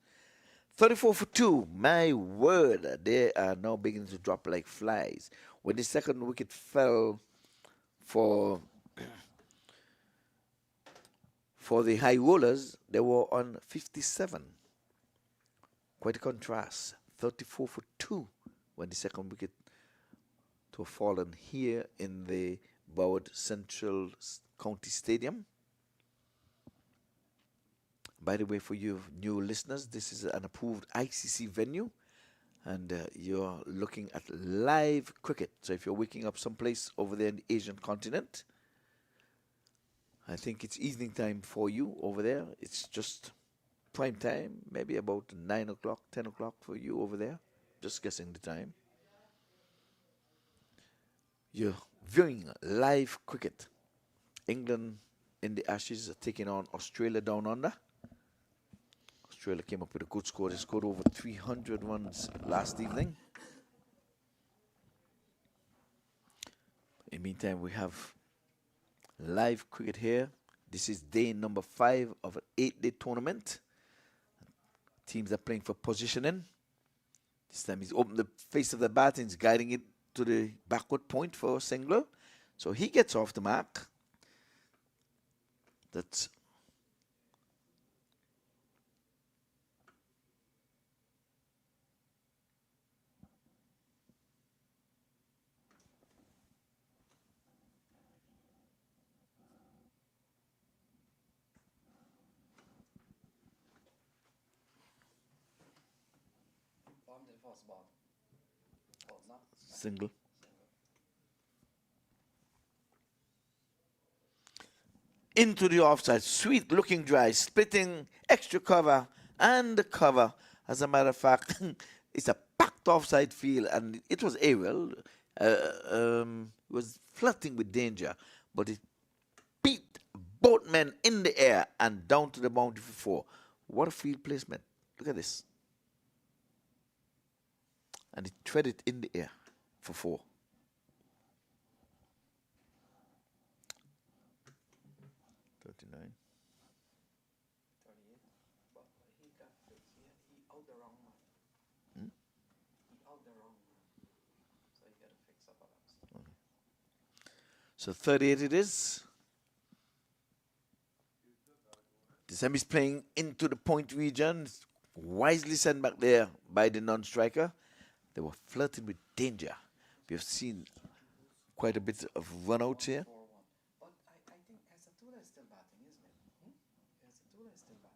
34 for 2. My word, they are now beginning to drop like flies. When the second wicket fell for the High Rollers, they were on 57. Quite a contrast. 34 for 2 when the second wicket to have fallen here in the Broward Central County Stadium. By the way, for you new listeners, this is an approved ICC venue, and you're looking at live cricket. So if you're waking up someplace over there in the Asian continent, I think it's evening time for you over there. It's just prime time, maybe about 9 o'clock, 10 o'clock for you over there. Just guessing the time. You're viewing live cricket. England in the Ashes are taking on Australia down under. Australia came up with a good score. They scored over 300 runs last evening. In the meantime, we have live cricket here. This is day number 5 of an 8-day tournament. Teams are playing for positioning. This time he's opened the face of the bat and he's guiding it to the backward point for a single. So he gets off the mark. That's Single. Into the offside, sweet looking drive, splitting extra cover and the cover. As a matter of fact, it's a packed offside field, and it was aerial. Was flirting with danger, but it beat both men in the air and down to the boundary for 4. What a field placement. Look at this. And it threaded in the air for 4. So 38 it is. The semis playing into the point region. Wisely sent back there by the non-striker. They were flirting with danger. We have seen quite a bit of run-outs here. But I think Asatula is still batting, isn't it? Asatula is still batting.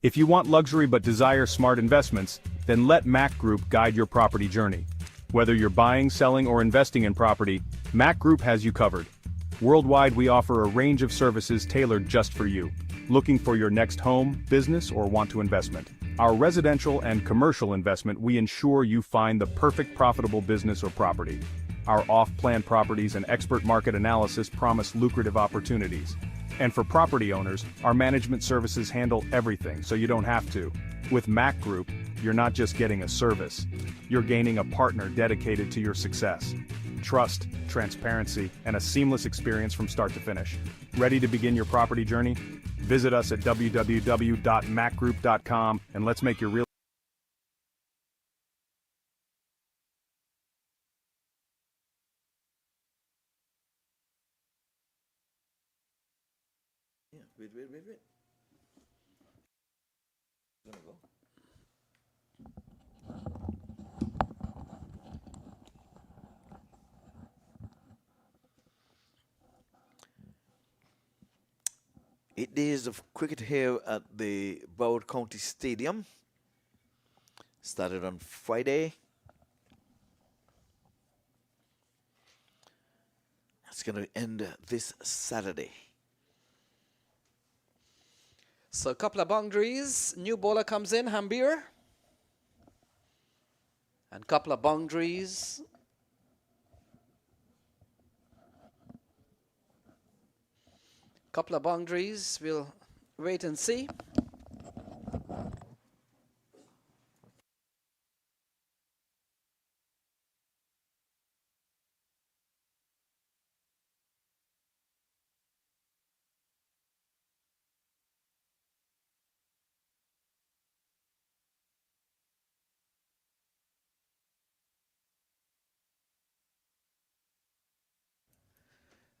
If you want luxury but desire smart investments, then let MAQ Group guide your property journey. Whether you're buying, selling, or investing in property, MAQ Group has you covered. Worldwide, we offer a range of services tailored just for you. Looking for your next home, business, or want to investment? Our residential and commercial investment, we ensure you find the perfect profitable business or property. Our off-plan properties and expert market analysis promise lucrative opportunities. And for property owners, our management services handle everything so you don't have to. With MAQ Group, you're not just getting a service, you're gaining a partner dedicated to your success. Trust, transparency, and a seamless experience from start to finish. Ready to begin your property journey? Visit us at www.macgroup.com and let's make your real Wait. Gonna go. Eight days of cricket here at the Broward County Stadium. Started on Friday. It's going to end this Saturday. So a couple of boundaries. New bowler comes in, Hambir. And couple of boundaries. Couple of boundaries. We'll wait and see.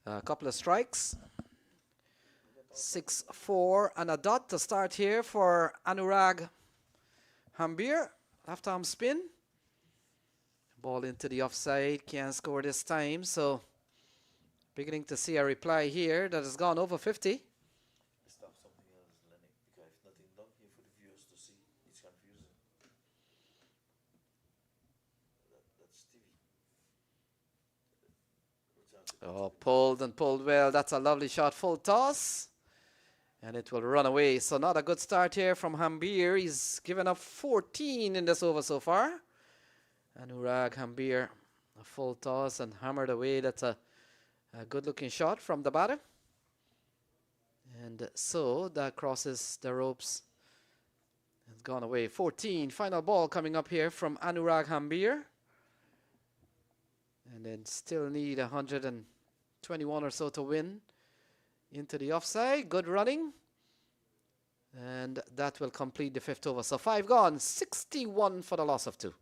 A couple of strikes. 6-4 and a dot to start here for Anurag Hambir. Left arm spin. Ball into the offside. Can't score this time. So beginning to see a reply here that has gone over 50. Stop something else, Lenny, because if nothing done here for the viewers to see, it's confusing. That's TV. Oh, pulled and pulled well. That's a lovely shot. Full toss. And it will run away. So not a good start here from Hambir. He's given up 14 in this over so far. Anurag Hambir, a full toss and hammered away. That's a good looking shot from the batter. And so that crosses the ropes. It's gone away. 14. Final ball coming up here from Anurag Hambir. And then still need 121 or so to win. Into the offside. Good running. And that will complete the fifth over. So 5 gone. 61 for the loss of 2.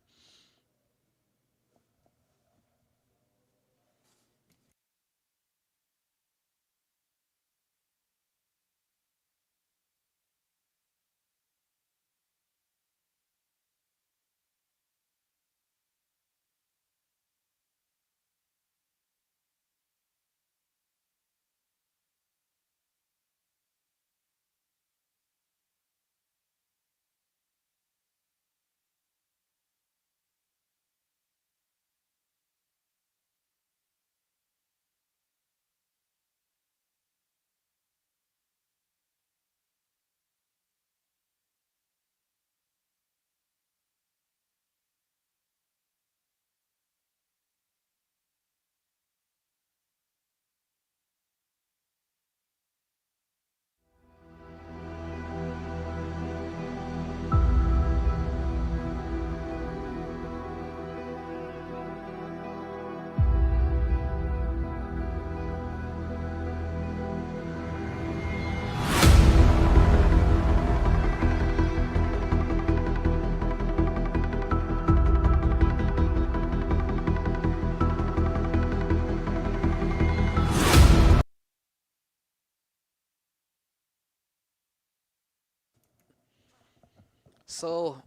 So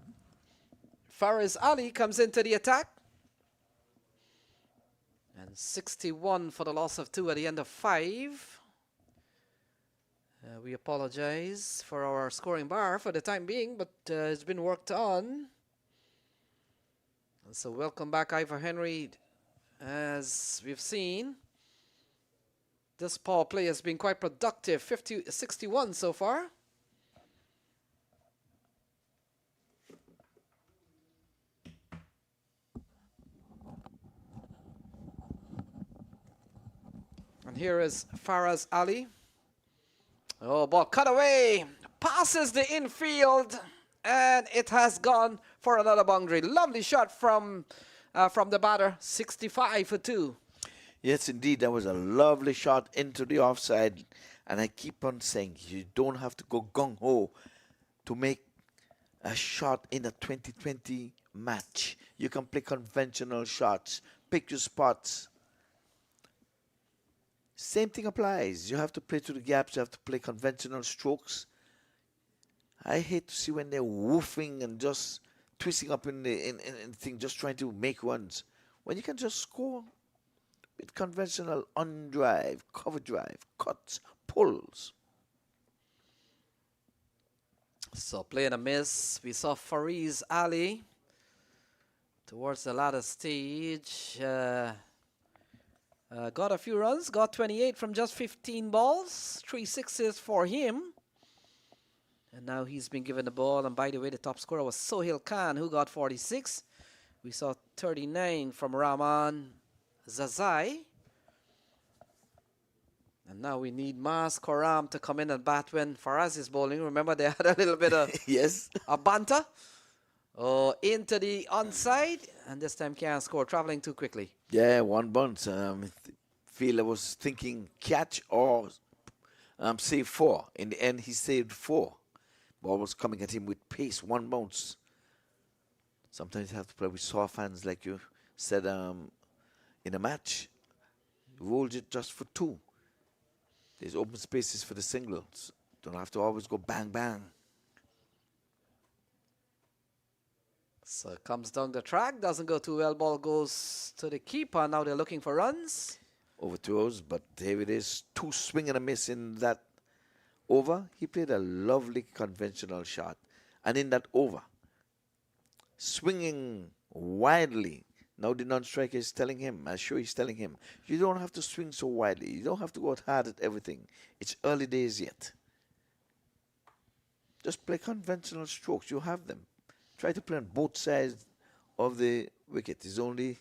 Faraz Ali comes into the attack. And 61 for the loss of 2 at the end of 5. We apologize for our scoring bar for the time being, but it's been worked on. And so welcome back, Ivor Henry. As we've seen, this power play has been quite productive. 61 so far. And here is Faraz Ali. Oh, ball cut away. Passes the infield. And it has gone for another boundary. Lovely shot from the batter. 65 for 2. Yes, indeed. That was a lovely shot into the offside. And I keep on saying, you don't have to go gung-ho to make a shot in a 2020 match. You can play conventional shots. Pick your spots. Same thing applies. You have to play to the gaps. You have to play conventional strokes. I hate to see when they're woofing and just twisting up in the thing, just trying to make runs, when you can just score with conventional on-drive, cover drive, cuts, pulls. So playing a miss. We saw Fariz Ali towards the latter stage. Got a few runs, got 28 from just 15 balls, 3 sixes for him. And now he's been given the ball. And by the way, the top scorer was Sohail Khan, who got 46. We saw 39 from Rahman Zazai. And now we need Mas Koram to come in and bat when Faraz is bowling. Remember, they had a little bit of Yes. a banter. Oh, into the onside. And this time can't score, traveling too quickly. Yeah, one bounce. Fielder was thinking catch or save 4. In the end, he saved 4. Ball was coming at him with pace, one bounce. Sometimes you have to play with soft hands, like you said in a match. Rolled it just for 2. There's open spaces for the singles. Don't have to always go bang, bang. So it comes down the track, doesn't go too well. Ball goes to the keeper. Now they're looking for runs. Over 2 overs, but here it is. 2 swing and a miss in that over. He played a lovely conventional shot. And in that over, swinging widely. Now the non-striker is telling him, I'm sure he's telling him, you don't have to swing so widely. You don't have to go hard at everything. It's early days yet. Just play conventional strokes. You have them. Try to play on both sides of the wicket. It's only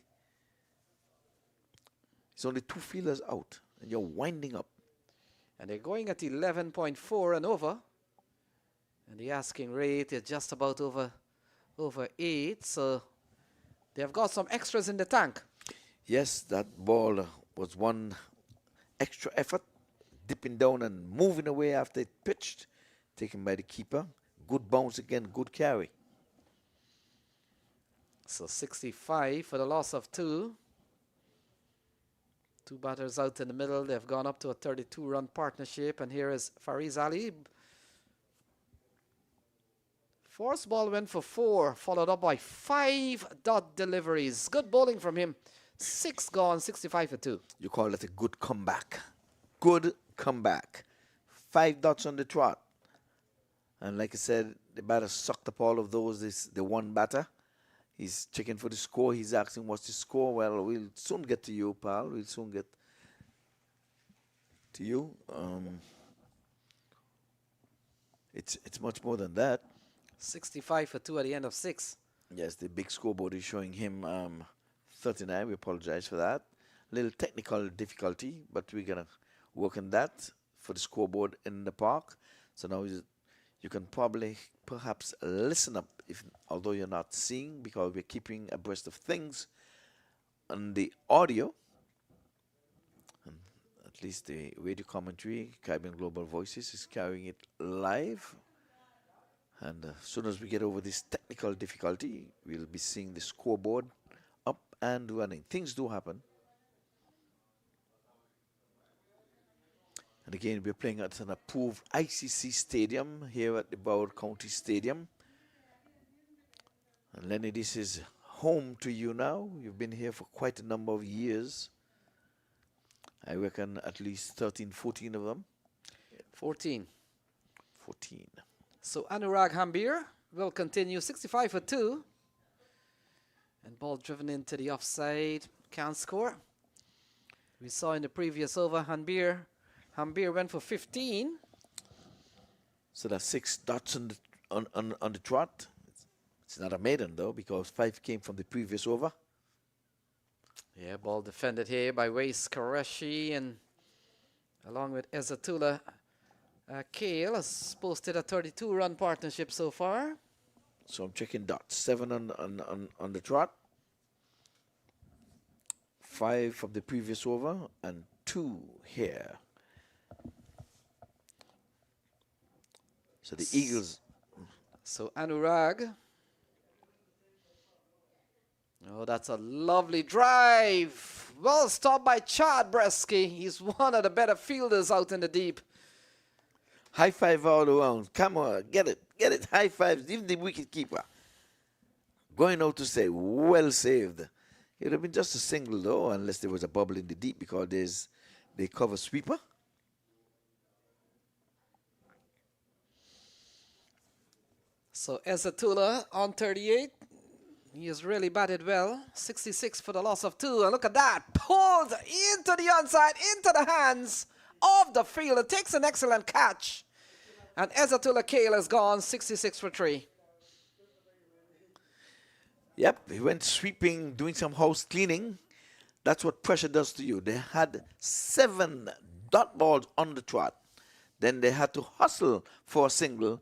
2 fielders out, and you're winding up. And they're going at 11.4 and over. And the asking rate is just about over 8. So they've got some extras in the tank. Yes, that ball was one extra effort, dipping down and moving away after it pitched, taken by the keeper. Good bounce again, good carry. So 65 for the loss of 2. 2 batters out in the middle. They've gone up to a 32-run partnership. And here is Fariz Ali. Force ball went for 4, followed up by 5 dot deliveries. Good bowling from him. 6 gone, 65 for 2. You call it a good comeback. Good comeback. 5 dots on the trot. And like I said, the batter sucked up all of those. This the one batter. He's checking for the score. He's asking, what's the score? Well, we'll soon get to you, pal. We'll soon get to you. It's much more than that. 65 for 2 at the end of 6. Yes, the big scoreboard is showing him 39. We apologize for that. Little technical difficulty, but we're going to work on that for the scoreboard in the park. So now you can probably perhaps listen up, although you're not seeing, because we're keeping abreast of things on the audio. And at least the radio commentary, Caribbean Global Voices, is carrying it live. And as soon as we get over this technical difficulty, we'll be seeing the scoreboard up and running. Things do happen. And again, we're playing at an approved ICC stadium here at the Broward County Stadium. And Lenny, this is home to you now. You've been here for quite a number of years. I reckon at least 13, 14 of them. 14. 14. So Anurag Hambir will continue 65 for 2. And ball driven into the offside. Can't score. We saw in the previous over, Hambir went for 15. So that's 6 dots on the trot. It's not a maiden though, because 5 came from the previous over. Yeah, ball defended here by Wais Qureshi, and along with Ezatullah Kale has posted a 32-run partnership so far. So I'm checking dots. 7 on the trot. 5 from the previous over and 2 here. So the Eagles. So Anurag. Oh, that's a lovely drive. Well stopped by Chad Bresky. He's one of the better fielders out in the deep. High five all around. Come on, get it. Get it. High fives. Even the wicket keeper going out to say, well saved. It would have been just a single though, unless there was a bubble in the deep because they cover sweeper. So Ezatula on 38. He has really batted well. 66 for the loss of 2. And look at that. Pulled into the onside, into the hands of the fielder. Takes an excellent catch. And Ezatula Kale has gone 66 for 3. Yep, he went sweeping, doing some house cleaning. That's what pressure does to you. They had 7 dot balls on the trot. Then they had to hustle for a single.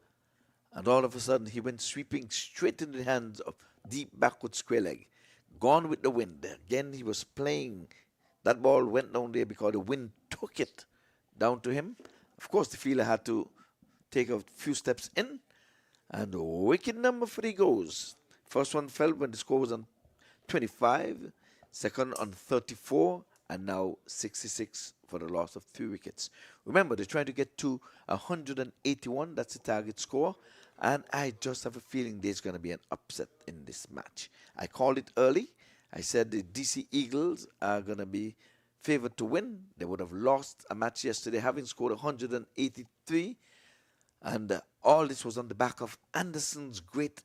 And all of a sudden, he went sweeping straight into the hands of deep backward square leg. Gone with the wind. Again, he was playing. That ball went down there because the wind took it down to him. Of course, the fielder had to take a few steps in. And wicket number 3 goes. First one fell when the score was on 25. Second on 34. And now 66 for the loss of 3 wickets. Remember, they're trying to get to 181. That's the target score. And I just have a feeling there's going to be an upset in this match. I called it early. I said the DC Eagles are going to be favored to win. They would have lost a match yesterday, having scored 183. And all this was on the back of Anderson's great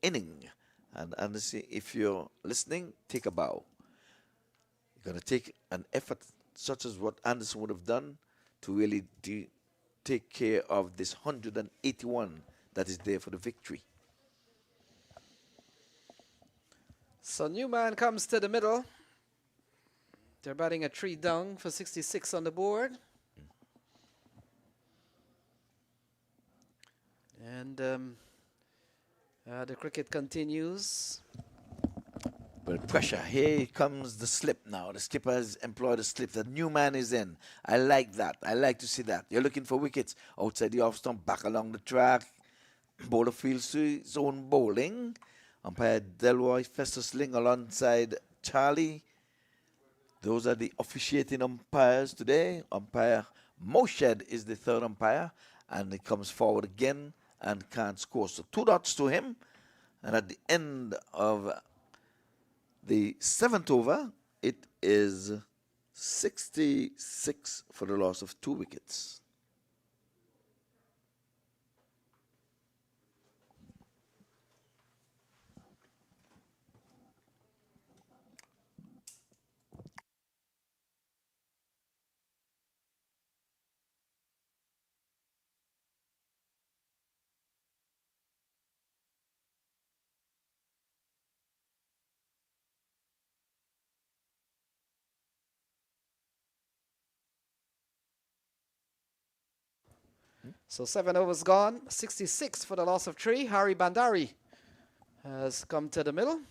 inning. And Anderson, if you're listening, take a bow. You're going to take an effort such as what Anderson would have done to really take care of this 181 that is there for the victory. So Newman comes to the middle. They're batting a 3 down for 66 on the board. And the cricket continues. Well, pressure. Here comes the slip now. The skipper has employed a slip. The new man is in. I like that. I like to see that. You're looking for wickets outside the off stump, back along the track. Bowler fields to his own bowling. Umpire Delroy Festus-Ling alongside Charlie. Those are the officiating umpires today. Umpire Moshed is the 3rd umpire. And he comes forward again and can't score. So 2 dots to him. And at the end of the 7th over, it is 66 for the loss of 2 wickets. So 7 overs gone. 66 for the loss of 3. Hari Bandari has come to the middle.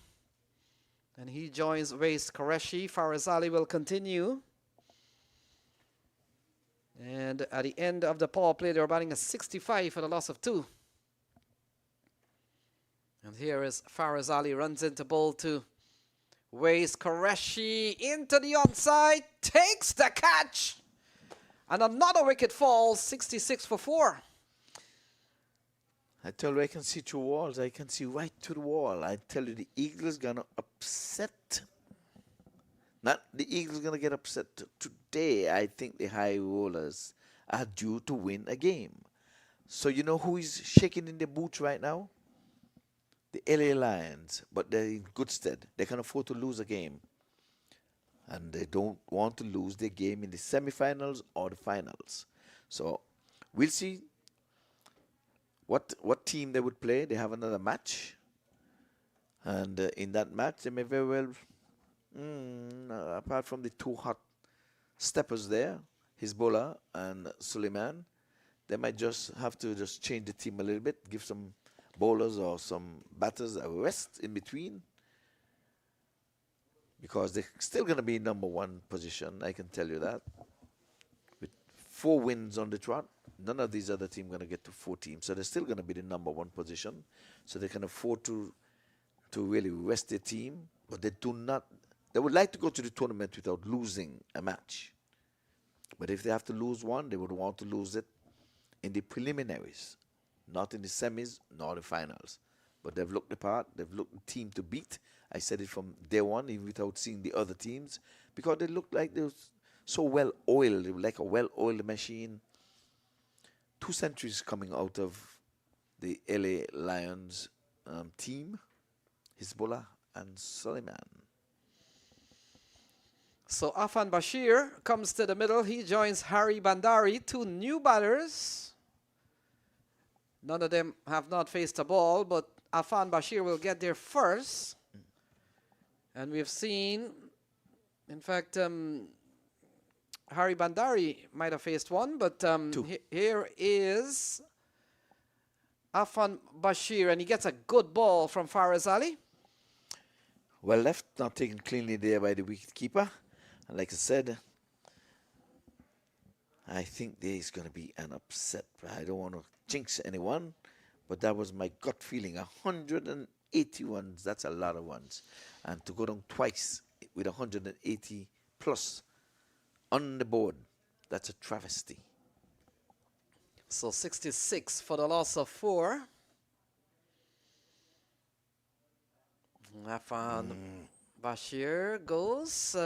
And he joins Waste Qureshi. Faraz Ali will continue. And at the end of the power play, they're batting a 65 for the loss of 2. And here is Faraz Ali, runs into bowl to Waste Qureshi into the onside, takes the catch. And another wicket falls, 66 for 4. I tell you, I can see through walls. I can see right to the wall. I tell you, the Eagles going to upset. Not the Eagles going to get upset today. I think the high rollers are due to win a game. So you know who is shaking in their boots right now? The LA Lions. But they're in good stead. They can afford to lose a game. And they don't want to lose their game in the semifinals or the finals. So we'll see what team they would play. They have another match. And in that match, they may very well, apart from the 2 hot steppers there, Hezbollah and Suleiman, they might just have to just change the team a little bit, give some bowlers or some batters a rest in between. Because they're still going to be in number 1 position, I can tell you that. With 4 wins on the trot, none of these other teams are going to get to 4 teams. So they're still going to be the number 1 position. So they can afford to really rest their team. But they they would like to go to the tournament without losing a match. But if they have to lose one, they would want to lose it in the preliminaries, not in the semis nor the finals. But they've looked the part, they've looked the team to beat. I said it from day one, even without seeing the other teams, because they looked like they were so well oiled. They were like a well-oiled machine. 2 centuries coming out of the LA Lions team, Hezbollah and Suleiman. So Afan Bashir comes to the middle. He joins Harry Bandari, 2 new batters. None of them have not faced a ball, but Afan Bashir will get there first. And we've seen, in fact, Harry Bandari might have faced one, but here is Afan Bashir, and he gets a good ball from Faraz Ali. Well left, not taken cleanly there by the wicketkeeper. And like I said, I think there is going to be an upset. I don't want to jinx anyone, but that was my gut feeling. 180 ones, that's a lot of ones. And to go down twice with 180 plus on the board, that's a travesty. So 66 for the loss of 4. Afan Bashir goes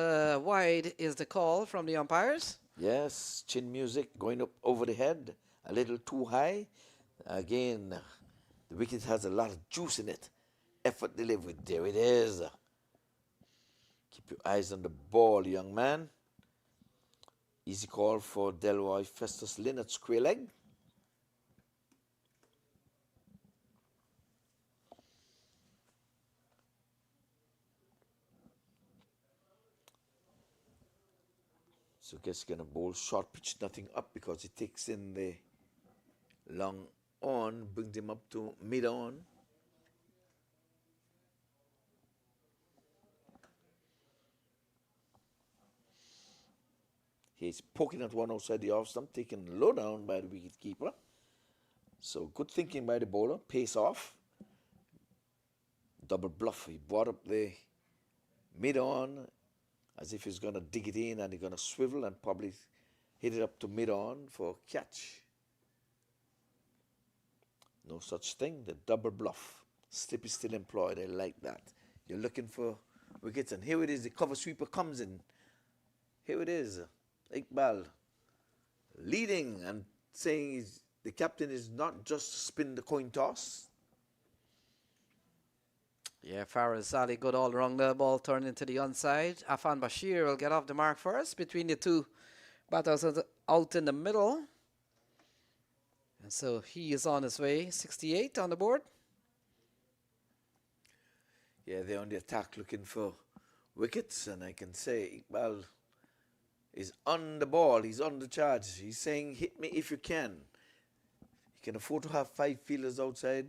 wide is the call from the umpires. Yes, chin music going up over the head, a little too high. Again, the wicket has a lot of juice in it. Effort delivery, there it is. Keep your eyes on the ball, young man. Easy call for Delroy Festus Lynn at square leg. So guess gonna bowl short pitch, nothing up, because he takes in the long on, brings him up to mid on. He's poking at one outside the off stump, taken low down by the wicket keeper. So good thinking by the bowler, pace off. Double bluff, he brought up the mid on, as if he's going to dig it in and he's going to swivel and probably hit it up to mid-on for a catch. No such thing, the double bluff. Slip is still employed, I like that. You're looking for wickets, and here it is, the cover sweeper comes in. Here it is, Iqbal leading and saying the captain is not just to spin the coin toss. Yeah, Faraz Ali, good all around the ball turned into the onside. Afan Bashir will get off the mark first between the 2 batters out in the middle. And so he is on his way, 68 on the board. Yeah, they're on the attack looking for wickets, and I can say Iqbal is on the ball, he's on the charge. He's saying, hit me if you can. He can afford to have 5 fielders outside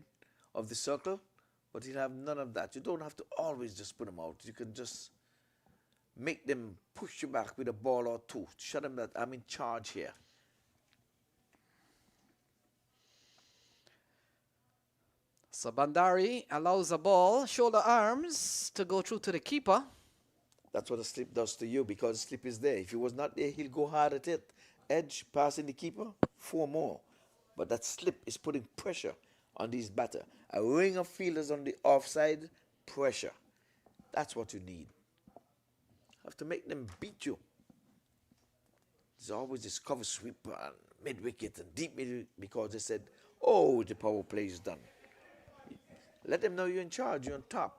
of the circle, but he'll have none of that. You don't have to always just put them out. You can just make them push you back with a ball or 2. Show them that I'm in charge here. So Bandari allows a ball, shoulder arms, to go through to the keeper. That's what a slip does to you, because slip is there. If he was not there, he'll go hard at it. Edge, passing the keeper, 4 more. But that slip is putting pressure on these batters. A ring of fielders on the offside, pressure. That's what you need. Have to make them beat you. There's always this cover sweeper and mid-wicket and deep mid, because they said, oh, the power play is done. Let them know you're in charge, you're on top.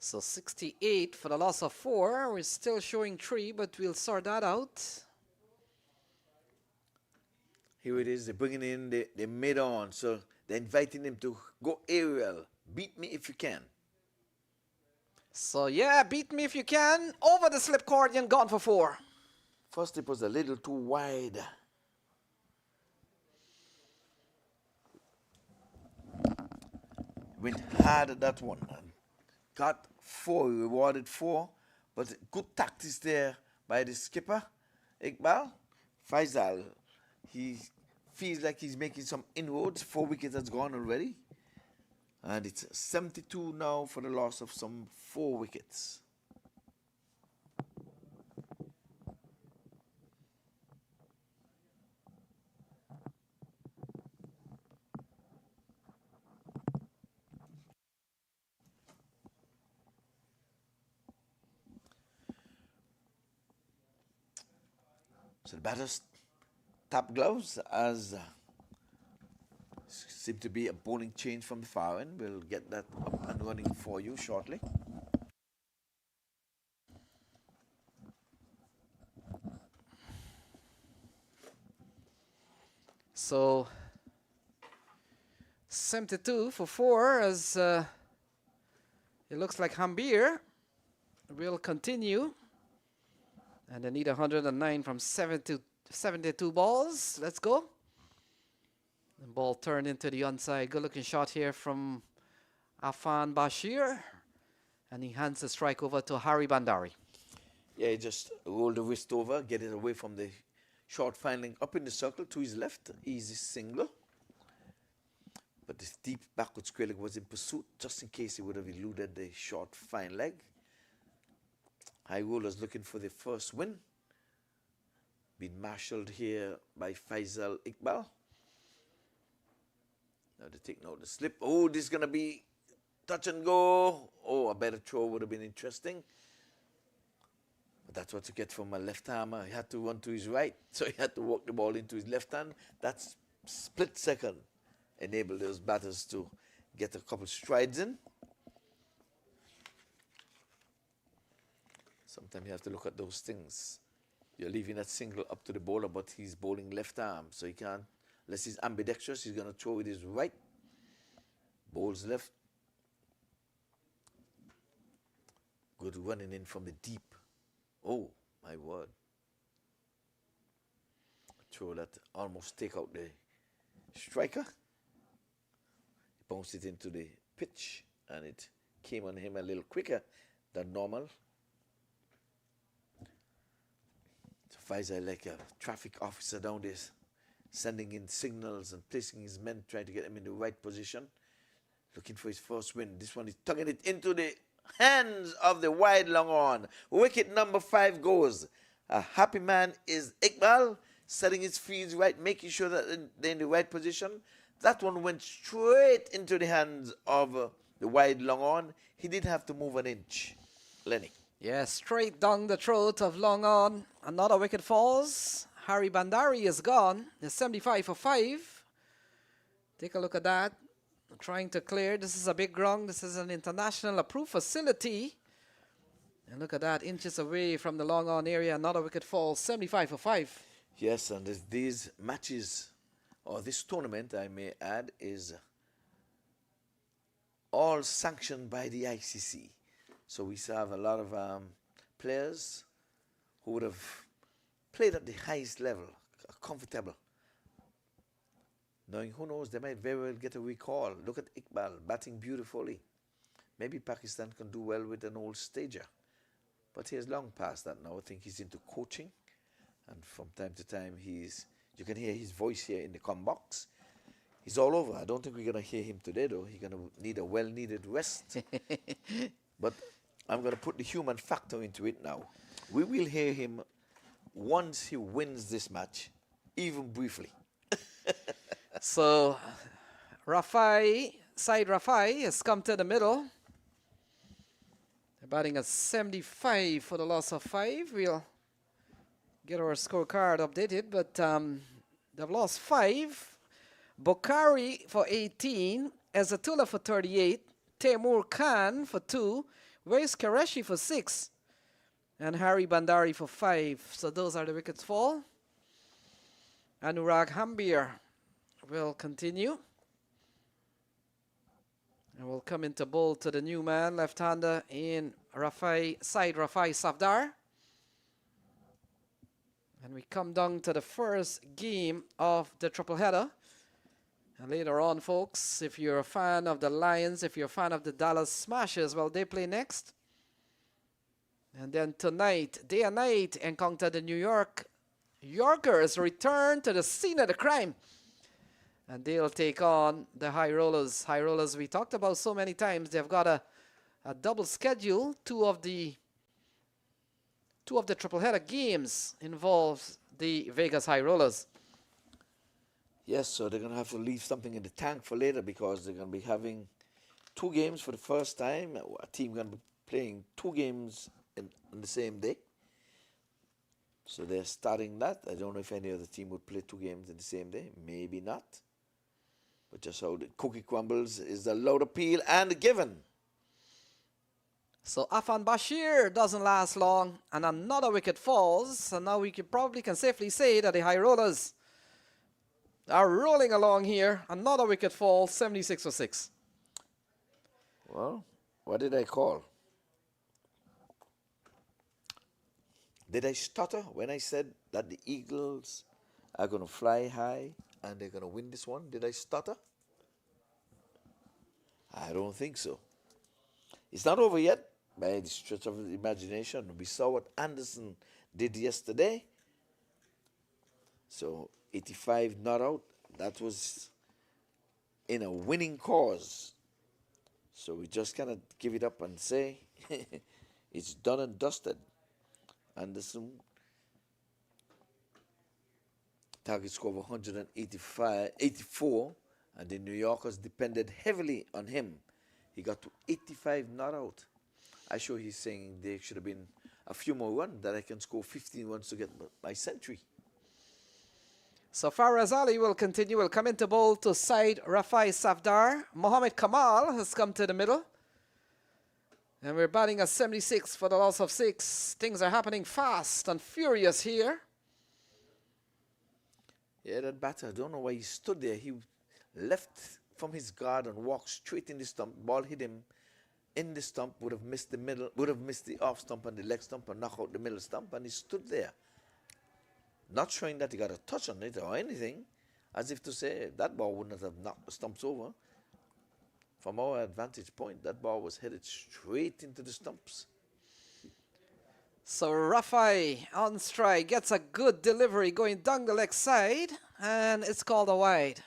So 68 for the loss of 4. We're still showing 3, but we'll sort that out. Here it is, they're bringing in the mid-on, so they're inviting them to go aerial. Beat me if you can. So yeah, beat me if you can. Over the slip accordion, gone for 4. First it was a little too wide. Went hard at that one. Got 4, rewarded 4, but good tactics there by the skipper, Iqbal. Faisal, he feels like he's making some inroads. 4 wickets has gone already. And it's 72 now for the loss of some 4 wickets. So the batters tap gloves as seem to be a bowling change from the far end. We'll get that up and running for you shortly. So 72 for 4 as it looks like Hambir will continue. And they need 109 from 72 balls. Let's go. The ball turned into the onside. Good looking shot here from Afan Bashir. And he hands the strike over to Hari Bandari. Yeah, he just rolled the wrist over, get it away from the short fine leg up in the circle to his left. Easy single. But this deep backward square leg was in pursuit just in case he would have eluded the short fine leg. High rollers looking for the first win. Being marshalled here by Faisal Iqbal. Now they take note of the slip. Oh, this is going to be touch and go. Oh, a better throw would have been interesting. But that's what you get from a left armer. He had to run to his right, so he had to walk the ball into his left hand. That's split second enabled those batters to get a couple strides in. Sometimes you have to look at those things. You're leaving that single up to the bowler, but he's bowling left arm, so he can't, unless he's ambidextrous, he's going to throw with his right. Bowls left. Good running in from the deep. Oh, my word. A throw that almost take out the striker. He bounced it into the pitch, and it came on him a little quicker than normal. Faisal like a traffic officer down there, sending in signals and placing his men, trying to get him in the right position, looking for his first win. This one is tugging it into the hands of the wide long on. Wicket number 5 goes. A happy man is Iqbal, setting his feet right, making sure that they're in the right position. That one went straight into the hands of the wide long on. He did have to move an inch. Lenny. Yeah, straight down the throat of long on. Another wicket falls. Hari Bandari is gone. It's 75 for 5. Take a look at that. Trying to clear. This is a big ground. This is an international approved facility. And look at that, inches away from the long on area. Another wicket falls. 75 for 5. Yes, and these matches, or this tournament, I may add, is all sanctioned by the ICC. So we have a lot of players who would have played at the highest level, comfortable. Knowing, who knows, they might very well get a recall. Look at Iqbal batting beautifully. Maybe Pakistan can do well with an old stager. But he has long past that now. I think he's into coaching. And from time to time, you can hear his voice here in the com box. He's all over. I don't think we're going to hear him today, though. He's going to need a well-needed rest. But I'm going to put the human factor into it now. We will hear him once he wins this match, even briefly. So, Side Rafai has come to the middle. They're batting at 75 for the loss of 5. We'll get our scorecard updated, but they've lost 5. Bukhari for 18, Ezatullah for 38, Taimur Khan for 2, Wais Qureshi for 6, and Hari Bandari for 5. So those are the wickets fall. Anurag Hambir will continue. And we'll come into bowl to the new man, left-hander in Side Rafai Safdar. And we come down to the first game of the triple header. And later on, folks, if you're a fan of the Lions, if you're a fan of the Dallas Smashers, well, they play next. And then tonight, day and night, encounter the New York Yorkers return to the scene of the crime. And they'll take on the High Rollers. High Rollers, we talked about so many times. They've got a double schedule. Two of the triple header games involves the Vegas High Rollers. Yes, so they're going to have to leave something in the tank for later because they're going to be having 2 games for the first time. A team going to be playing 2 games on the same day. So they're starting that. I don't know if any other team would play 2 games in the same day. Maybe not. But just how the cookie crumbles is the loud appeal and the given. So Afan Bashir doesn't last long, and another wicket falls. So now we probably can safely say that the High Rollers are rolling along here. Another wicket falls, 76 for 6. Well, what did I call? Did I stutter when I said that the Eagles are going to fly high and they're going to win this one? Did I stutter? I don't think so. It's not over yet by the stretch of the imagination. We saw what Anderson did yesterday. So 85 not out. That was in a winning cause. So we just kind of give it up and say it's done and dusted. Anderson target score of 84, and the New Yorkers depended heavily on him. He got to 85 not out. I'm sure he's saying there should have been a few more runs that I can score 15 runs to get my century. So Faraz Ali will continue, will come into bowl to side Rafai Safdar. Mohammed Kamal has come to the middle. And we're batting a 76 for the loss of 6. Things are happening fast and furious here. Yeah, that batter, I don't know why he stood there. He left from his guard and walked straight in the stump. Ball hit him in the stump, would have missed the middle, would have missed the off stump and the leg stump and knock out the middle stump, and he stood there. Not showing that he got a touch on it or anything, as if to say that ball wouldn't have knocked the stumps over. From our vantage point, that ball was headed straight into the stumps. So Rafai on strike gets a good delivery going down the leg side, and it's called a wide.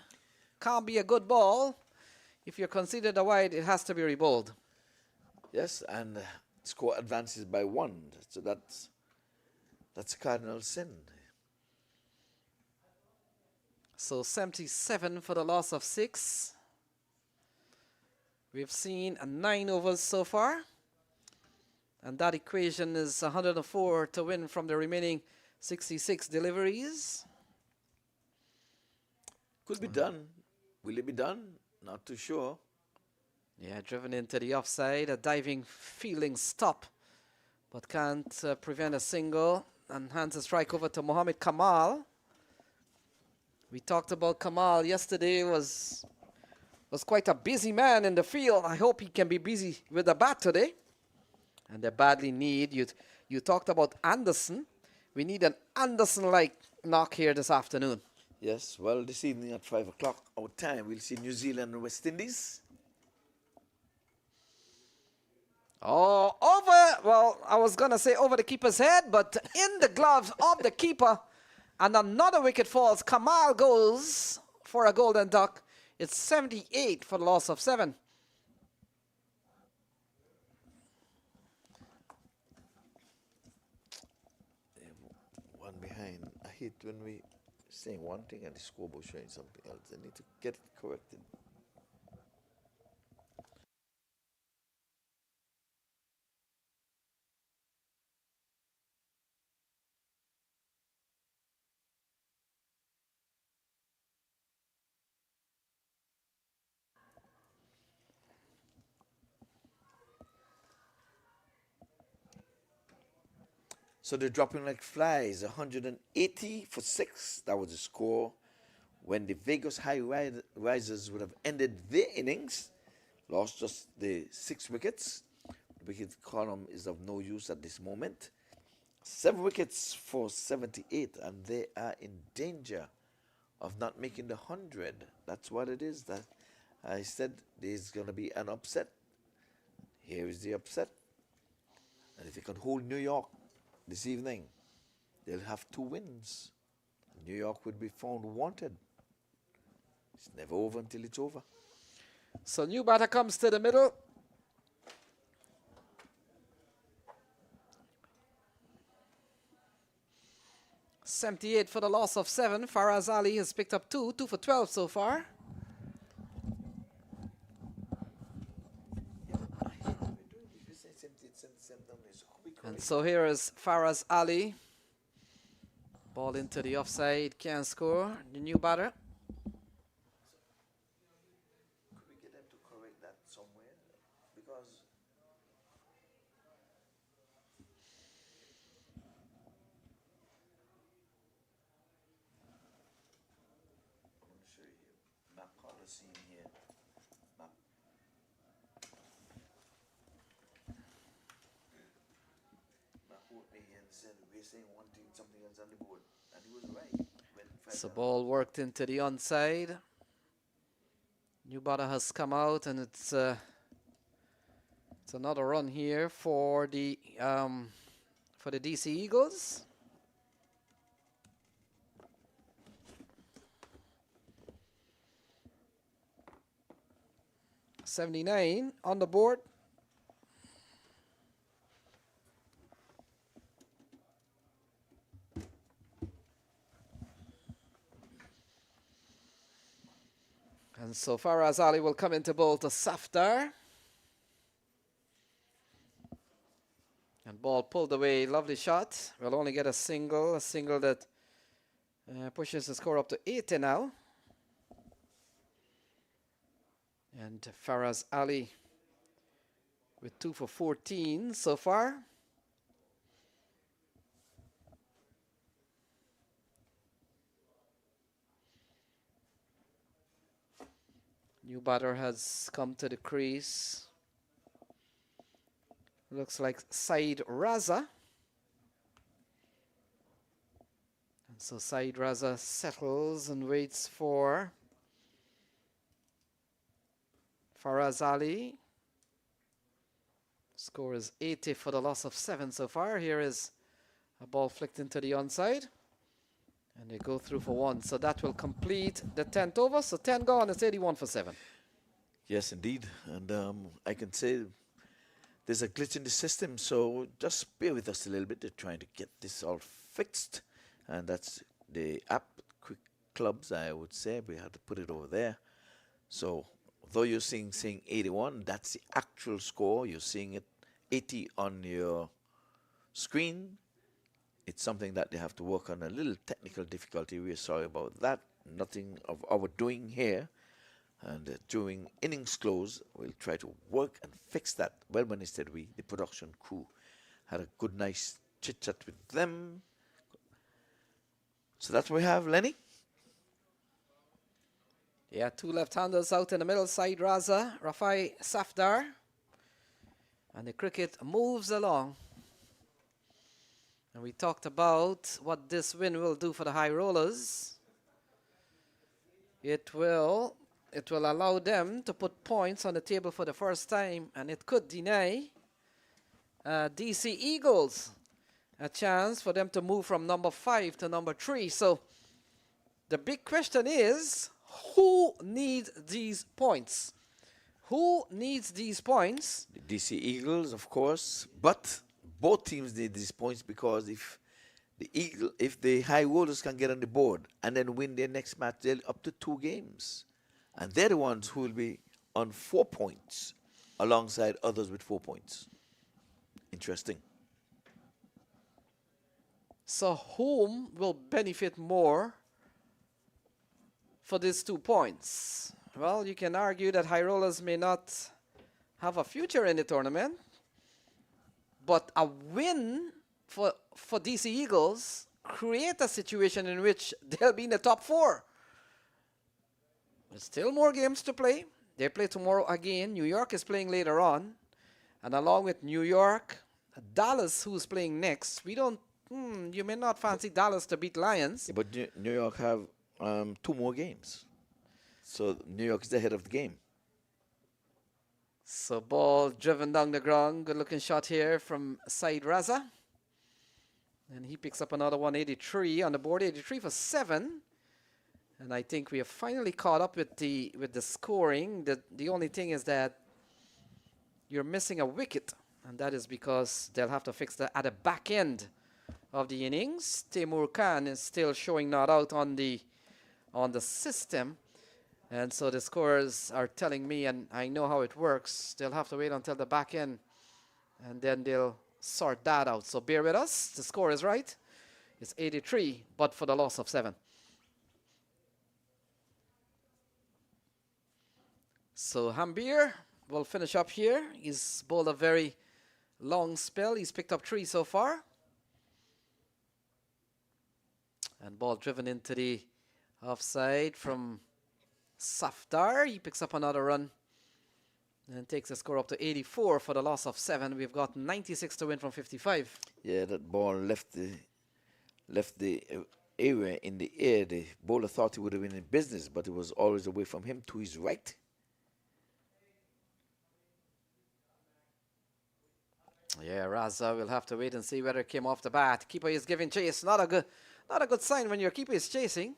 Can't be a good ball. If you're considered a wide, it has to be rebowled. Yes, and score advances by 1. So that's cardinal sin. So 77 for the loss of 6. We've seen 9 overs so far. And that equation is 104 to win from the remaining 66 deliveries. Could be done. Will it be done? Not too sure. Yeah, driven into the offside, a diving fielding stop, but can't prevent a single, and hands a strike over to Mohammed Kamal. We talked about Kamal yesterday, was quite a busy man in the field. I hope he can be busy with the bat today. And they badly need, you talked about Anderson. We need an Anderson-like knock here this afternoon. Yes, well, this evening at 5 o'clock our time, we'll see New Zealand and West Indies. Oh, over, well, I was going to say over the keeper's head, but in the gloves of the keeper. And another wicket falls. Kamal goes for a golden duck. It's 78 for the loss of 7. One behind. I hate when we saying one thing and the scoreboard showing something else. I need to get it corrected. So they're dropping like flies, 180 for 6. That was the score when the Vegas High Risers would have ended their innings, lost just the 6 wickets. The wicket column is of no use at this moment. 7 wickets for 78, and they are in danger of not making the 100. That's what it is. That I said there's going to be an upset. Here is the upset. And if they can hold New York this evening, they'll have 2 wins. New York would be found wanted. It's never over until it's over. So new batter comes to the middle. .78 for the loss of 7. Faraz Ali has picked up 2 for 12 so far. And so here is Faraz Ali. Ball into the offside, can't score. The new batter. Could we get them to correct that somewhere? Because I'm going to show you here. Map color scene here. Map. Map wrote me and said we're saying one thing, something else on the board, and he was right. So ball worked into the onside. New batter has come out, and it's another run here for the DC Eagles. .79 on the board. And so Faraz Ali will come into bowl to Safdar. And ball pulled away, lovely shot. We'll only get a single that pushes the score up to 80 now. And Faraz Ali with 2 for 14 so far. New batter has come to the crease. Looks like Saeed Raza. And so Saeed Raza settles and waits for Faraz Ali. Score is 80 for the loss of 7 so far. Here is a ball flicked into the onside. And they go through for 1. So that will complete the 10th over. So 10 gone, it's 81 for 7. Yes, indeed. And I can say there's a glitch in the system. So just bear with us a little bit. They're trying to get this all fixed. And that's the App Quick Clubs, I would say. We have to put it over there. So though you're saying 81, that's the actual score. You're seeing it 80 on your screen. It's something that they have to work on, a little technical difficulty. We're sorry about that. Nothing of our doing here. And during innings close, we'll try to work and fix that. Well, when instead we, the production crew, had a good, nice chit-chat with them. So that's what we have, Lenny. Yeah, 2 left-handers out in the middle. Saeed Raza, Rafai Safdar. And the cricket moves along. And we talked about what this win will do for the high rollers. It will allow them to put points on the table for the first time, and it could deny DC Eagles a chance for them to move from number 5 to number 3. So the big question is, who needs these points? Who needs these points? The DC Eagles, of course, but both teams need these points, because if the high rollers can get on the board and then win their next match, they're up to 2 games. And they're the ones who will be on 4 points alongside others with 4 points. Interesting. So whom will benefit more for these 2 points? Well, you can argue that high rollers may not have a future in the tournament, but a win for DC Eagles create a situation in which they'll be in the top 4. There's still more games to play. They play tomorrow again. New York is playing later on. And along with New York, Dallas, who's playing next. You may not fancy Dallas to beat Lions. Yeah, but New York have 2 more games. So New York is ahead of the game. So ball driven down the ground. Good looking shot here from Saeed Raza. And he picks up another 183 on the board. 83 for 7. And I think we have finally caught up with the scoring. The only thing is that you're missing a wicket, and that is because they'll have to fix that at the back end of the innings. Timur Khan is still showing not out on the system, and so the scorers are telling me, and I know how it works, they'll have to wait until the back end, and then they'll sort that out. So bear with us. The score is right. It's 83, but for the loss of 7. So Hambir will finish up here. He's bowled a very long spell. He's picked up 3 so far. And ball driven into the offside from Safdar. He picks up another run and takes the score up to 84 for the loss of 7. We've got 96 to win from 55. Yeah, that ball left the area in the air. The bowler thought he would have been in business, but it was always away from him to his right. Yeah, Raza will have to wait and see whether it came off the bat. Keeper is giving chase. Not a good sign when your keeper is chasing.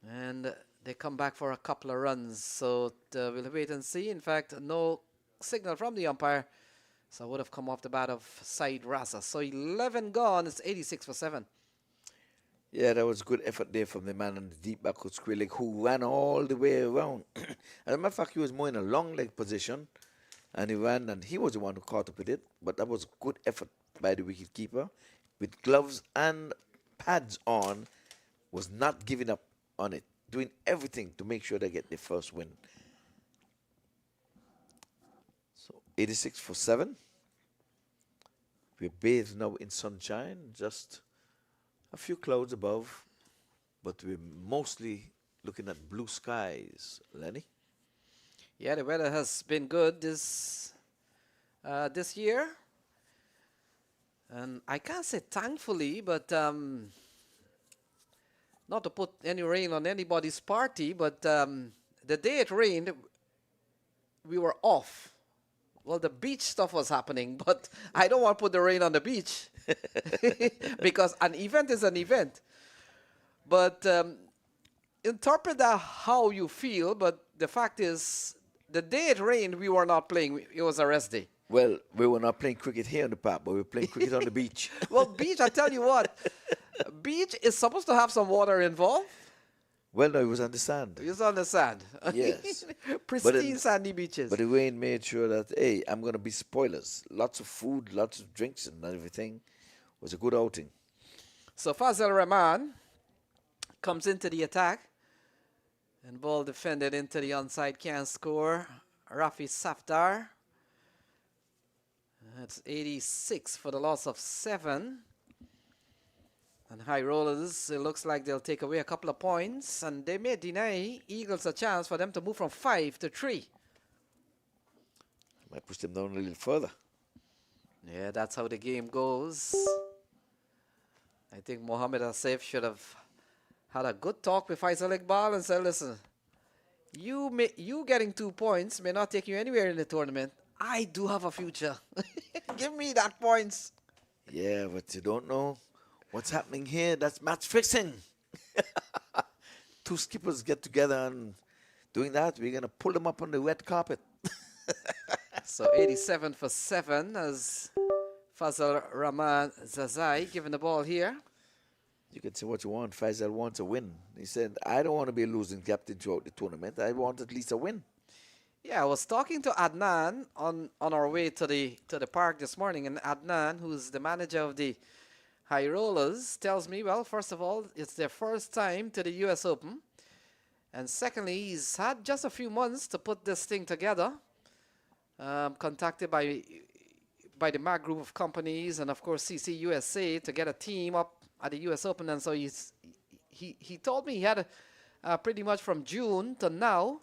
And they come back for a couple of runs. So we'll wait and see. In fact, no signal from the umpire. So would have come off the bat of Said Raza. So 11 gone. It's 86 for 7. Yeah, that was good effort there from the man on the deep backward square leg who ran all the way around. As a matter of fact, he was more in a long leg position. And he ran, and he was the one who caught up with it. But that was good effort by the wicketkeeper. With gloves and pads on, was not giving up on it. Doing everything to make sure they get the first win. So 86 for 7. We're bathed now in sunshine. Just a few clouds above. But we're mostly looking at blue skies. Lenny? Yeah, the weather has been good this year. And I can't say thankfully, but not to put any rain on anybody's party, but the day it rained, we were off. Well, the beach stuff was happening, but I don't want to put the rain on the beach because an event is an event. But interpret that how you feel, but the fact is, the day it rained, we were not playing. It was a rest day. Well, we were not playing cricket here in the park, but we were playing cricket on the beach. Well, beach, I tell you what, beach is supposed to have some water involved. Well, no, it was on the sand. It was on the sand. Yes. Pristine sandy beaches. But the rain made sure that, hey, I'm going to be spoilers. Lots of food, lots of drinks and everything. It was a good outing. So Fazal Rahman comes into the attack. And ball defended into the onside, can't score. Rafi Safdar. That's 86 for the loss of 7. And high rollers, it looks like they'll take away a couple of points. And they may deny Eagles a chance for them to move from 5 to 3. Might push them down a little further. Yeah, that's how the game goes. I think Mohamed Asif should have had a good talk with Faisal Iqbal and said, listen, you getting 2 points may not take you anywhere in the tournament. I do have a future. Give me that points. Yeah, but you don't know what's happening here. That's match fixing. 2 skippers get together and doing that, we're going to pull them up on the red carpet. So 87 for 7 as Fazal Rahman Zazai given the ball here. You can say what you want. Faisal wants a win. He said, I don't want to be a losing captain throughout the tournament. I want at least a win. Yeah, I was talking to Adnan on our way to the park this morning, and Adnan, who's the manager of the High Rollers, tells me, well, first of all, it's their first time to the US Open. And secondly, he's had just a few months to put this thing together. Contacted by the MAQ group of companies and, of course, CC USA to get a team up at the US Open. And so he told me he had pretty much from June to now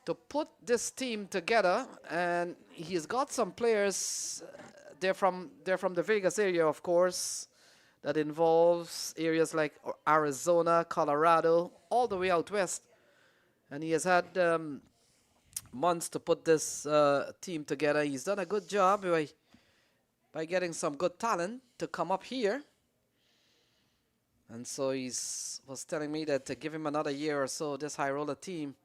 to put this team together, and he's got some players. They're from the Vegas area, of course. That involves areas like Arizona, Colorado, all the way out west. And he has had months to put this team together. He's done a good job by getting some good talent to come up here. And so was telling me that to give him another year or so, this high roller team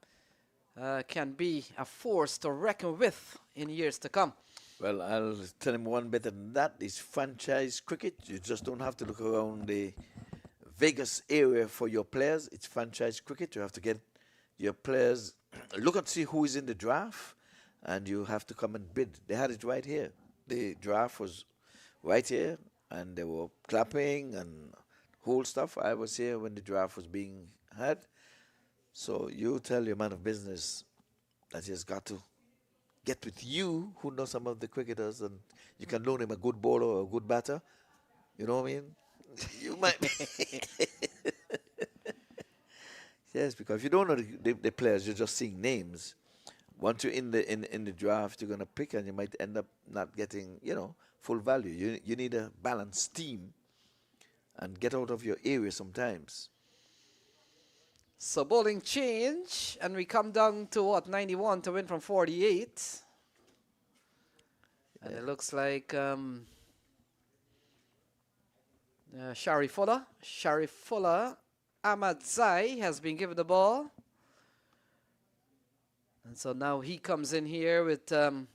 can be a force to reckon with in years to come. Well, I'll tell him one better than that. It's franchise cricket. You just don't have to look around the Vegas area for your players. It's franchise cricket. You have to get your players, look and see who is in the draft, and you have to come and bid. They had it right here. The draft was right here, and they were clapping and whole stuff. I was here when the draft was being had. So you tell your man of business that he has got to get with you, who know some of the cricketers, and you can loan him a good bowler or a good batter. You know what I mean? You might. Yes, because if you don't know the players, you're just seeing names. Once you're in the draft, you're gonna pick, and you might end up not getting full value. You need a balanced team, and get out of your area sometimes. So bowling change, and we come down to what, 91 to win from 48. And it looks like Sharifullah Ahmadzai has been given the ball. And so now he comes in here with the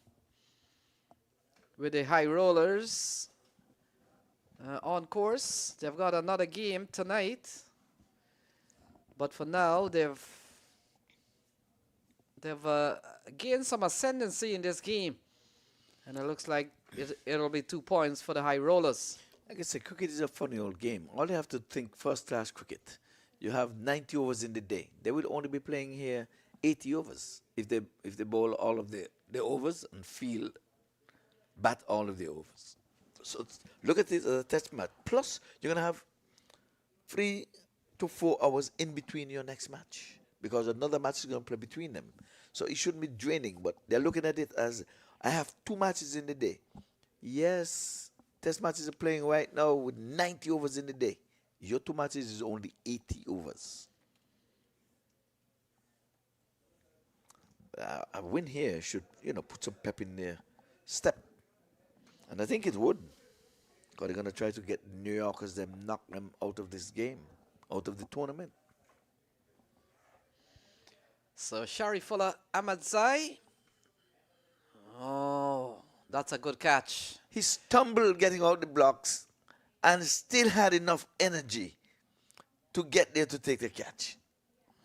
high rollers on course. They've got another game tonight. But for now, they've gained some ascendancy in this game. And it looks like it'll be 2 points for the high rollers. Like I said, cricket is a funny old game. All you have to think first-class cricket. You have 90 overs in the day. They will only be playing here 80 overs if they bowl all of the overs and bat all of the overs. So look at this as a test match. Plus, you're going to have 3 to 4 hours in between your next match because another match is going to play between them. So it shouldn't be draining, but they're looking at it as, I have 2 matches in the day. Yes, test matches are playing right now with 90 overs in the day. Your 2 matches is only 80 overs. A win here should, put some pep in their step. And I think it would. Because they're going to try to get New Yorkers, knock them out of this game, out of the tournament. So Sharifullah Ahmadzai. Oh, that's a good catch. He stumbled getting out the blocks and still had enough energy to get there to take the catch.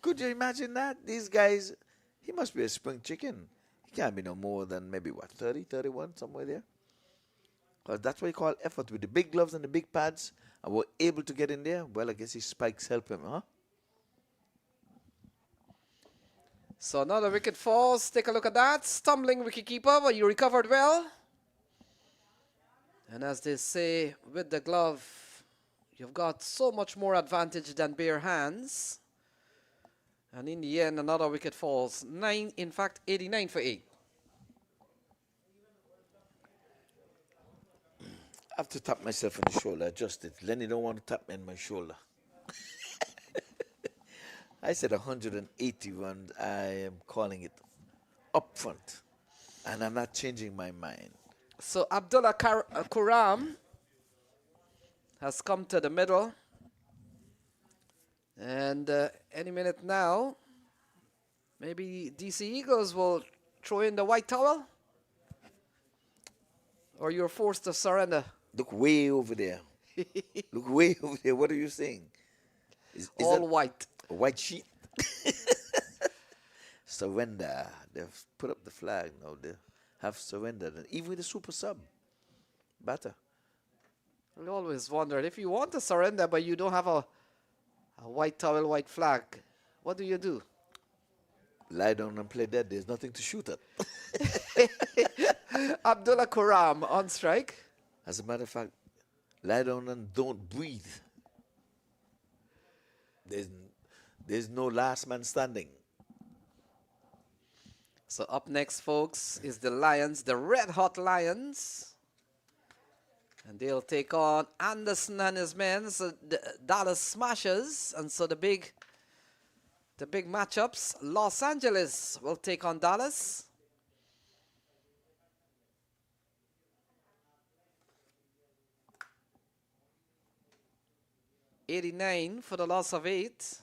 Could you imagine that? These guys, he must be a spring chicken. He can't be no more than maybe, 30, 31, somewhere there. Because that's what you call effort. With the big gloves and the big pads, and we're able to get in there. Well, I guess his spikes help him, huh? So another wicket falls. Take a look at that. Stumbling wicketkeeper, but you recovered well. And as they say, with the glove, you've got so much more advantage than bare hands. And in the end, another wicket falls. 89 for 8. I have to tap myself on the shoulder, adjust it. Lenny don't want to tap me on my shoulder. I said 180 runs. I am calling it up front. And I'm not changing my mind. So Abdullah Kuram has come to the middle. And any minute now, maybe DC Eagles will throw in the white towel. Or you're forced to surrender. Look way over there. Look way over there. What are you saying? Is all white. A white sheet? Surrender. They've put up the flag now. They have surrendered. And even with the super sub. Batter. I always wondered, if you want to surrender but you don't have a white towel, white flag, what do you do? Lie down and play dead. There's nothing to shoot at. Abdullah Kuram on strike. As a matter of fact, lie down and don't breathe. There's no last man standing. So up next, folks, is the Lions, the Red Hot Lions. And they'll take on Anderson and his men, so the Dallas Smashers. And so the big matchups, Los Angeles will take on Dallas. 89 for the loss of 8.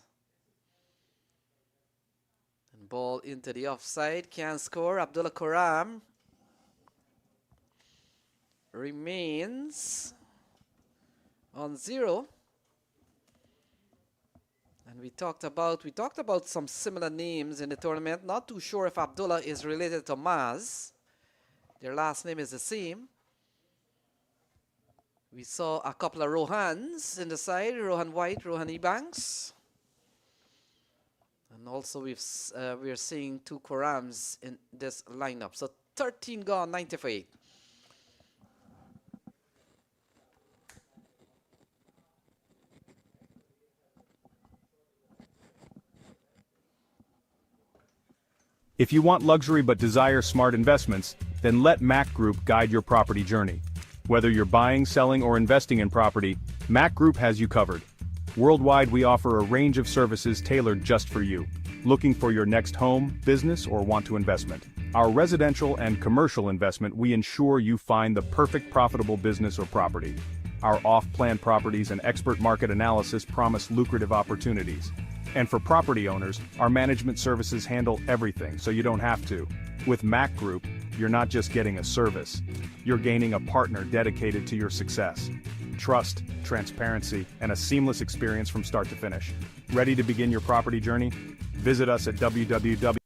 And ball into the offside. Can't score. Abdullah Quram remains on 0. And we talked about some similar names in the tournament. Not too sure if Abdullah is related to Maz. Their last name is the same. We saw a couple of Rohans in the side, Rohan White, Rohan Ebanks. And also we're seeing 2 Qurams in this lineup. So 13 gone, 90 for 8. If you want luxury but desire smart investments, then let MAQ Group guide your property journey. Whether you're buying, selling, or investing in property, MAQ Group has you covered. Worldwide, we offer a range of services tailored just for you. Looking for your next home, business, or want to investment? Our residential and commercial investment, we ensure you find the perfect profitable business or property. Our off-plan properties and expert market analysis promise lucrative opportunities. And for property owners, our management services handle everything so you don't have to. With MAQ Group, you're not just getting a service, you're gaining a partner dedicated to your success. Trust, transparency, and a seamless experience from start to finish. Ready to begin your property journey? Visit us at www.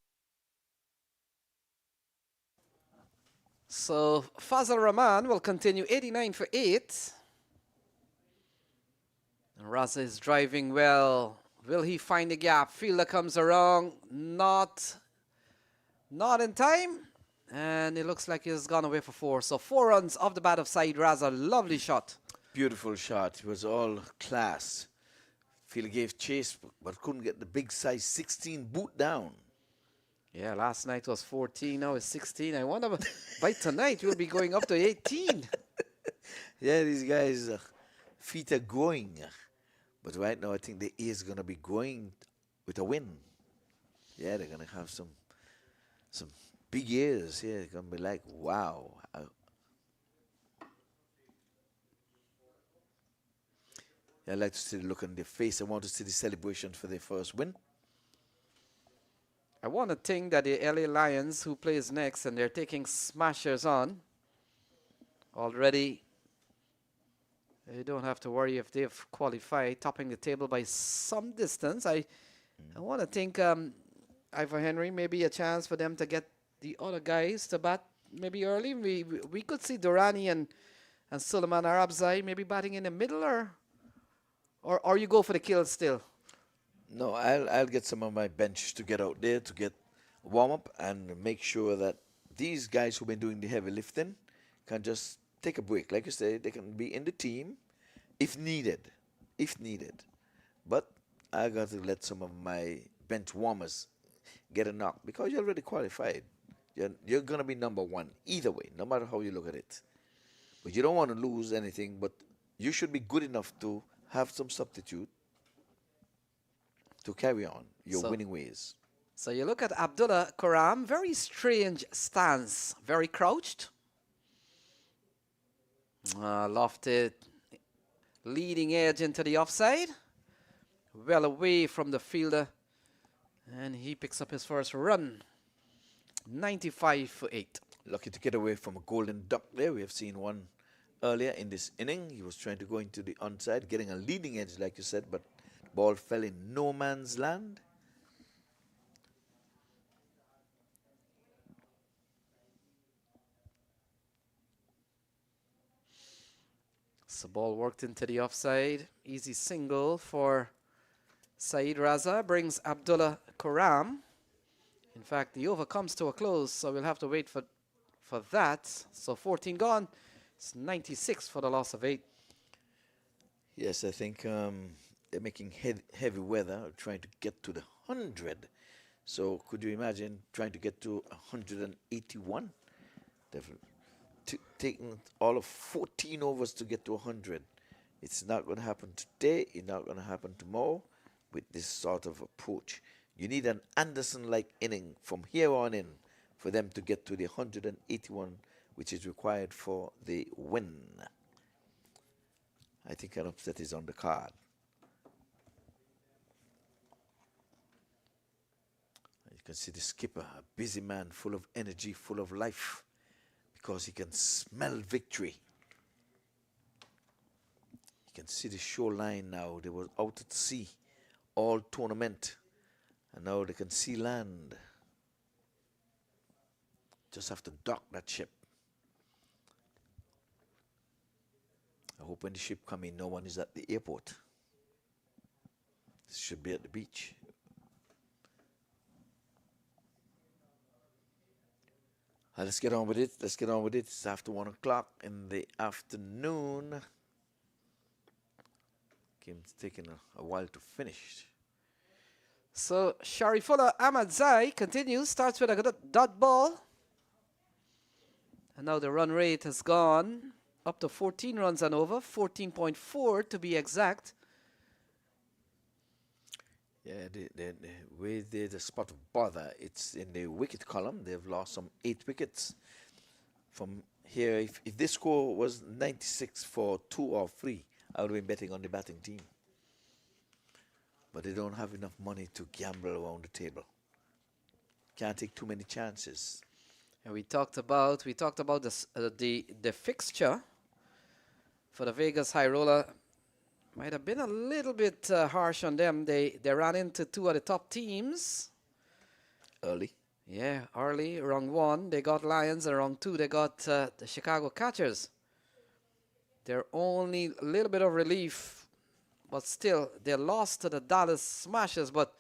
So Fazal Rahman will continue 89 for 8. And Raza is driving well. Will he find the gap? Fielder comes around. Not in time. And it looks like he's gone away for 4. So 4 runs off the bat of Saeed Raza. Lovely shot. Beautiful shot. It was all class. Fielder gave chase, but couldn't get the big size 16 boot down. Yeah, last night was 14. Now it's 16. I wonder by tonight we'll be going up to 18. Yeah, these guys' feet are going. But right now, I think the A is going to be going with a win. Yeah, they're going to have some big ears. Yeah, they're going to be like, wow. I like to see the look on their face. I want to see the celebration for their first win. I want to think that the LA Lions, who plays next, and they're taking smashers on already. You don't have to worry if they've qualified, topping the table by some distance. I want to think Ivor Henry, maybe a chance for them to get the other guys to bat maybe early. We could see Durrani and Suleiman Arabzai maybe batting in the middle, or you go for the kill still. No, I'll get some of my bench to get out there to get warm up and make sure that these guys who've been doing the heavy lifting can just take a break. Like you say, they can be in the team if needed. But I got to let some of my bench warmers get a knock because you're already qualified. You're going to be number 1 either way, no matter how you look at it. But you don't want to lose anything, but you should be good enough to have some substitute to carry on your winning ways. So you look at Abdullah Quram, very strange stance, very crouched. Lofted, leading edge into the offside. Well away from the fielder. And he picks up his first run. 95 for 8. Lucky to get away from a golden duck there. We have seen one earlier in this inning. He was trying to go into the onside, getting a leading edge, like you said, but the ball fell in no man's land. So ball worked into the offside. Easy single for Saeed Raza. Brings Abdullah Quram. In fact, the over comes to a close, so we'll have to wait for that. So 14 gone. It's 96 for the loss of 8. Yes, I think they're making heavy weather, trying to get to the 100. So could you imagine trying to get to 181? Definitely. Taking all of 14 overs to get to 100. It's not going to happen today. It's not going to happen tomorrow with this sort of approach. You need an Anderson-like inning from here on in for them to get to the 181, which is required for the win. I think an upset is on the card. can see the skipper, a busy man, full of energy, full of life, because he can smell victory. You can see the shoreline now. They were out at sea all tournament, and now they can see land. Just have to dock that ship. I hope when the ship come in, no one is at the airport. This should be at the beach. Let's get on with it. Let's get on with it. It's after 1 o'clock in the afternoon. Game's taking a while to finish. So Sharifullah Ahmadzai continues, starts with a good dot ball. And now the run rate has gone up to 14 runs and over, 14.4 to be exact. Yeah, where there's a spot of bother, it's in the wicket column. They've lost some 8 wickets. From here, if this score was 96 for 2 or 3, I would have been betting on the batting team. But they don't have enough money to gamble around the table. Can't take too many chances. And we talked about this, the fixture for the Vegas High Roller. Might have been a little bit harsh on them. They ran into 2 of the top teams. Early. Yeah, early. Round 1, they got Lions, and round 2, they got the Chicago Catchers. They're only a little bit of relief, but still, they lost to the Dallas Smashers, but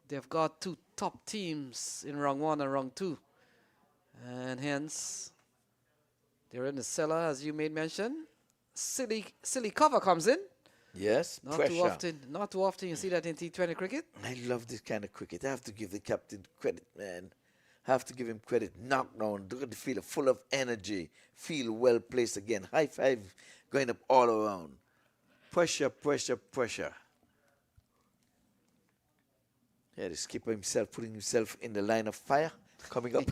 they've got 2 top teams in round 1 and round 2. And hence, they're in the cellar, as you made mention. Silly cover comes in. Yes, Not pressure. not too often you see that in T20 cricket. I love this kind of cricket. I have to give the captain credit, man. Have to give him credit. Knockdown, look at the fielder, full of energy. Field well placed again. High five going up all around. Pressure, pressure, pressure. Yeah, the skipper himself putting himself in the line of fire, coming up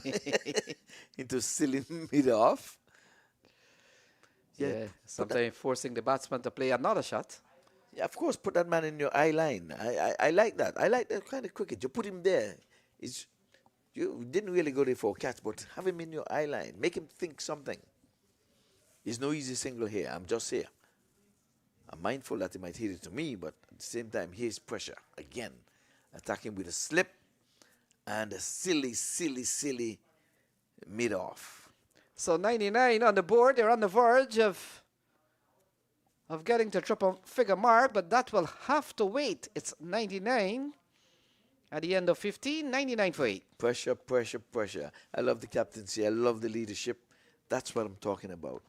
into silly mid-off. Yeah, sometimes forcing the batsman to play another shot. Yeah, of course, put that man in your eye line. I like that. I like that kind of cricket. You put him there. You didn't really go there for a catch, but have him in your eye line. Make him think something. It's no easy single here. I'm just here. I'm mindful that he might hit it to me, but at the same time, here's pressure. Again, attacking with a slip and a silly mid-off. So 99 on the board. They're on the verge of getting to triple figure mark, but that will have to wait. It's 99 at the end of 15, 99 for 8. Pressure, pressure, pressure. I love the captaincy. I love the leadership. That's what I'm talking about.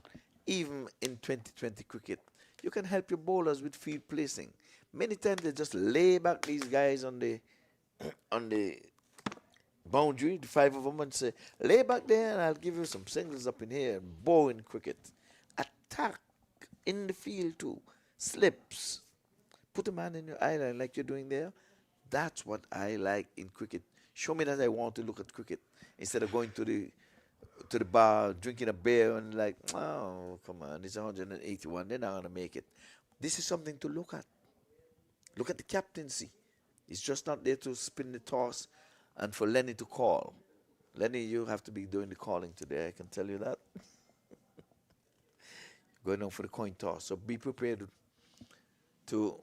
Even in 2020 cricket, you can help your bowlers with field placing. Many times they just lay back these guys on the boundary, the 5 of them, and say, lay back there and I'll give you some singles up in here. Bow in cricket. Attack in the field too. Slips. Put a man in your eye line like you're doing there. That's what I like in cricket. Show me that I want to look at cricket instead of going to the bar, drinking a beer and like, oh, come on, it's 181. They're not going to make it. This is something to look at. Look at the captaincy. It's just not there to spin the toss and for Lenny to call. Lenny, you have to be doing the calling today, I can tell you that. Going on for the coin toss. So be prepared to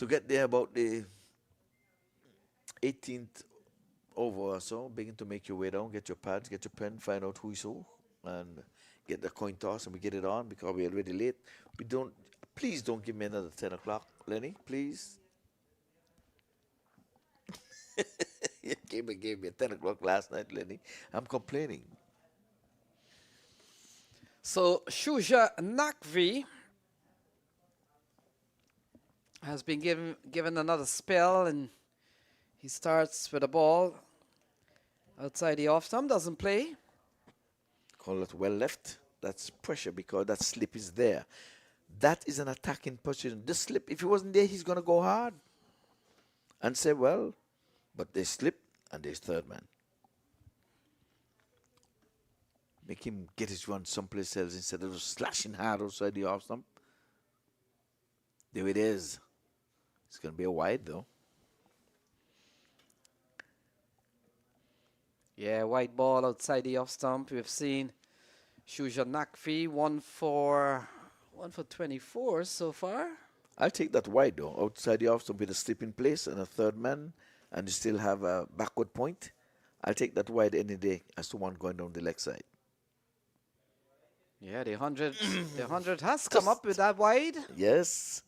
get there about the 18th over or so. Begin to make your way down. Get your pads, get your pen, find out who is who, and get the coin toss, and we get it on because we're already late. Please don't give me another 10 o'clock, Lenny, please. You gave me a 10 o'clock last night, Lenny. I'm complaining. So Shuja Nakvi has been given another spell, and he starts with a ball outside the off stump, doesn't play. Call it well left. That's pressure because that slip is there. That is an attacking position. This slip, if he wasn't there, he's going to go hard and say, well, but they slip and there's third man. Make him get his run someplace else instead of slashing hard outside the off stump. There it is. It's going to be a wide though. Yeah, white ball outside the off stump. We've seen Shuja Nakvi, one for 24 so far. I'll take that wide though, outside the off stump with a slip in place and a third man, and you still have a backward point. I'll take that wide any day as the one going down the leg side. Yeah, the 100 has come up with that wide. Yes.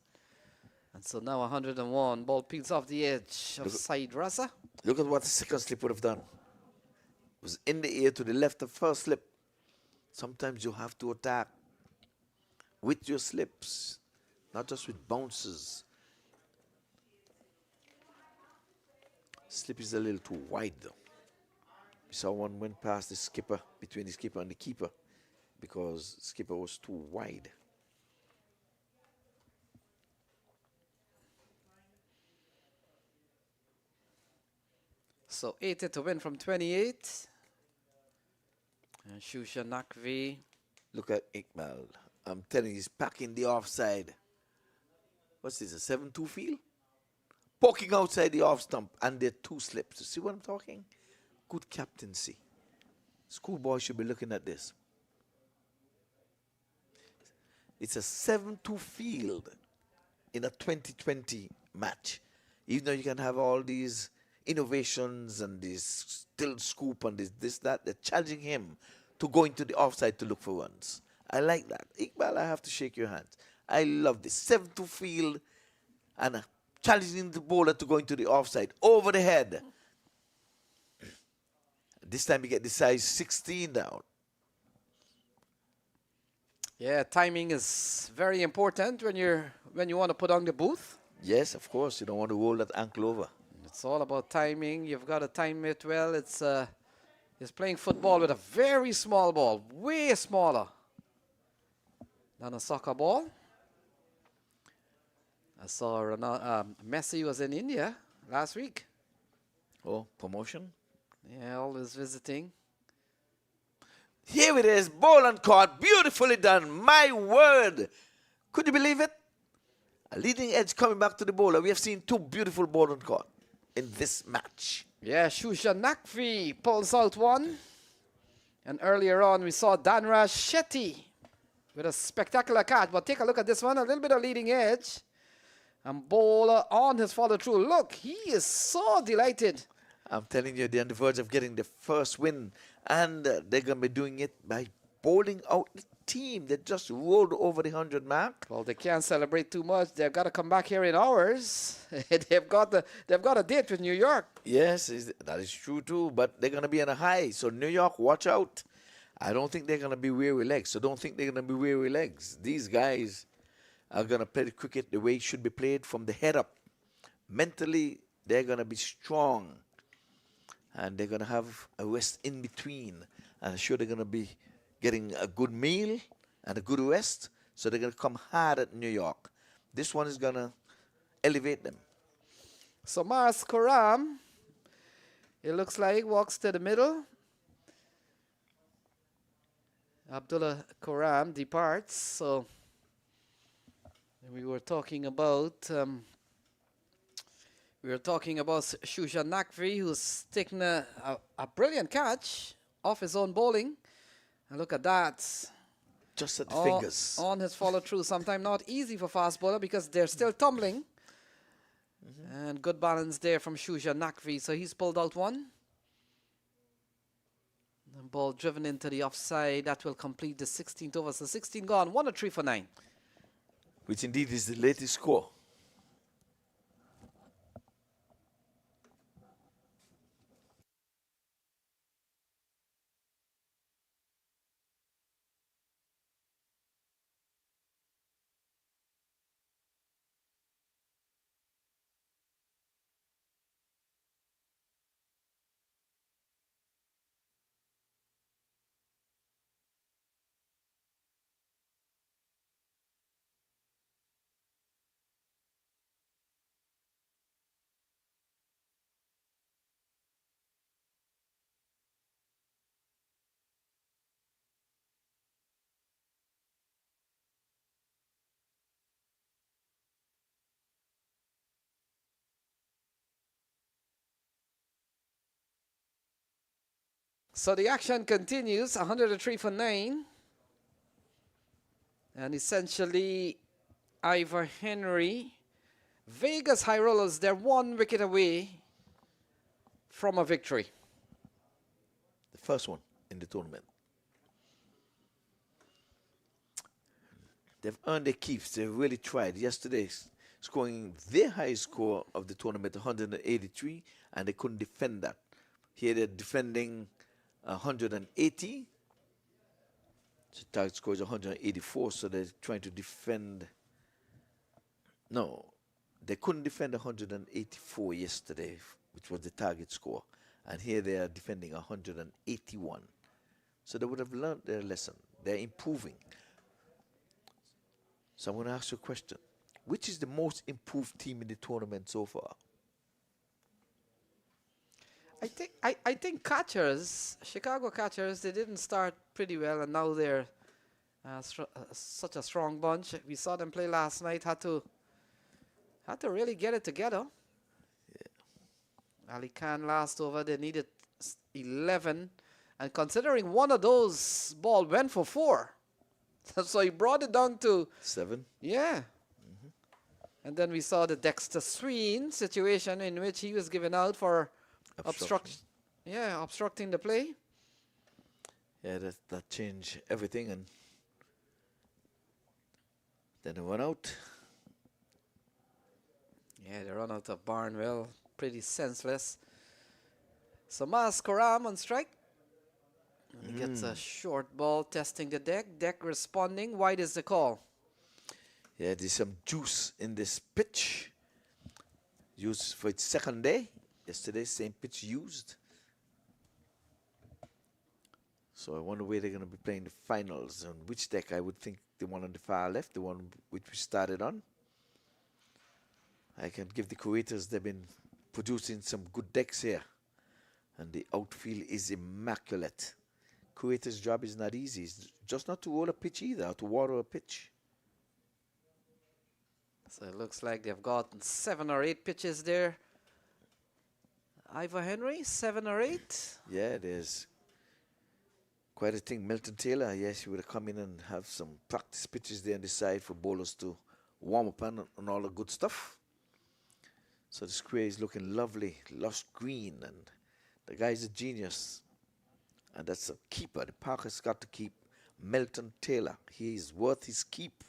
And so now 101. Ball peels off the edge of side Rasa. Look at what the second slip would have done. It was in the air to the left of first slip. Sometimes you have to attack with your slips, not just with bounces. Slip is a little too wide though. We saw one went past the skipper, between the skipper and the keeper, because the skipper was too wide. So 80 to win from 28. And Shusha Nakvi. Look at Iqbal. I'm telling you, he's packing the offside. What's this, a 7-2 field? Poking outside the off stump, and there are two slips. You see what I'm talking? Good captaincy. Schoolboy should be looking at this. It's a 7-2 field in a 2020 match. Even though you can have all these innovations and this still scoop and this, that, they're challenging him to go into the offside to look for runs. I like that. Iqbal, I have to shake your hands. I love this. 7-2 field and challenging the bowler to go into the offside over the head. This time you get the size 16 down. Yeah, timing is very important when you want to put on the booth. Yes, of course. You don't want to roll that ankle over. It's all about timing. You've got to time it well. It's playing football with a very small ball, way smaller than a soccer ball. I saw Messi was in India last week. Oh, promotion? Yeah, always visiting. Here it is, ball and caught, beautifully done. My word. Could you believe it? A leading edge coming back to the bowler. We have seen two beautiful ball and caught in this match. Yeah, Shusha Nakvi pulls out one. And earlier on, we saw Danraj Shetty with a spectacular catch. But take a look at this one, a little bit of leading edge. And bowler on his follow through. Look, he is so delighted. I'm telling you, they're on the verge of getting the first win. And they're going to be doing it by bowling out the team that just rolled over the 100 mark. Well, they can't celebrate too much. They've got to come back here in hours. they've got a date with New York. Yes, that is true too. But they're going to be on a high. So New York, watch out. I don't think they're going to be weary legs. So don't think they're going to be weary legs. These guys are going to play the cricket the way it should be played from the head up. Mentally, they're going to be strong. And they're going to have a rest in between. And I'm sure they're going to be getting a good meal and a good rest. So they're going to come hard at New York. This one is going to elevate them. So Mars Koram, it looks like, walks to the middle. Abdullah Koram departs. So we were talking about Shusha Nakvi, who's taking a brilliant catch off his own bowling. And look at that. Just at the fingers. On his follow through. Sometimes not easy for fast bowler because they're still tumbling. And good balance there from Shusha Nakvi. So he's pulled out one. The ball driven into the offside. That will complete the 16th over. So 16 gone. 103 for 9. Which indeed is the latest score. So the action continues, 103 for 9. And essentially, Ivor Henry, Vegas High Rollers, they're 1 wicket away from a victory. The first one in the tournament. They've earned their keeps. They've really tried. Yesterday, scoring their highest score of the tournament, 183, and they couldn't defend that. Here they're defending 180. The target score is 184, so they're trying to defend. No, they couldn't defend 184 yesterday, which was the target score. And here they are defending 181. So they would have learned their lesson. They're improving. So I'm going to ask you a question. Which is the most improved team in the tournament so far? I think catchers, Chicago catchers, they didn't start pretty well, and now they're such a strong bunch. We saw them play last night. Had to really get it together. Yeah. Ali Khan last over, they needed 11, and considering one of those ball went for 4, so he brought it down to 7. Yeah. And then we saw the Dexter Sween situation in which he was given out for obstructing the play. Yeah, that changed everything, and then they went out. Yeah, they run out of Barnwell. Pretty senseless. So Karam on strike. And he gets a short ball testing the deck. Deck responding. Wide is the call. Yeah, there's some juice in this pitch. Used for its second day. Yesterday, same pitch used. So I wonder where they're going to be playing the finals. On which deck? I would think the one on the far left, the one which we started on. I can give the Kuwaiters, they've been producing some good decks here. And the outfield is immaculate. Kuwaiters' job is not easy. It's just not to roll a pitch either, or to water a pitch. So it looks like they've gotten 7 or 8 pitches there. Ivor Henry, 7 or 8. Yeah, there's quite a thing. Milton Taylor, yes, he would have come in and have some practice pitches there on the side for bowlers to warm up on all the good stuff. So the square is looking lovely, lush green, and the guy's a genius. And that's a keeper. The park has got to keep Milton Taylor. He is worth his keep.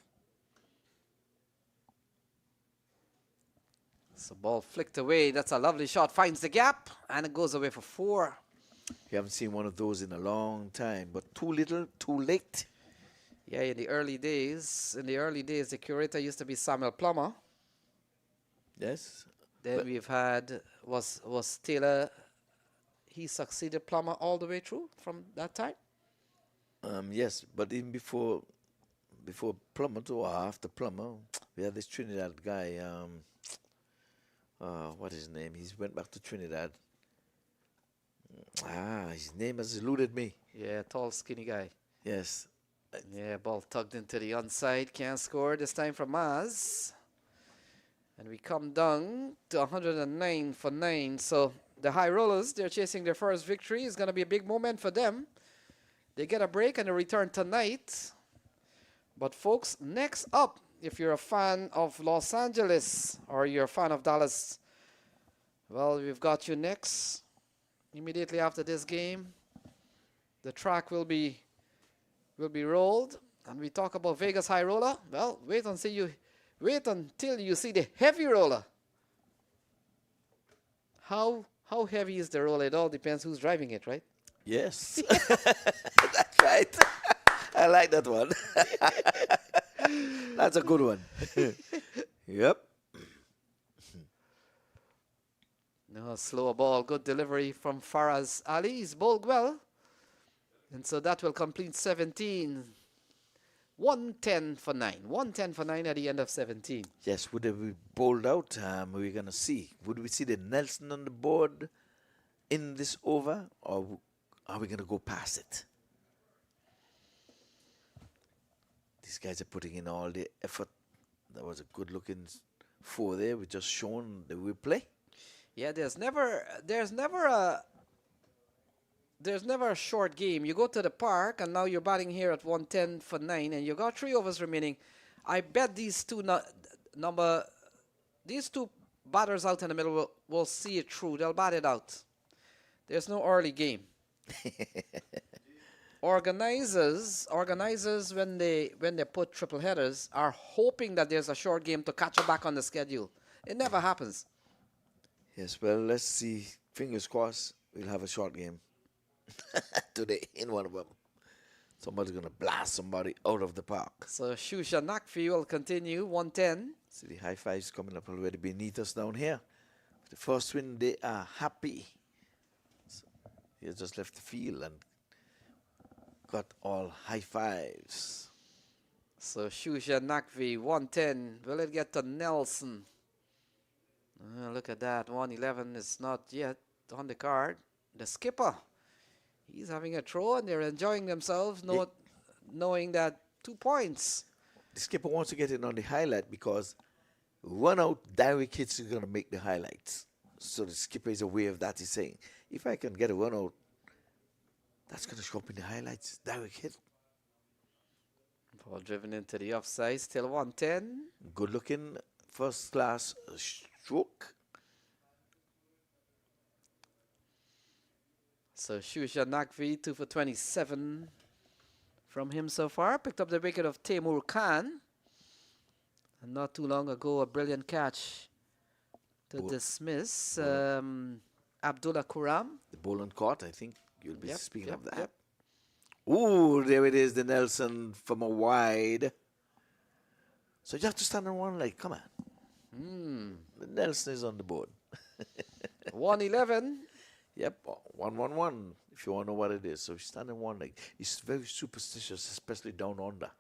So ball flicked away. That's a lovely shot. Finds the gap, and it goes away for 4. You haven't seen one of those in a long time, but too little, too late. Yeah, in the early days, the curator used to be Samuel Plummer. Yes. Then we've had, was Taylor, he succeeded Plummer all the way through from that time? Yes, but even before Plummer or after Plummer, we had this Trinidad guy, what is his name? He's went back to Trinidad. His name has eluded me. Yeah, tall, skinny guy. Yes. Yeah, ball tugged into the onside. Can't score this time from Maz. And we come down to 109 for 9. So the High Rollers, they're chasing their first victory. It's going to be a big moment for them. They get a break and a return tonight. But folks, next up, if you're a fan of Los Angeles or you're a fan of Dallas, well, we've got you next. Immediately after this game, the track will be rolled, and we talk about Vegas High Roller. Well, wait until you see the heavy roller. How heavy is the roller? It all depends who's driving it, right? Yes. That's right. I like that one. That's a good one. Yep. No, slower ball, good delivery from Faraz Ali. He's bowled well. And so that will complete 17. 110 for 9. 110 for 9 at the end of 17. Yes, would we bowled out? We're going to see. Would we see the Nelson on the board in this over, or are we going to go past it? These guys are putting in all the effort. That was a good-looking 4 there. We just shown the replay. Yeah, there's never there's never a short game. You go to the park, and now you're batting here at 110 for 9, and you got 3 overs remaining. I bet these two these two batters out in the middle will see it through. They'll bat it out. There's no early game. Organizers when they put triple headers are hoping that there's a short game to catch you back on the schedule. It never happens. Yes, well, let's see. Fingers crossed we'll have a short game today in one of them. Somebody's going to blast somebody out of the park. So Shusha Nakfi will continue, 110. See the high fives coming up already beneath us down here. The first win, they are happy. So he has just left the field and got all high fives. So Shusha Nakvi, 110. Will it get to Nelson? Look at that. 111 is not yet on the card. The skipper. He's having a throw and they're enjoying themselves, knowing that 2 points. The skipper wants to get it on the highlight because run out, direct hits is going to make the highlights. So the skipper is aware of that. He's saying, if I can get a run out, that's going to show up in the highlights. Direct hit. Ball driven into the offside, still 110. Good looking, first class stroke. So Shusha Nakvi, 2 for 27 from him so far. Picked up the wicket of Taimur Khan. And not too long ago, a brilliant catch to dismiss Abdullah Kuram. The ball on court, I think you'll be speaking of that. Ooh, there it is, the Nelson from a wide. So you have to stand on one leg, come on. The Nelson is on the board. 111. Yep, 111, if you want to know what it is. So you stand on one leg. He's very superstitious, especially down under.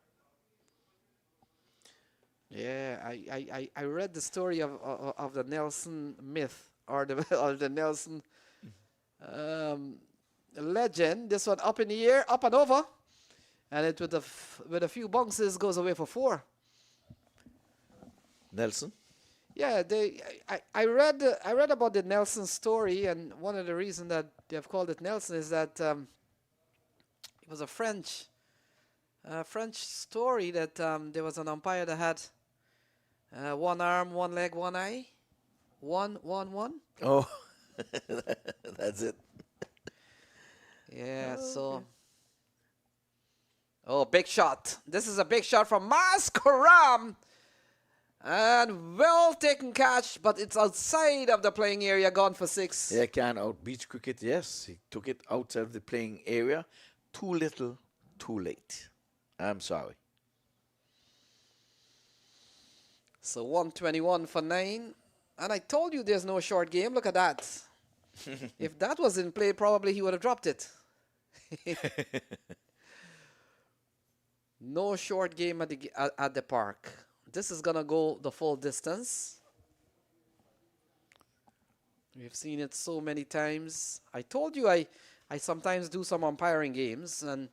Yeah, I read the story of the Nelson myth, or the Nelson legend. This one up in the air, up and over, and it with a few bounces goes away for 4. Nelson? Yeah, I read about the Nelson story, and one of the reasons that they have called it Nelson is that it was a French story that there was an umpire that had 1 arm, 1 leg, 1 eye, 1. Oh, that's it. Yeah, so. Oh, big shot. This is a big shot from Karam. And well taken catch, but it's outside of the playing area, gone for 6. Yeah, can out beach cricket, yes. He took it outside of the playing area. Too little, too late. I'm sorry. So 121 for 9. And I told you there's no short game. Look at that. If that was in play, probably he would have dropped it. No short game at the park. This is going to go the full distance. We've seen it so many times. I told you I sometimes do some umpiring games, and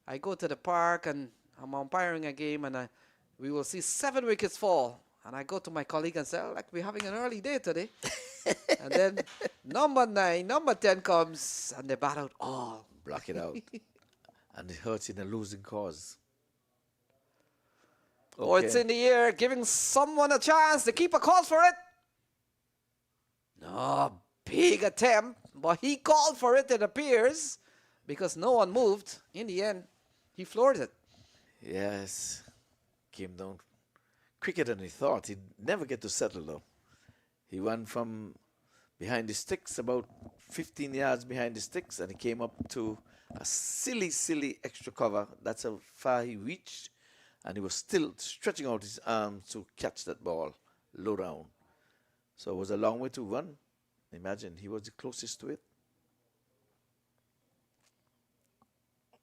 I go to the park and I'm umpiring a game, and we will see 7 wickets fall. And I go to my colleague and say, oh, like we're having an early day today. And then number 9, number 10 comes, and they bat out all. Block it out. And it hurts in a losing cause. Oh, it's in the air, giving someone a chance. The keeper calls for it. No, big attempt, but he called for it, it appears, because no one moved. In the end, he floored it. Yes. Came down quicker than he thought. He'd never get to settle, though. He ran from behind the sticks, about 15 yards behind the sticks, and he came up to a silly extra cover. That's how far he reached. And he was still stretching out his arms to catch that ball low down. So it was a long way to run. Imagine, he was the closest to it.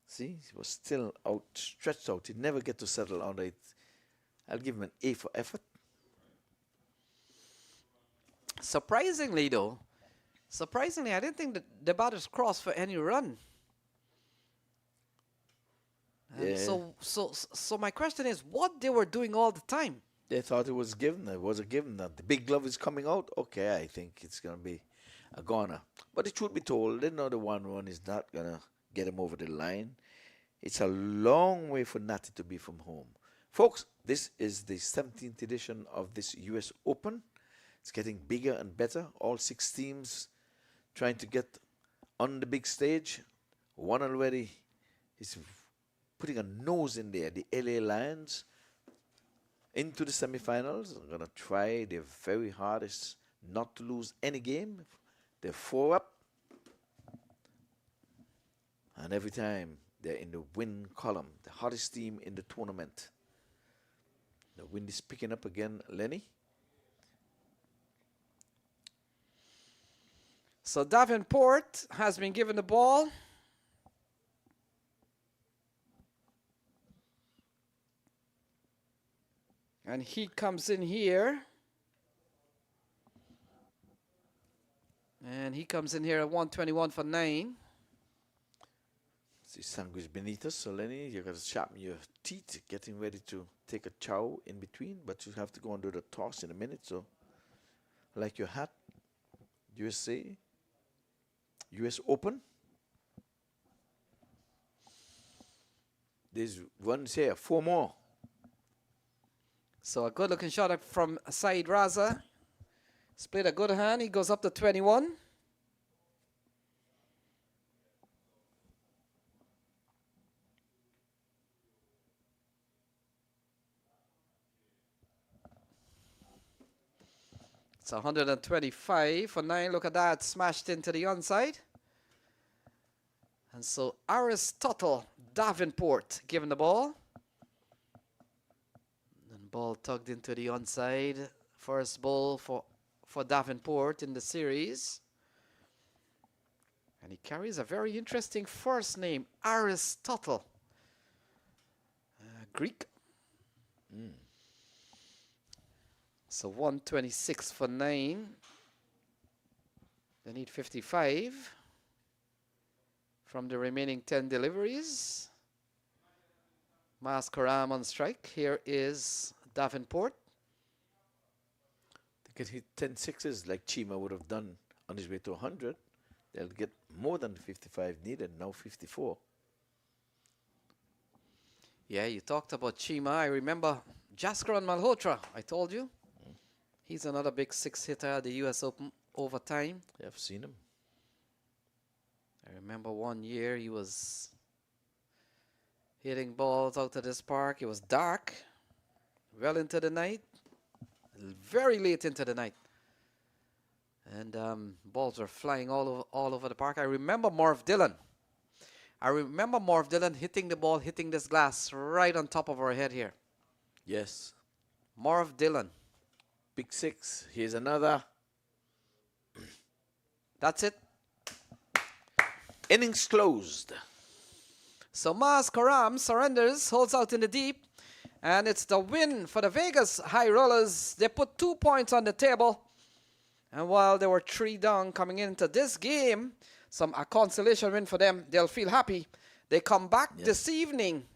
See, he was still stretched out. He'd never get to settle under it. I'll give him an A for effort. Surprisingly, I didn't think that the batters crossed for any run. And Yeah. so my question is, what they were doing all the time? They thought it was given. It was a given that the big glove is coming out. Okay, I think it's going to be a goner. But the truth be told, they know the 1 run is not going to get him over the line. It's a long way for Natty to be from home. Folks, this is the 17th edition of this US Open. It's getting bigger and better. All 6 teams trying to get on the big stage. One already is putting a nose in there. The LA Lions into the semifinals. They're going to try their very hardest not to lose any game. They're 4 up. And every time they're in the win column, the hottest team in the tournament. The wind is picking up again, Lenny. So Davenport has been given the ball. And he comes in here. And he comes in here at 121 for 9. See Sanguis Benitez, so Lenny, you got to sharpen your teeth, getting ready to take a chow in between, but you have to go and do the toss in a minute, so I like your hat. USA, US Open. There's runs here, 4 more. So a good looking shot up from Saeed Raza. He's played a good hand. He goes up to 21. It's 125 for 9. Look at that. Smashed into the onside. And so Aristotle Davenport given the ball. And ball tugged into the onside. First ball for Davenport in the series. And he carries a very interesting first name, Aristotle. Greek. So 126 for 9. They need 55 from the remaining 10 deliveries. Mascaram on strike. Here is Davenport. They can hit 10 sixes like Chima would have done on his way to 100. They'll get more than the 55 needed, now 54. Yeah, you talked about Chima. I remember Jaskaran Malhotra, I told you. He's another big 6-hitter at the US Open over time. Yeah, I've seen him. I remember one year he was hitting balls out of this park. It was dark, well into the night, very late into the night. And balls were flying all over the park. I remember Marv Dillon. Hitting the ball, hitting this glass right on top of our head here. Yes. Marv Dillon. Big 6. Here's another. That's it. Innings closed. So Mas Karam surrenders, holds out in the deep, and it's the win for the Vegas High Rollers. They put 2 points on the table, and while they were 3 down coming into this game, a consolation win for them. They'll feel happy. They come back this evening,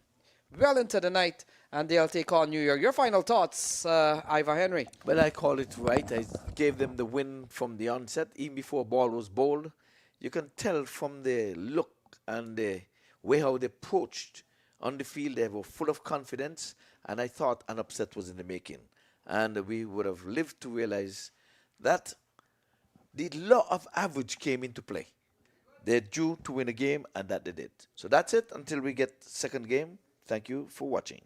well into the night, and they'll take on New York. Your final thoughts, Ivor Henry? Well, I call it right. I gave them the win from the onset, even before ball was bowled. You can tell from the look and the way how they approached on the field. They were full of confidence, and I thought an upset was in the making. And we would have lived to realize that the law of average came into play. They're due to win a game, and that they did. So that's it until we get second game. Thank you for watching.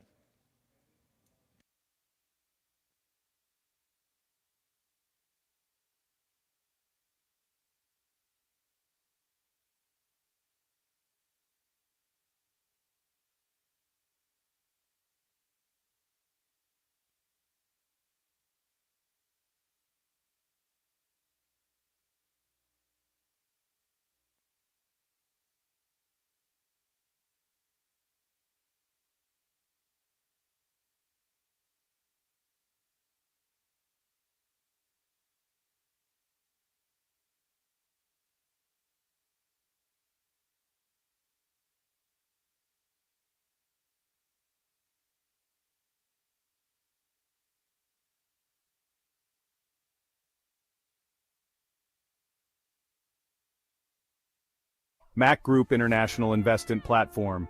MAQ Group International Investment Platform.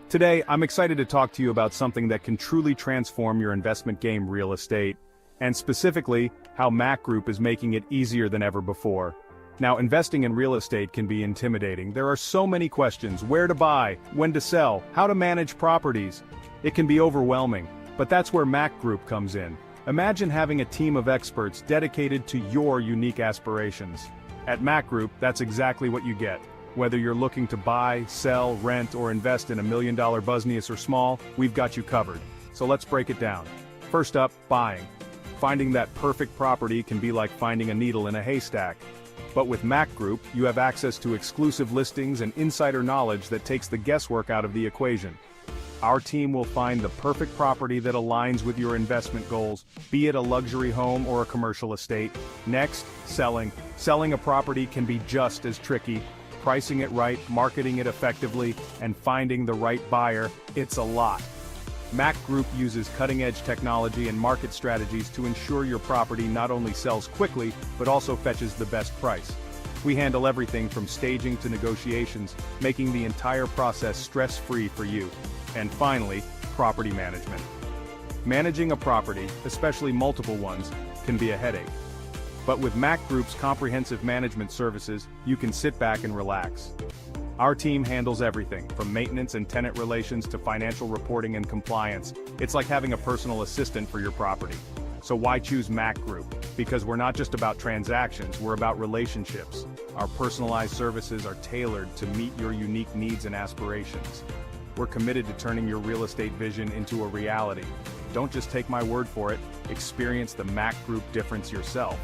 Today, I'm excited to talk to you about something that can truly transform your investment game, real estate, and specifically, how MAQ Group is making it easier than ever before. Now, investing in real estate can be intimidating. There are so many questions: where to buy, when to sell, how to manage properties. It can be overwhelming, but that's where MAQ Group comes in. Imagine having a team of experts dedicated to your unique aspirations. At MAQ Group, that's exactly what you get. Whether you're looking to buy, sell, rent, or invest in $1 million business or small, we've got you covered. So let's break it down. First up, buying. Finding that perfect property can be like finding a needle in a haystack. But with MAQ Group, you have access to exclusive listings and insider knowledge that takes the guesswork out of the equation. Our team will find the perfect property that aligns with your investment goals, be it a luxury home or a commercial estate. Next, selling. Selling a property can be just as tricky. Pricing it right, marketing it effectively, and finding the right buyer, it's a lot. MAQ Group uses cutting-edge technology and market strategies to ensure your property not only sells quickly, but also fetches the best price. We handle everything from staging to negotiations, making the entire process stress-free for you. And finally, property management. Managing a property, especially multiple ones, can be a headache. But with MAQ Group's comprehensive management services, you can sit back and relax. Our team handles everything, from maintenance and tenant relations to financial reporting and compliance. It's like having a personal assistant for your property. So why choose MAQ Group? Because we're not just about transactions, we're about relationships. Our personalized services are tailored to meet your unique needs and aspirations. We're committed to turning your real estate vision into a reality. Don't just take my word for it, experience the MAQ Group difference yourself.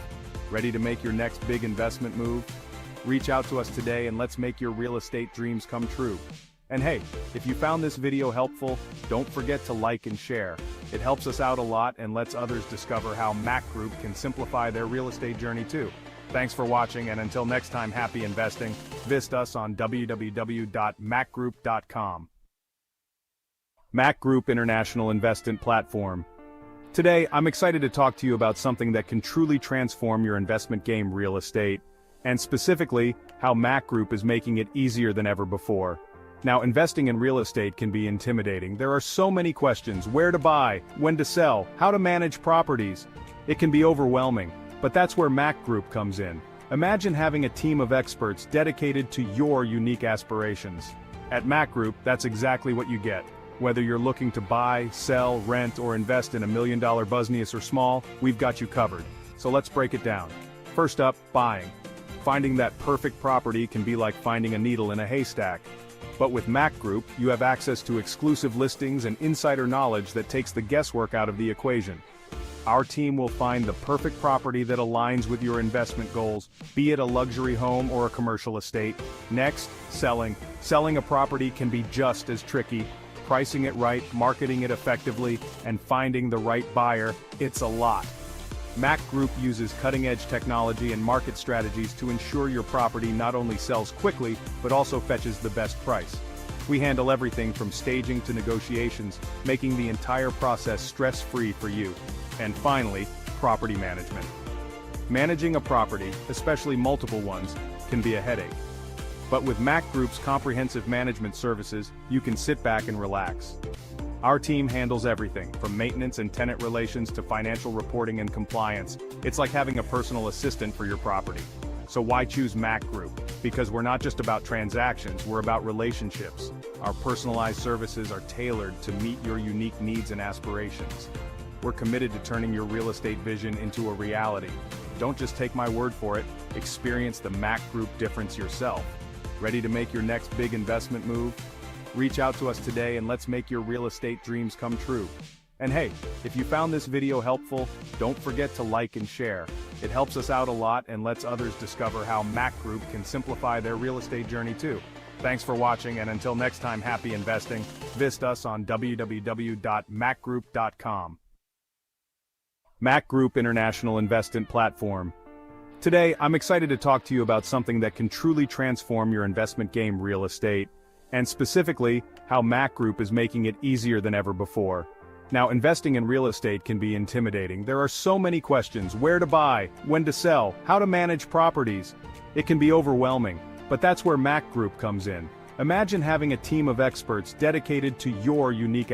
Ready to make your next big investment move? Reach out to us today and let's make your real estate dreams come true. And hey, if you found this video helpful, don't forget to like and share. It helps us out a lot and lets others discover how MAQ Group can simplify their real estate journey too. Thanks for watching, and until next time, happy investing. Visit us on www.macgroup.com. MAQ Group International Investment Platform. Today, I'm excited to talk to you about something that can truly transform your investment game, real estate, and specifically, how MAQ Group is making it easier than ever before. Now, investing in real estate can be intimidating. There are so many questions: where to buy, when to sell, how to manage properties. It can be overwhelming, but that's where MAQ Group comes in. Imagine having a team of experts dedicated to your unique aspirations. At MAQ Group, that's exactly what you get. Whether you're looking to buy, sell, rent, or invest in $1 million business or small, we've got you covered. So let's break it down. First up, buying. Finding that perfect property can be like finding a needle in a haystack. But with MAQ Group, you have access to exclusive listings and insider knowledge that takes the guesswork out of the equation. Our team will find the perfect property that aligns with your investment goals, be it a luxury home or a commercial estate. Next, selling. Selling a property can be just as tricky. Pricing it right, marketing it effectively, and finding the right buyer, it's a lot. MAQ Group uses cutting-edge technology and market strategies to ensure your property not only sells quickly, but also fetches the best price. We handle everything from staging to negotiations, making the entire process stress-free for you. And finally, property management. Managing a property, especially multiple ones, can be a headache. But with MAQ Group's comprehensive management services, you can sit back and relax. Our team handles everything, from maintenance and tenant relations to financial reporting and compliance. It's like having a personal assistant for your property. So why choose MAQ Group? Because we're not just about transactions, we're about relationships. Our personalized services are tailored to meet your unique needs and aspirations. We're committed to turning your real estate vision into a reality. Don't just take my word for it, experience the MAQ Group difference yourself. Ready to make your next big investment move? Reach out to us today and let's make your real estate dreams come true. And hey, if you found this video helpful, don't forget to like and share. It helps us out a lot and lets others discover how MAQ Group can simplify their real estate journey too. Thanks for watching, and until next time, happy investing. Visit us on www.macgroup.com. MAQ Group International Investment Platform. Today, I'm excited to talk to you about something that can truly transform your investment game, real estate, and specifically, how MAQ Group is making it easier than ever before. Now, investing in real estate can be intimidating. There are so many questions: where to buy, when to sell, how to manage properties. It can be overwhelming, But that's where MAQ Group comes in. Imagine having a team of experts dedicated to your unique